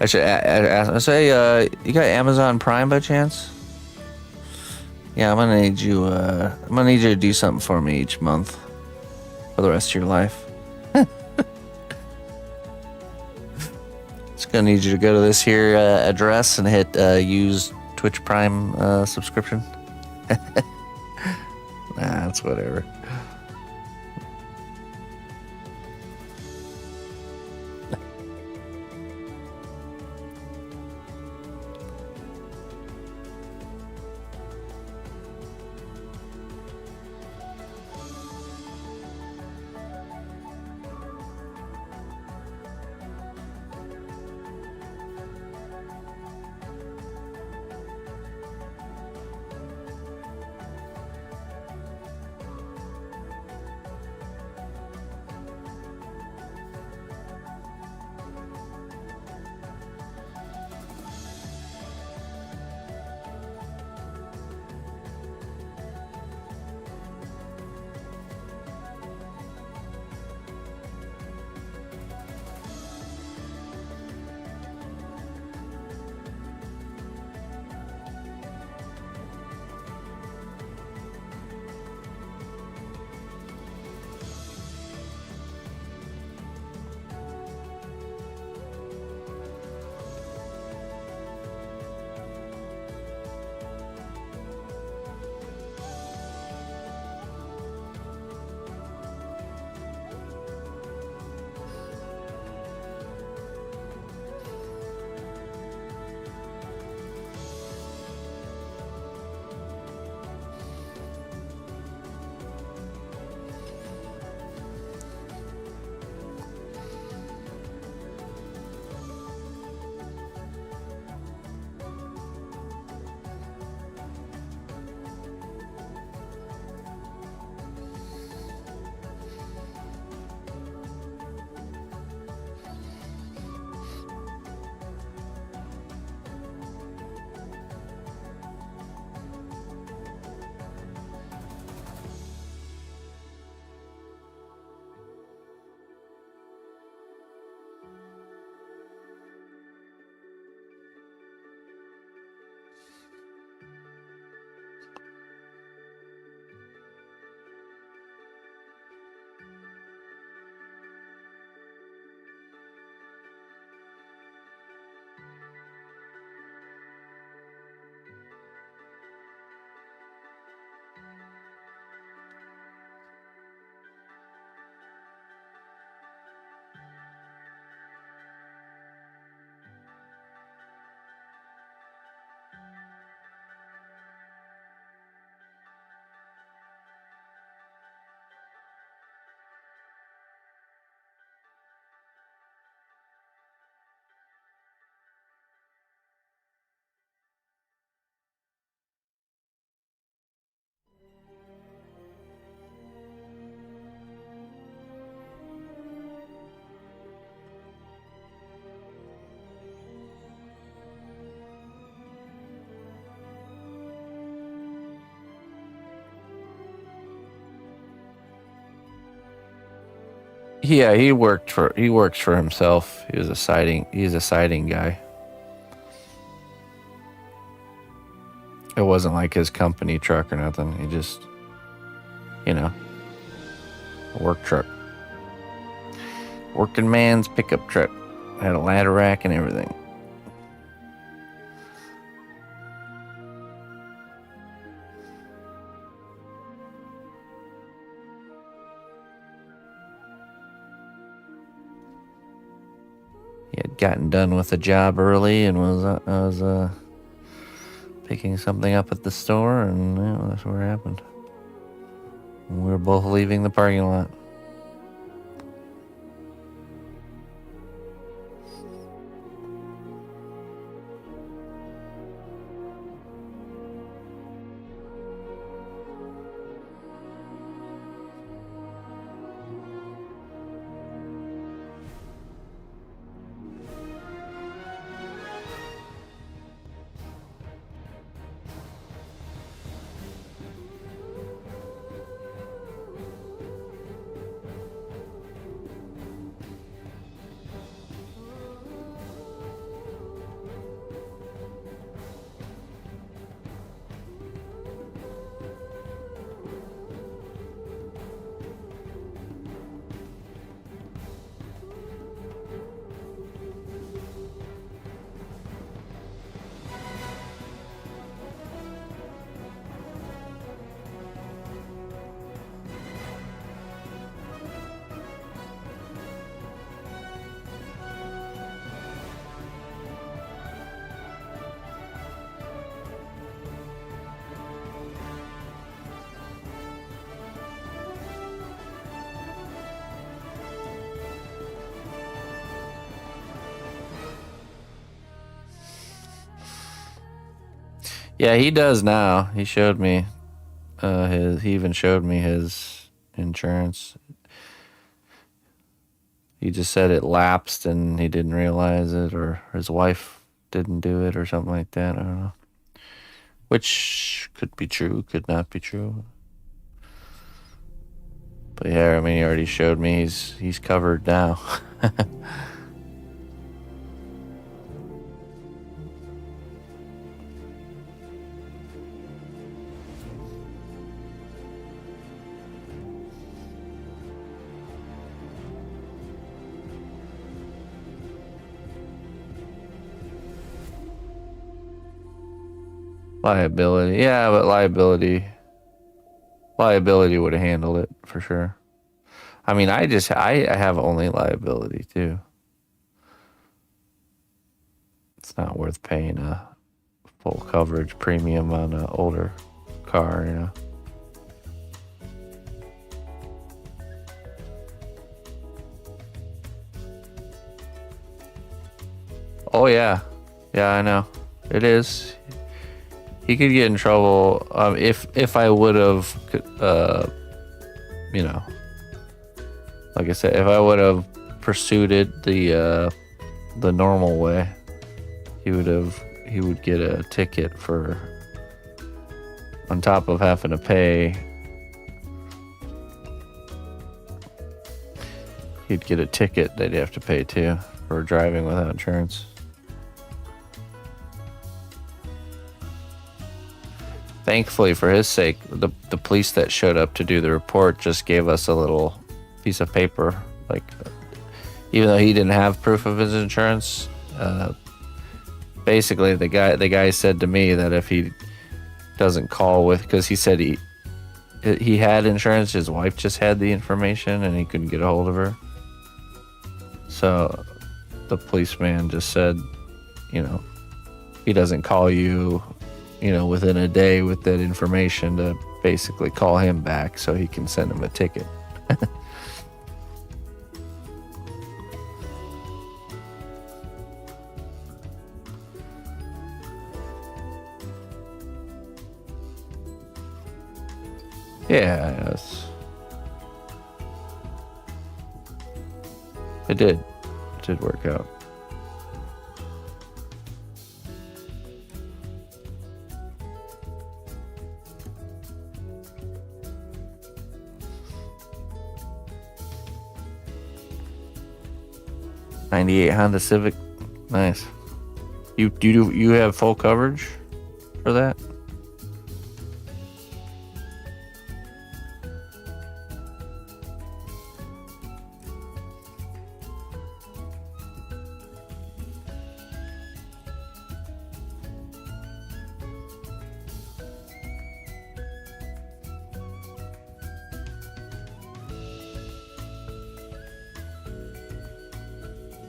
I should ask. I say, you got Amazon Prime by chance? Yeah, I'm gonna need you. I'm gonna need you to do something for me each month for the rest of your life. Just gonna need you to go to this here address and hit use Twitch Prime subscription. Nah, it's whatever. Yeah, he works for himself. He's a siding guy. It wasn't like his company truck or nothing. He just, a work truck. Working man's pickup truck. Had a ladder rack and everything. He had gotten done with the job early and was picking something up at the store, and that's where it happened. And we were both leaving the parking lot. Yeah, he does now. He showed me he even showed me his insurance. He just said it lapsed and he didn't realize it, or his wife didn't do it or something like that. I don't know. Which could be true, could not be true. But yeah, I mean, he already showed me he's covered now. Liability. Yeah, but liability would have handled it for sure. I mean, I have only liability too. It's not worth paying a full coverage premium on an older car, Oh yeah. Yeah, I know. It is. He could get in trouble if I would have, like I said, if I would have pursued it the normal way, he would get a ticket for, on top of having to pay, he'd get a ticket they'd have to pay too for driving without insurance. Thankfully, for his sake, the police that showed up to do the report just gave us a little piece of paper. Like, even though he didn't have proof of his insurance, basically the guy said to me that if he doesn't call because he said he had insurance, his wife just had the information and he couldn't get a hold of her. So the policeman just said, he doesn't call you, within a day with that information, to basically call him back so he can send him a ticket. Yeah, it did. It did work out. 98 Honda Civic. Nice. You have full coverage for that?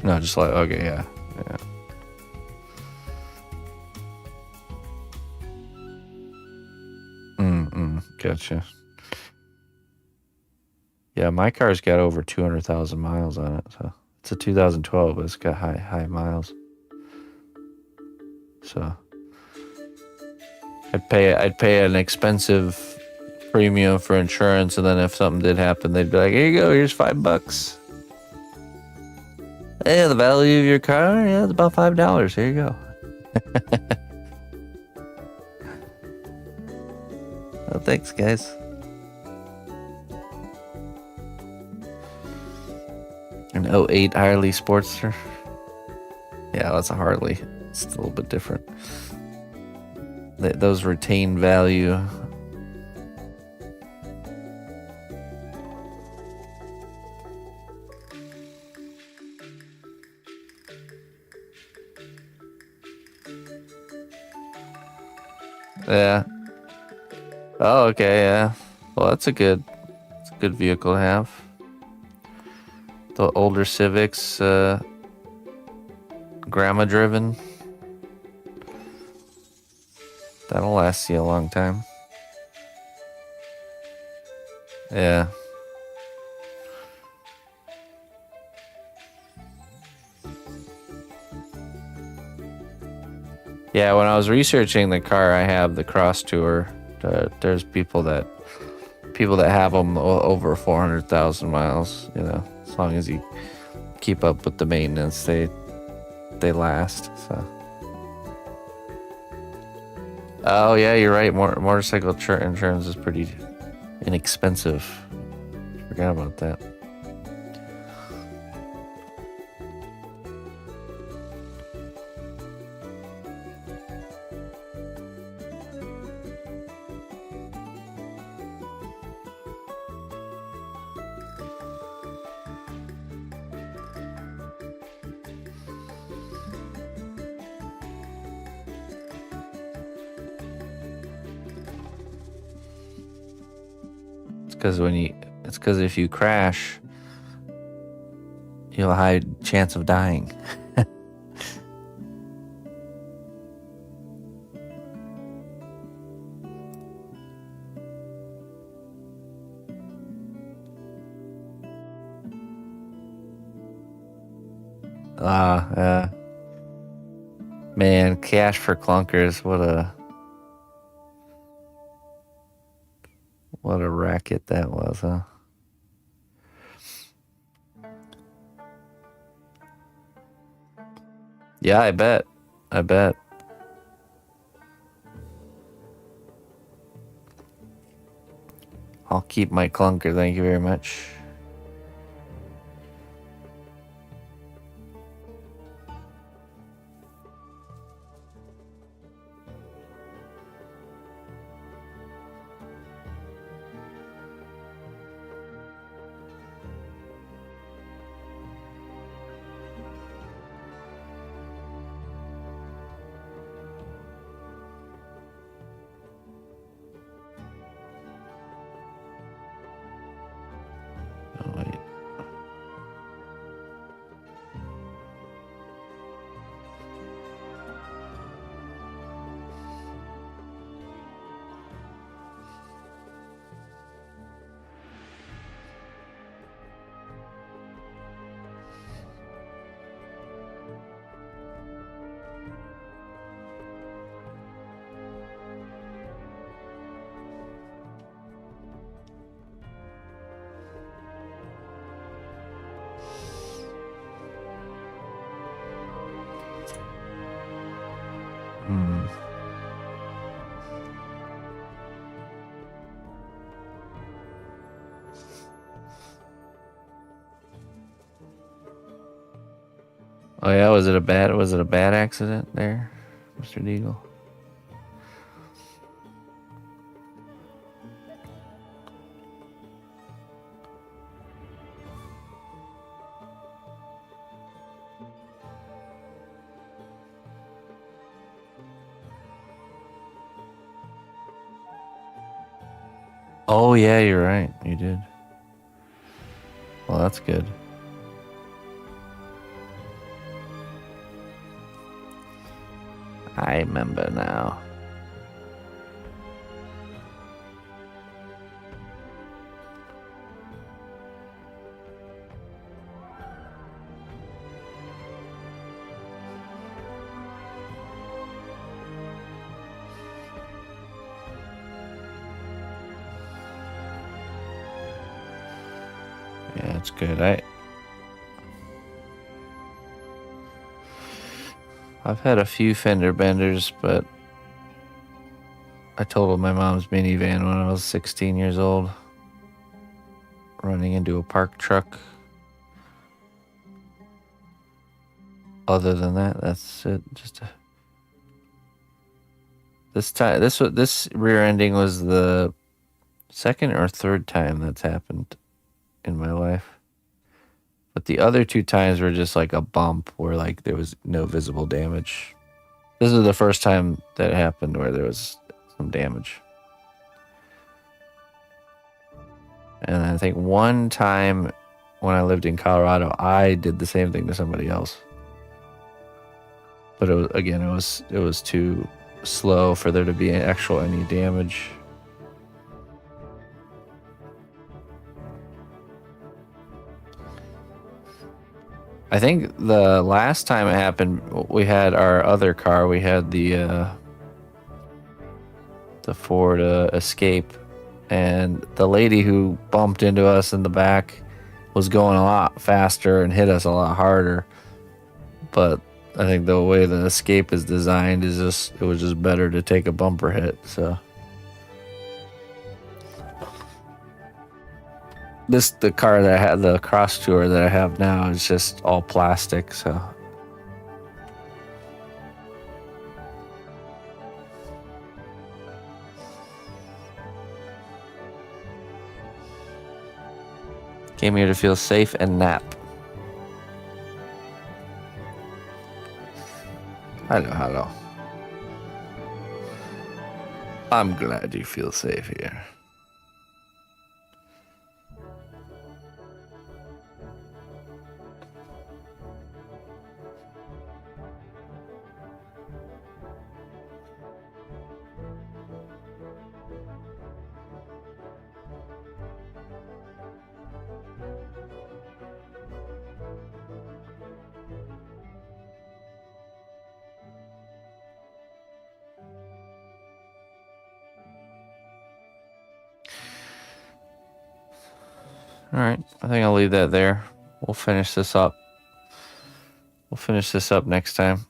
No, just like, okay, yeah. Yeah. Gotcha. Yeah, my car's got over 200,000 miles on it. So it's a 2012, but it's got high miles. So I'd pay an expensive premium for insurance, and then if something did happen, they'd be like, "Here you go, here's $5." Yeah, the value of your car, yeah, it's about $5. Here you go. Well, thanks, guys. An '08 Harley Sportster. Yeah, that's a Harley. It's a little bit different. Those retain value. Yeah. Oh, okay, yeah. Well, it's a good vehicle to have. The older Civics, grandma driven. That'll last you a long time. Yeah. Yeah, when I was researching the car, I have the Cross Tour. There's people that have them over 400,000 miles. You know, as long as you keep up with the maintenance, they last. So. Oh yeah, you're right. Motorcycle insurance is pretty inexpensive. Forgot about that. It's because if you crash, you have a high chance of dying. Man, cash for clunkers, what a racket that was, huh? Yeah, I bet. I'll keep my clunker, thank you very much. Oh yeah, was it a bad accident there, Mr. Deagle? Oh yeah, you're right. You did. Well, that's good. I remember now. Yeah, it's good. I've had a few fender benders, but I totaled my mom's minivan when I was 16 years old, running into a park truck. Other than that, that's it. This rear ending was the second or third time that's happened in my life. But the other two times were just like a bump where like there was no visible damage. This is the first time that happened where there was some damage. And I think one time when I lived in Colorado, I did the same thing to somebody else. But it was too slow for there to be any damage. I think the last time it happened, we had our other car. We had the Ford Escape, and the lady who bumped into us in the back was going a lot faster and hit us a lot harder. But I think the way the Escape is designed it was just better to take a bumper hit. So the car that I had, the Cross Tour that I have now, is just all plastic. So came here to feel safe and nap. Hello. I'm glad you feel safe here. All right, I think I'll leave that there. We'll finish this up. Next time.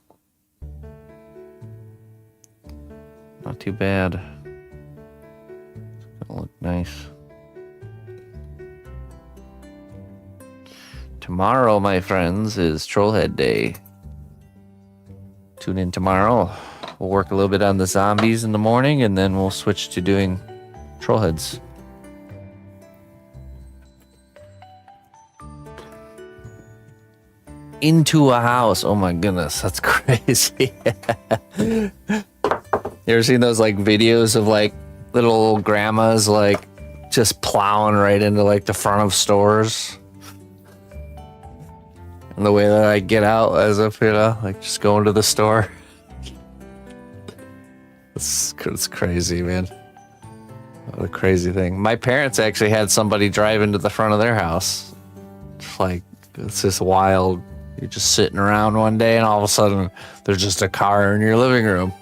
Not too bad. It's gonna look nice. Tomorrow, my friends, is Trollhead Day. Tune in tomorrow. We'll work a little bit on the zombies in the morning, and then we'll switch to doing Trollheads. Into a house. Oh my goodness, that's crazy. You ever seen those like videos of like little old grandmas like just plowing right into like the front of stores? And the way that I get out as if, like just going to the store. It's crazy, man. What a crazy thing. My parents actually had somebody drive into the front of their house. It's just wild. You're just sitting around one day and all of a sudden there's just a car in your living room.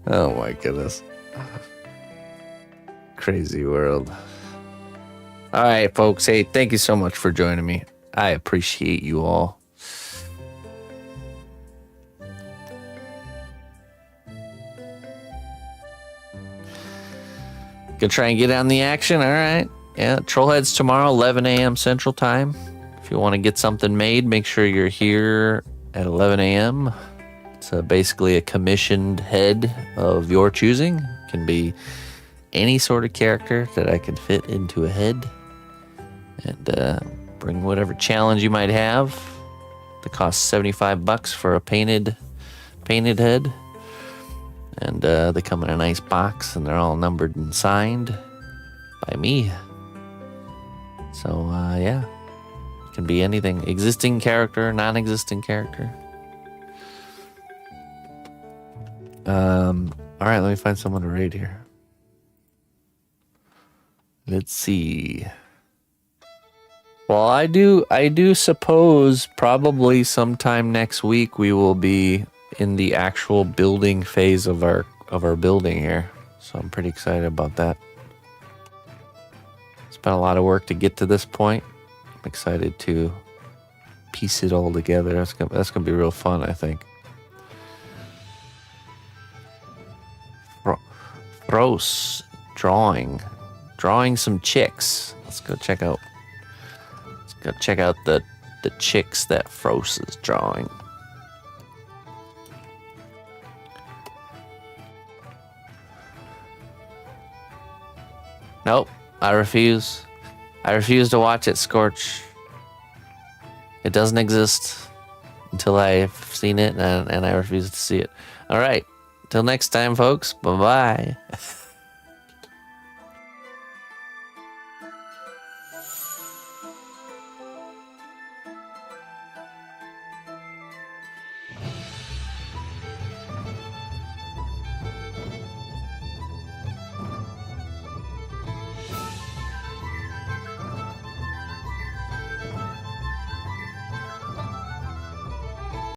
Oh my goodness. Crazy world. All right, folks. Hey, thank you so much for joining me. I appreciate you all. Gonna try and get on the action. All right. Yeah, Trollheads tomorrow, 11 a.m. Central Time. If you want to get something made, make sure you're here at 11 a.m. It's basically a commissioned head of your choosing. It can be any sort of character that I can fit into a head. And bring whatever challenge you might have. It costs $75 for a painted head. And they come in a nice box, and they're all numbered and signed by me. So, yeah. It can be anything. Existing character, non-existing character. Alright, let me find someone to raid here. Let's see. Well, I do suppose probably sometime next week we will be in the actual building phase of our building here. So I'm pretty excited about that. It's been a lot of work to get to this point. I'm excited to piece it all together. That's gonna be real fun, I think. Gross drawing some chicks. Let's go check out the chicks that Frost is drawing. Nope, I refuse. I refuse to watch it, Scorch. It doesn't exist until I've seen it, and I refuse to see it. All right, till next time, folks. Bye-bye.